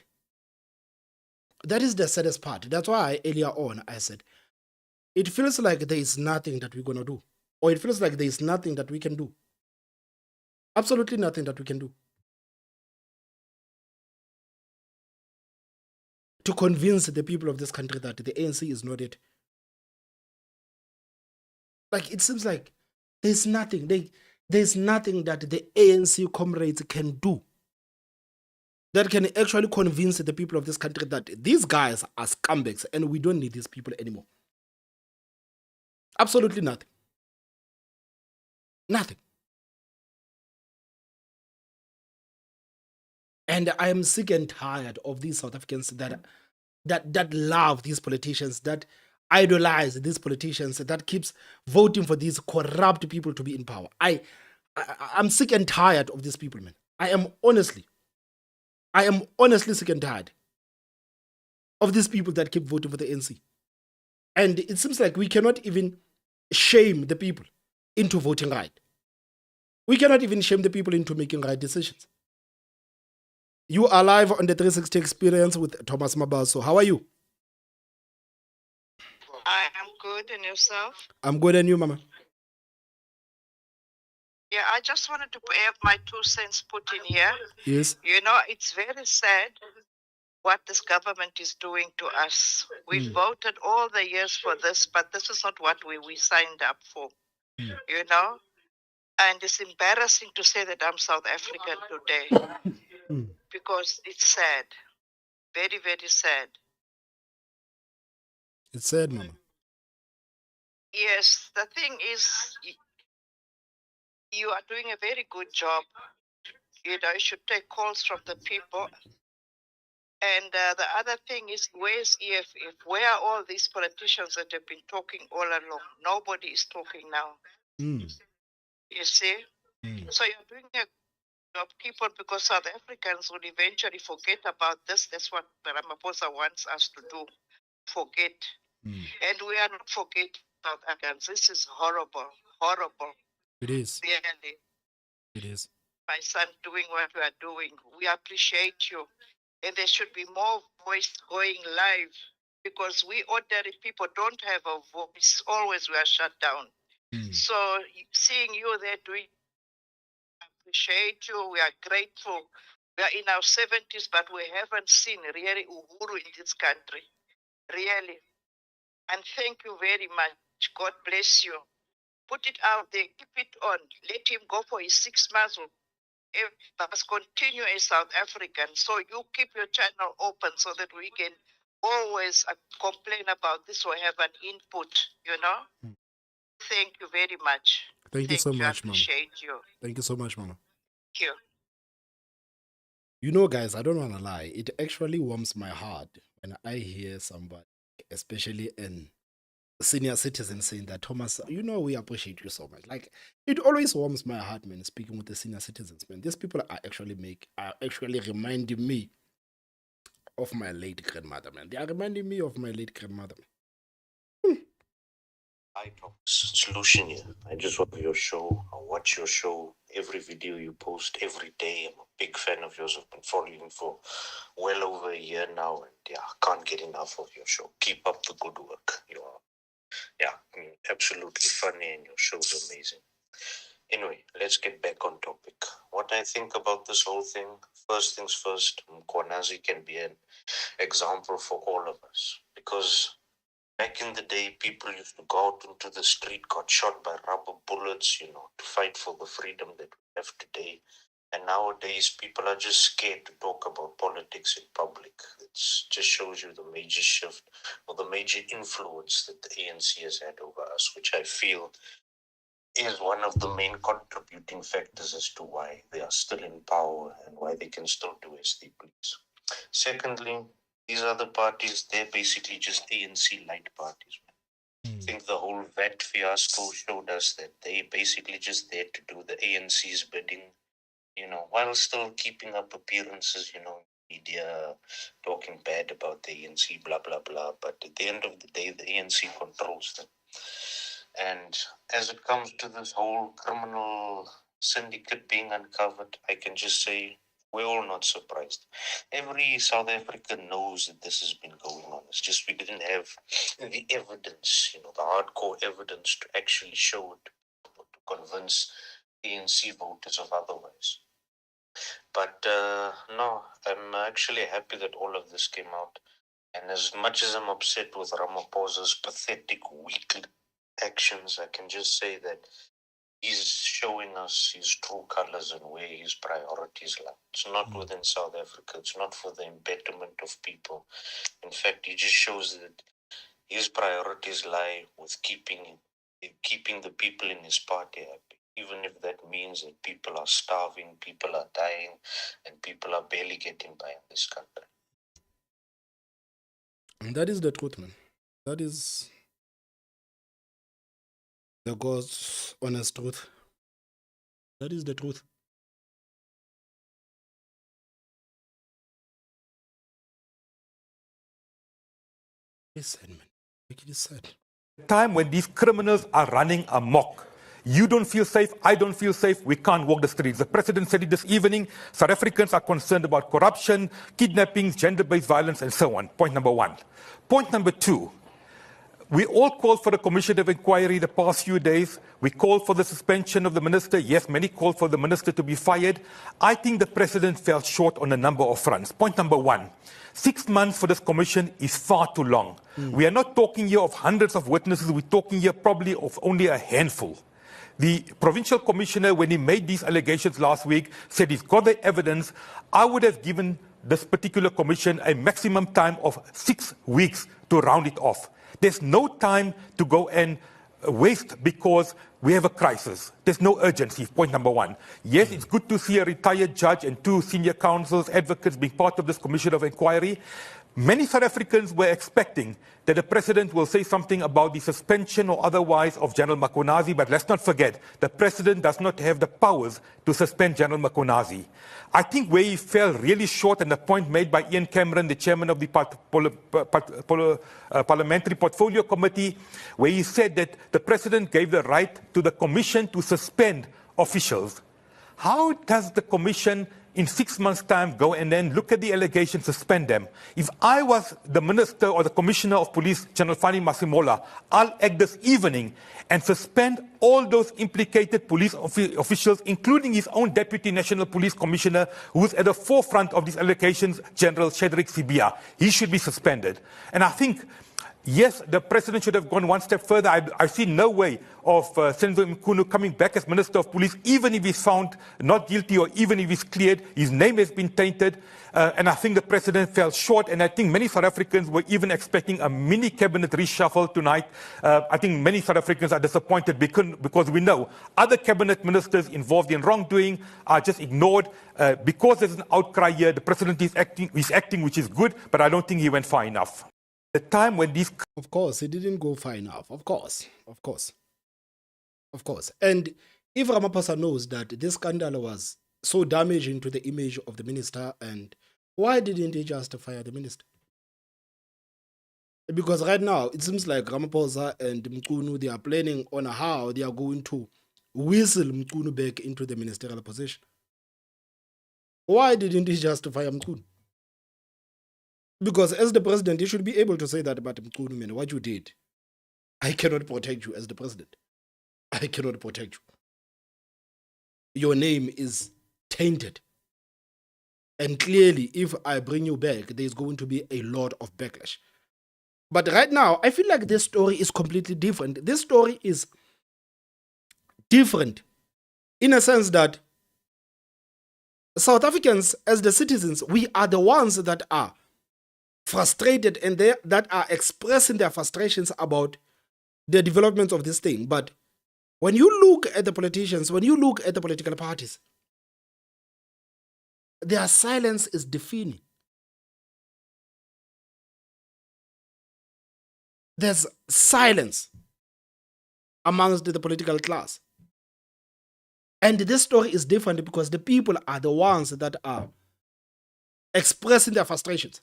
That is the saddest part. That's why earlier on I said, it feels like there is nothing that we're going to do. Or it feels like there is nothing that we can do. Absolutely nothing that we can do to convince the people of this country that the ANC is not it. Like, it seems like there's nothing that the ANC comrades can do that can actually convince the people of this country that these guys are scumbags and we don't need these people anymore. Absolutely nothing. Nothing. And I am sick and tired of these South Africans that love these politicians, that idolize these politicians, that keeps voting for these corrupt people to be in power. I'm sick and tired of these people, man. I am honestly sick and tired of these people that keep voting for the ANC. And it seems like we cannot even shame the people into voting right. We cannot even shame the people into making right decisions. You are live on the 360 Experience with Thomas Mabaso. How are you? I am good, and yourself? I'm good, and you, Mama? Yeah, I just wanted to have my 2 cents put in here. Yes. It's very sad what this government is doing to us. We voted all the years for this, but this is not what we signed up for, And it's embarrassing to say that I'm South African today because it's sad. Very, very sad. It's sad, Mama. Yes, the thing is, you are doing a very good job. You know, you should take calls from the people. And the other thing is, where's EFF? Where are all these politicians that have been talking all along? Nobody is talking now. You see? So you're doing a job, people, because South Africans will eventually forget about this. That's what Ramaphosa wants us to do. Forget. And we are not forgetting South Africans. This is horrible. Horrible. It is. Really. It is. My son doing what you are doing. We appreciate you. And there should be more voice going live, because we ordinary people don't have a voice. Always we are shut down. So seeing you there doing, appreciate you. We are grateful. We are in our 70s, but we haven't seen really Uhuru in this country. Really. And thank you very much. God bless you. Put it out there. Keep it on. Let him go for his 6 months. But must continue as South African. So you keep your channel open so that we can always complain about this or have an input, you know? Thank you very much. Thank you so much, I Mama. appreciate you. Thank you so much, Mama. Thank you. You know, guys, I don't want to lie. It actually warms my heart when I hear somebody, especially in senior citizens, saying that, Thomas, you know, we appreciate you so much. Like, it always warms my heart, man, speaking with the senior citizens, man. These people are actually reminding me of my late grandmother, man. They are reminding me of my late grandmother. Hi, Thomas. It's Lucian here. I just watch your show. I watch your show. Every video you post every day. I'm a big fan of yours. I've been following you for well over a year now. And yeah, I can't get enough of your show. Keep up the good work. You are, absolutely funny and your show's amazing. Anyway, let's get back on topic. What I think about this whole thing, first things first, Mkhwanazi can be an example for all of us. Because back in the day, people used to go out into the street, got shot by rubber bullets, to fight for the freedom that we have today. And nowadays, people are just scared to talk about politics in public. It just shows you the major shift or the major influence that the ANC has had over us, which I feel is one of the main contributing factors as to why they are still in power and why they can still do as they please. Secondly, these other parties, they're basically just ANC light parties. I think the whole VAT fiasco showed us that they basically just there to do the ANC's bidding, while still keeping up appearances, media talking bad about the ANC, blah, blah, blah. But at the end of the day, the ANC controls them. And as it comes to this whole criminal syndicate being uncovered, I can just say we're all not surprised. Every South African knows that this has been going on. It's just we didn't have the evidence, the hardcore evidence to actually show it, to convince ANC voters of otherwise. But no, I'm actually happy that all of this came out. And as much as I'm upset with Ramaphosa's pathetic, weak actions, I can just say that he's showing us his true colors and where his priorities lie. It's not within South Africa. It's not for the betterment of people. In fact, he just shows that his priorities lie with keeping the people in his party happy, even if that means that people are starving, people are dying, and people are barely getting by in this country. And that is the truth, man. That is the God's honest truth. That is the truth. It's sad, man. It is sad. Time when these criminals are running amok. You don't feel safe, I don't feel safe, we can't walk the streets. The president said it this evening. South Africans are concerned about corruption, kidnappings, gender-based violence, and so on. Point number one. Point number two. We all called for a commission of inquiry the past few days. We called for the suspension of the minister. Yes, many called for the minister to be fired. I think the president fell short on a number of fronts. Point number one. 6 months for this commission is far too long. We are not talking here of hundreds of witnesses. We're talking here probably of only a handful. The provincial commissioner, when he made these allegations last week, said he's got the evidence. I would have given this particular commission a maximum time of 6 weeks to round it off. There's no time to go and waste because we have a crisis. There's no urgency, point number one. Yes, it's good to see a retired judge and 2 senior counsels, advocates being part of this commission of inquiry. Many South Africans were expecting that the president will say something about the suspension or otherwise of General Mchunu, but let's not forget, the president does not have the powers to suspend General Mchunu. I think where he fell really short, and the point made by Ian Cameron, the chairman of the Parliamentary Portfolio Committee, where he said that the president gave the right to the commission to suspend officials. How does the commission in 6 months' time go and then look at the allegations, suspend them? If I was the minister or the commissioner of police, General Fani Masimola, I'll act this evening and suspend all those implicated police officials, including his own deputy national police commissioner, who's at the forefront of these allegations, General Shedrick Sibia. He should be suspended. And I think, yes, the president should have gone one step further. I see no way of Senator Mchunu coming back as Minister of Police, even if he's found not guilty or even if he's cleared. His name has been tainted. And I think the president fell short. And I think many South Africans were even expecting a mini cabinet reshuffle tonight. I think many South Africans are disappointed because we know other cabinet ministers involved in wrongdoing are just ignored. Because there's an outcry here, the president is acting, which is good, but I don't think he went far enough. The time when these... Of course, he didn't go far enough. Of course. And if Ramaphosa knows that this scandal was so damaging to the image of the minister, and why didn't he just fire the minister? Because right now, it seems like Ramaphosa and Mchunu, they are planning on how they are going to whistle Mchunu back into the ministerial position. Why didn't he just fire Mchunu? Because as the president, you should be able to say that about Mchunu, man, what you did. I cannot protect you as the president. I cannot protect you. Your name is tainted. And clearly, if I bring you back, there's going to be a lot of backlash. But right now, I feel like this story is completely different. This story is different in a sense that South Africans, as the citizens, we are the ones that are frustrated and that are expressing their frustrations about the development of this thing. But when you look at the politicians, when you look at the political parties, their silence is deafening. There's silence amongst the political class. And this story is different because the people are the ones that are expressing their frustrations.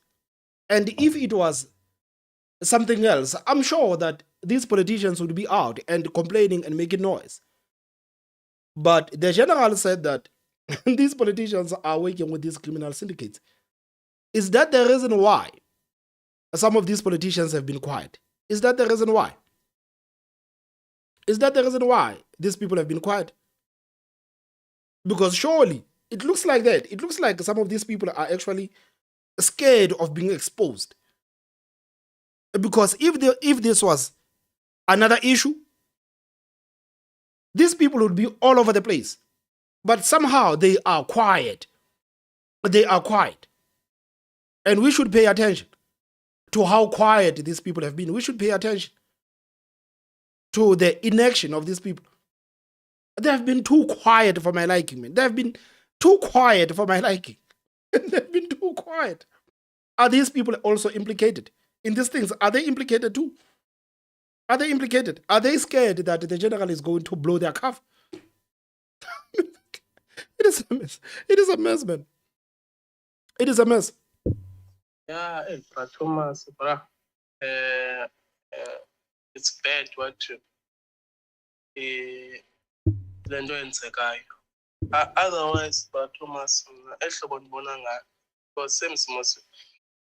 And if it was something else, I'm sure that these politicians would be out and complaining and making noise. But the general said that these politicians are working with these criminal syndicates. Is that the reason why some of these politicians have been quiet? Is that the reason why? Is that the reason why these people have been quiet? Because surely it looks like that. It looks like some of these people are actually scared of being exposed. Because if this was another issue, these people would be all over the place. But somehow they are quiet. They are quiet. And we should pay attention to how quiet these people have been. We should pay attention to the inaction of these people. They have been too quiet for my liking, man. They have been too quiet for my liking. They've been too quiet. Are these people also implicated in these things? Are they implicated too? Are they implicated? Are they scared that the general is going to blow their cuff? It is a mess. It is a mess, man. It is a mess. Yeah, Thomas, it's bad what le nto yenzekayo. Otherwise, Thomas, ehlobo ndibona ngayo, because same simos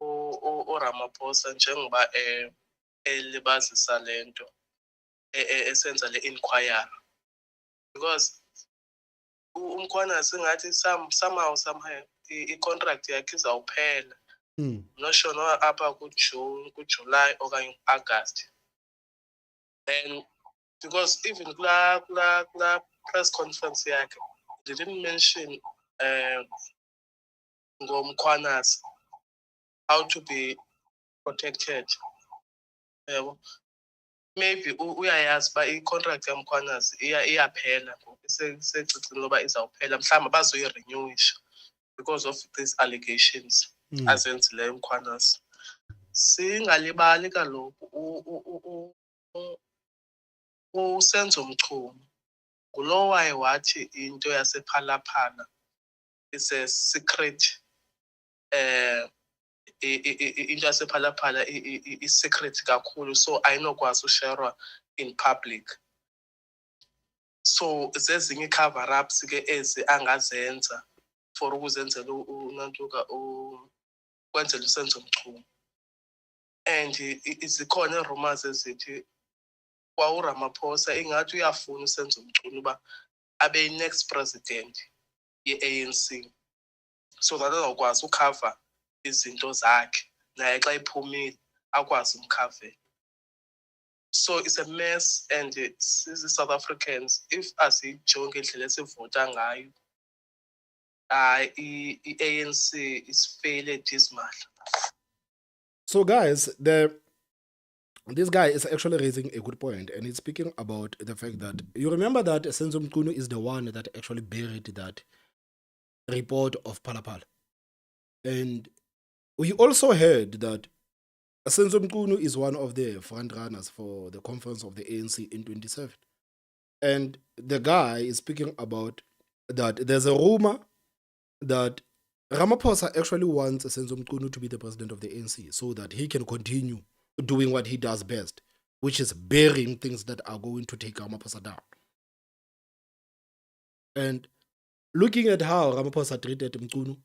Ramaphosa njengoba elibazisa le nto esenza le inquiry, because umkhwana singathi somehow i-contract yakhe izawuphela. Not sure no apha kuJune, kuJuly okanye August. And because even kula press conference yakhe, they didn't mention ngomkhwanas how to be protected. maybe uyayazi uba i-contract yamkhwanazi iyaphela ngoku isecicini loba izawuphela mhlawumbi bazoyirenyuwisha because of these allegations azenzileyo mkhwanazi. Singalibali kaloku usenzo Mchunu ngulo waye wathi into yasephalaphala is a secret into yasephalaphala i-secret kakhulu, so ayinokwazi usherwa in public. So zezinye ii-cover-ups ke ezi angazenza for ukuzenzela unantuka ukwenzela usenzo Mchunu. And zikhona ii-rumors ezithi kwaUramaphosa ingathi uyafuna usenzo Mchunu uba abe yi-next president ye-ANC, so that azawukwazi ukhava izinto zakhe naye xa iphumile akwazi umkhavela. So it's a mess, and South Africans, if asiyijonge indlela esivota ngayo, i-ANC is fairly dismal. So guys, this guy is actually raising a good point, and he's speaking about the fact that you remember that Senzo Mchunu is the one that actually buried that report of Palapala. And we also heard that Senzo Mchunu is one of the front runners for the conference of the ANC in 27. And the guy is speaking about that there's a rumor that Ramaphosa actually wants Senzo Mchunu to be the president of the ANC so that he can continue doing what he does best, which is burying things that are going to take Ramaphosa down. And looking at how Ramaphosa treated Mchunu,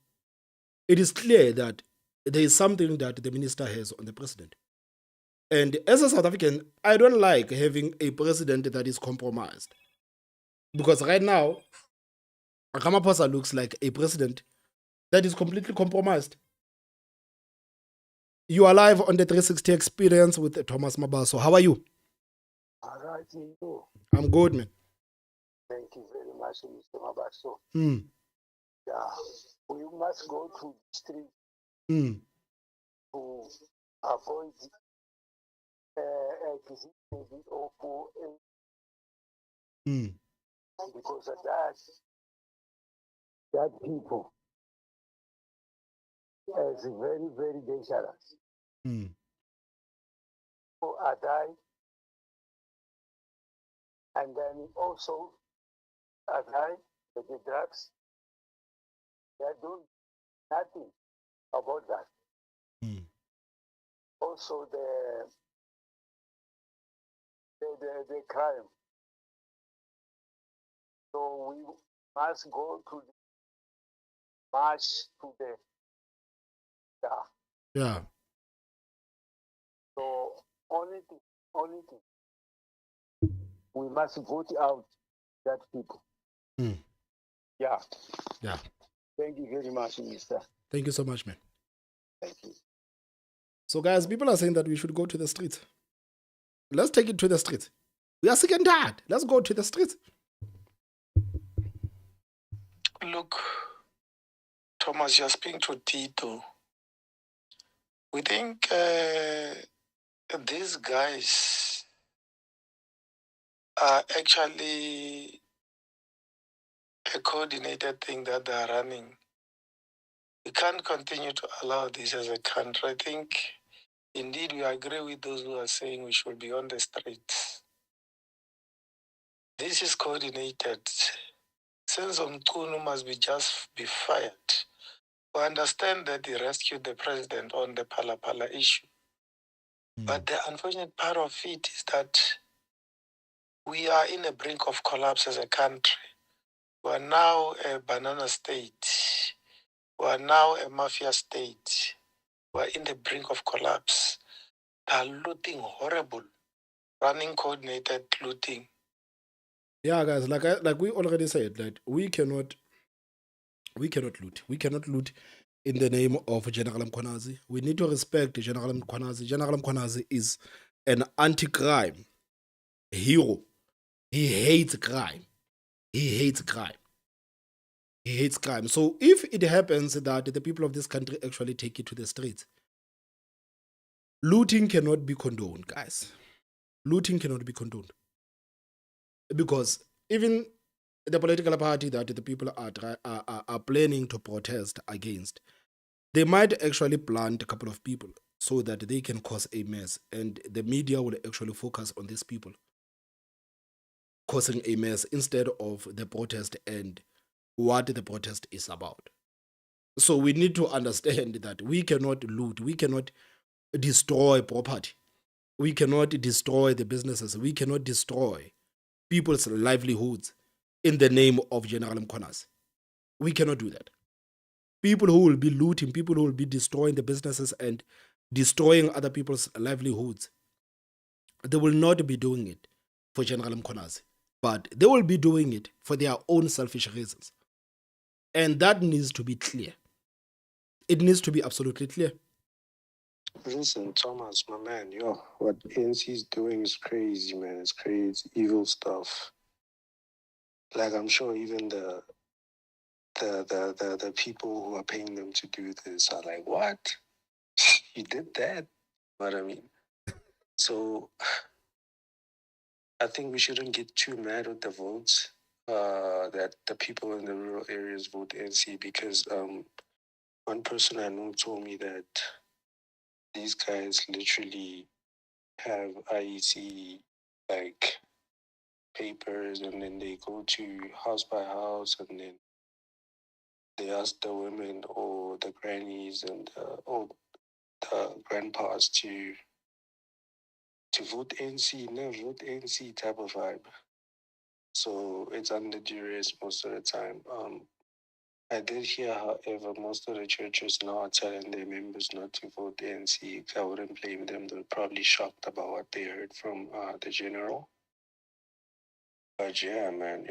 it is clear that there is something that the minister has on the president. And as a South African, I don't like having a president that is compromised. Because right now, Ramaphosa looks like a president that is completely compromised. You are live on the 360 experience with Thomas Mabaso. How are you? All right, you. I'm good, man. Thank you very much, Mr. Mabaso. Yeah, we must go to the street to avoid disease or because of that people is very, very dangerous. People are dying, and then also are dying with the drugs. They are doing nothing about that. Also, the crime. So we must go to the march to the Yeah. So only thing, we must vote out that people. Yeah. Yeah. Thank you very much, Minister. Thank you so much, man. Thank you. So guys, people are saying that we should go to the streets. Let's take it to the streets. We are sick and tired. Let's go to the streets. Look, Thomas, you're speaking to Tito. We think these guys are actually a coordinated thing that they are running. We can't continue to allow this as a country. I think, indeed, we agree with those who are saying we should be on the streets. This is coordinated. Senzo Mchunu must be fired. We understand that he rescued the president on the Palapala issue. But the unfortunate part of it is that we are in the brink of collapse as a country. We are now a banana state. We are now a mafia state. We are in the brink of collapse. They are looting horrible, running coordinated looting. Yeah, guys, like we already said, that we cannot loot. We cannot loot in the name of General Mkhwanazi. We need to respect General Mkhwanazi. General Mkhwanazi is an anti-crime hero. He hates crime. He hates crime. He hates crime. So if it happens that the people of this country actually take it to the streets, looting cannot be condoned, guys. looting cannot be condoned, because even the political party that the people are planning to protest against, they might actually plant a couple of people so that they can cause a mess, and the media will actually focus on these people causing a mess instead of the protest and what the protest is about. So we need to understand that we cannot loot, we cannot destroy property, we cannot destroy the businesses, we cannot destroy people's livelihoods in the name of General Mkhonas. We cannot do that. People who will be looting, people who will be destroying the businesses and destroying other people's livelihoods, they will not be doing it for General Mkhonas, but they will be doing it for their own selfish reasons. And that needs to be clear. It needs to be absolutely clear. Listen, Thomas, my man, what ANC is doing is crazy, man. It's crazy, it's evil stuff. Like, I'm sure even the people who are paying them to do this are like, what? You did that? What I mean? So I think we shouldn't get too mad with the votes that the people in the rural areas vote NC, because one person I know told me that these guys literally have IEC like papers, and then they go to house by house, and then they ask the women or the grannies and or the grandpas to vote NC, no vote NC type of vibe. So it's under duress most of the time. I did hear, however, most of the churches now are telling their members not to vote ANC. I wouldn't blame them. They're probably shocked about what they heard from the general. But yeah, man,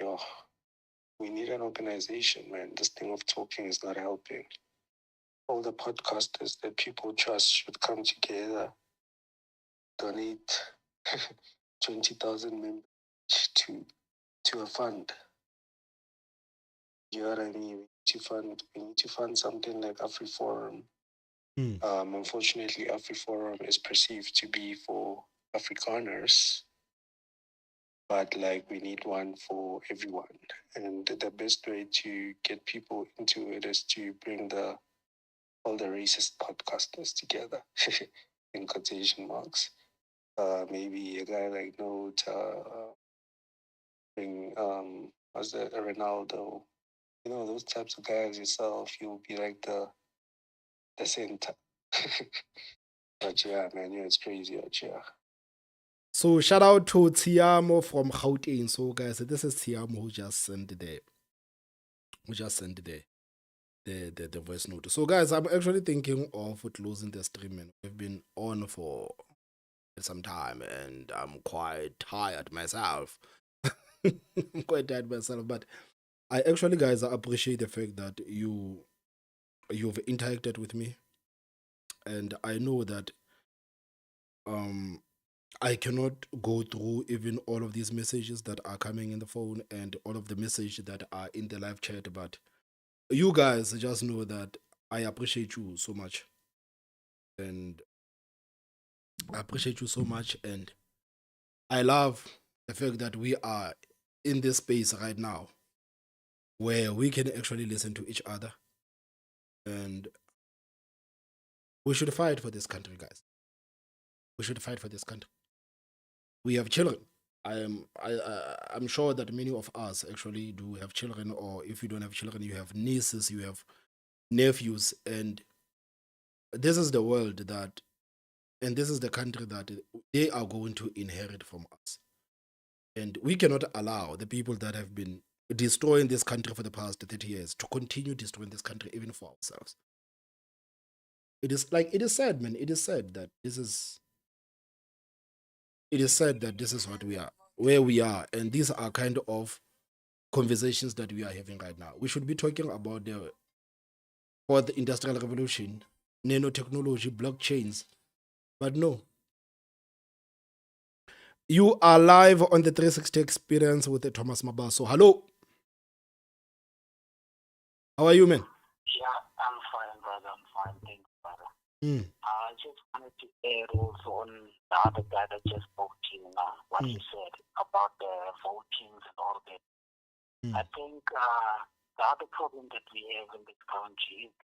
we need an organization, man. This thing of talking is not helping. All the podcasters that people trust should come together, donate 20,000 members to a fund. You know what I mean? We need to fund something like AfriForum. Unfortunately, AfriForum is perceived to be for Afrikaners, but like we need one for everyone. And the best way to get people into it is to bring all the racist podcasters together, in quotation marks. Maybe a guy like Note, bring what's that, Ronaldo, those types of guys yourself. You'll be like the center. But yeah, man, it's crazy out here. So shout out to Tiamo from Gauteng. So guys, this is Tiamo who just sent the voice note. So guys, I'm actually thinking of closing the stream, and we've been on for some time, and I'm quite tired myself. I'm quite tired myself, but I actually, guys, I appreciate the fact that you've interacted with me, and I know that I cannot go through even all of these messages that are coming in the phone and all of the messages that are in the live chat, but you guys just know that I appreciate you so much, and I appreciate you so much, and I love the fact that we are in this space right now where we can actually listen to each other, and we should fight for this country, guys. We should fight for this country. We have children. I'm sure that many of us actually do have children, or if you don't have children, you have nieces, you have nephews, and this is the world that, and this is the country that they are going to inherit from us. And we cannot allow the people that have been destroying this country for the past 30 years to continue destroying this country even for ourselves. It is sad, man. It is sad that this is what we are, where we are, and these are kind of conversations that we are having right now. We should be talking about the fourth industrial revolution, nanotechnology, blockchains, but no. You are live on the 360 experience with Thomas Mabaso. Hello. How are you, man? Yeah, I'm fine, brother. I'm fine. Thanks, brother. I just wanted to add also on the other guy that just spoke to you now, what he said about the voting and all that. I think the other problem that we have in this country is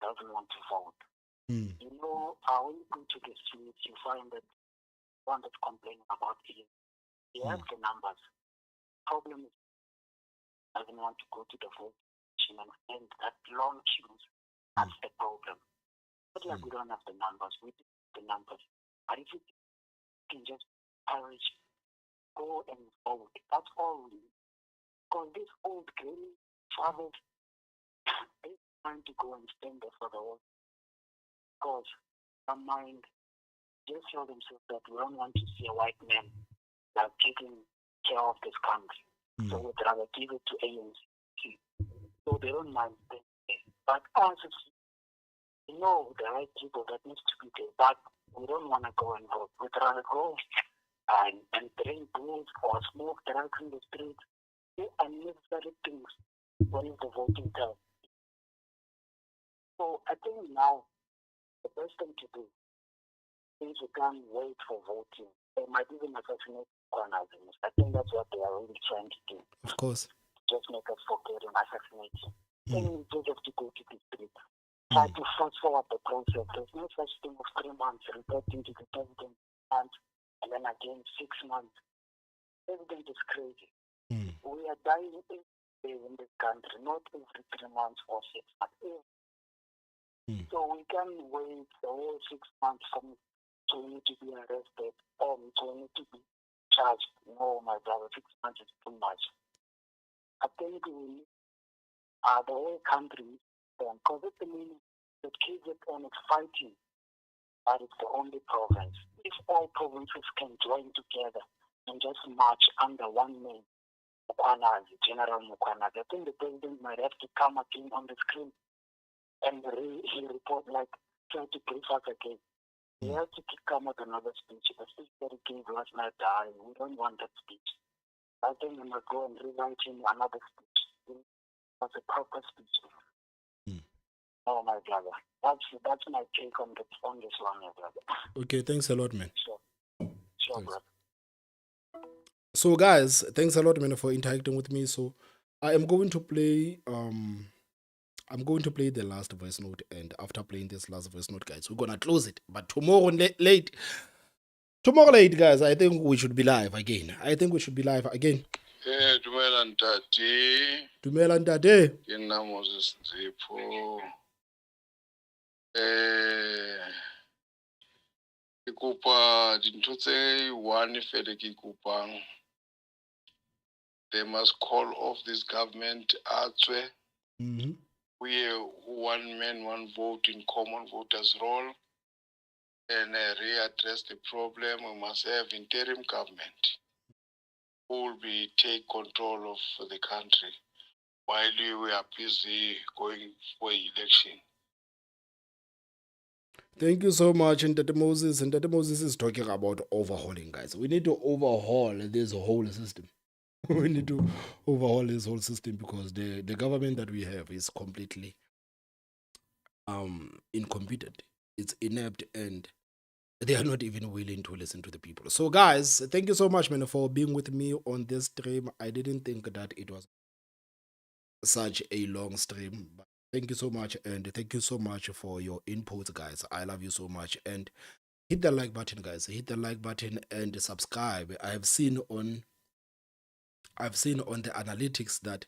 doesn't want to vote. You know, when you go to the streets, you find that one that's complaining about it. He has the numbers. Problem is, doesn't want to go to the vote machine and stand that long queues. That's the problem. But like we don't have the numbers, we do have the numbers. But if you can just encourage, go and vote. That's all we need. Because this old granny fathers, they're trying to go and stand there for the vote. Because their mind just tell themselves that we don't want to see a white man like taking care of this country. So we'd rather give it to ANC. So they don't mind staying there. But us, we know the right people that needs to be there, but we don't want to go and vote. We'd rather go and drink booze or smoke drugs in the streets. Do unnecessary things when it's the voting time. So I think now the best thing to do is you can't wait for voting. They might even assassinate organizers. I think that's what they are really trying to do. Of course. Just make us forget and assassinate. Then you just have to go to the street. Try to fast forward the process. There's no such thing of 3 months reporting to the president month and then again 6 months. President is crazy. We are dying every day in this country, not every 3 months or 6 months. So we can't wait the whole 6 months for me to be arrested or for me to be charged. No, my brother, 6 months is too much. I think we the whole country, because at the minute the KZN is fighting, but it's the only province. If all provinces can join together and just march under one name, Mukwanazi, General Mukwanazi, I think the president might have to come again on the screen and he report like try to brief us again. He has to come with another speech. The speech that he gave last night, we don't want that speech. I think we must go and rewrite him another speech. It was a proper speech. Oh my brother. That's my take on this one, my brother. Okay, thanks a lot, man. Sure, brother. So guys, thanks a lot, man, for interacting with me. So I am going to play the last voice note, and after playing this last voice note, guys, we're gonna close it. But tomorrow late, guys, I think we should be live again. Dumela ntate. Dumela ntate. Ke nna Moses Nzipho. Ke kopa dintho tse one fele ke kopang. They must call off this government atswe. We are one man, one vote in common voters roll and readdress the problem. We must have interim government who will take control of the country while we are busy going for election. Thank you so much, and Tata Moses. And Tata Moses is talking about overhauling, guys. We need to overhaul this whole system. We need to overhaul this whole system because the government that we have is completely incompetent. It's inept, and they are not even willing to listen to the people. So guys, thank you so much, man, for being with me on this stream. I didn't think that it was such a long stream, but thank you so much, and thank you so much for your input, guys. I love you so much, and hit the like button, guys. Hit the like button and subscribe. I've seen on the analytics that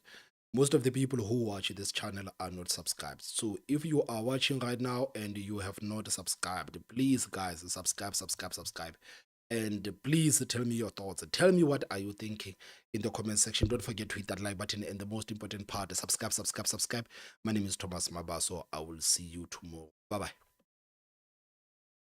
most of the people who watch this channel are not subscribed. So if you are watching right now and you have not subscribed, please, guys, subscribe. And please tell me your thoughts. Tell me what are you thinking in the comment section. Don't forget to hit that like button, and the most important part, subscribe. My name is Thomas Mabaso. I will see you tomorrow. Bye-bye.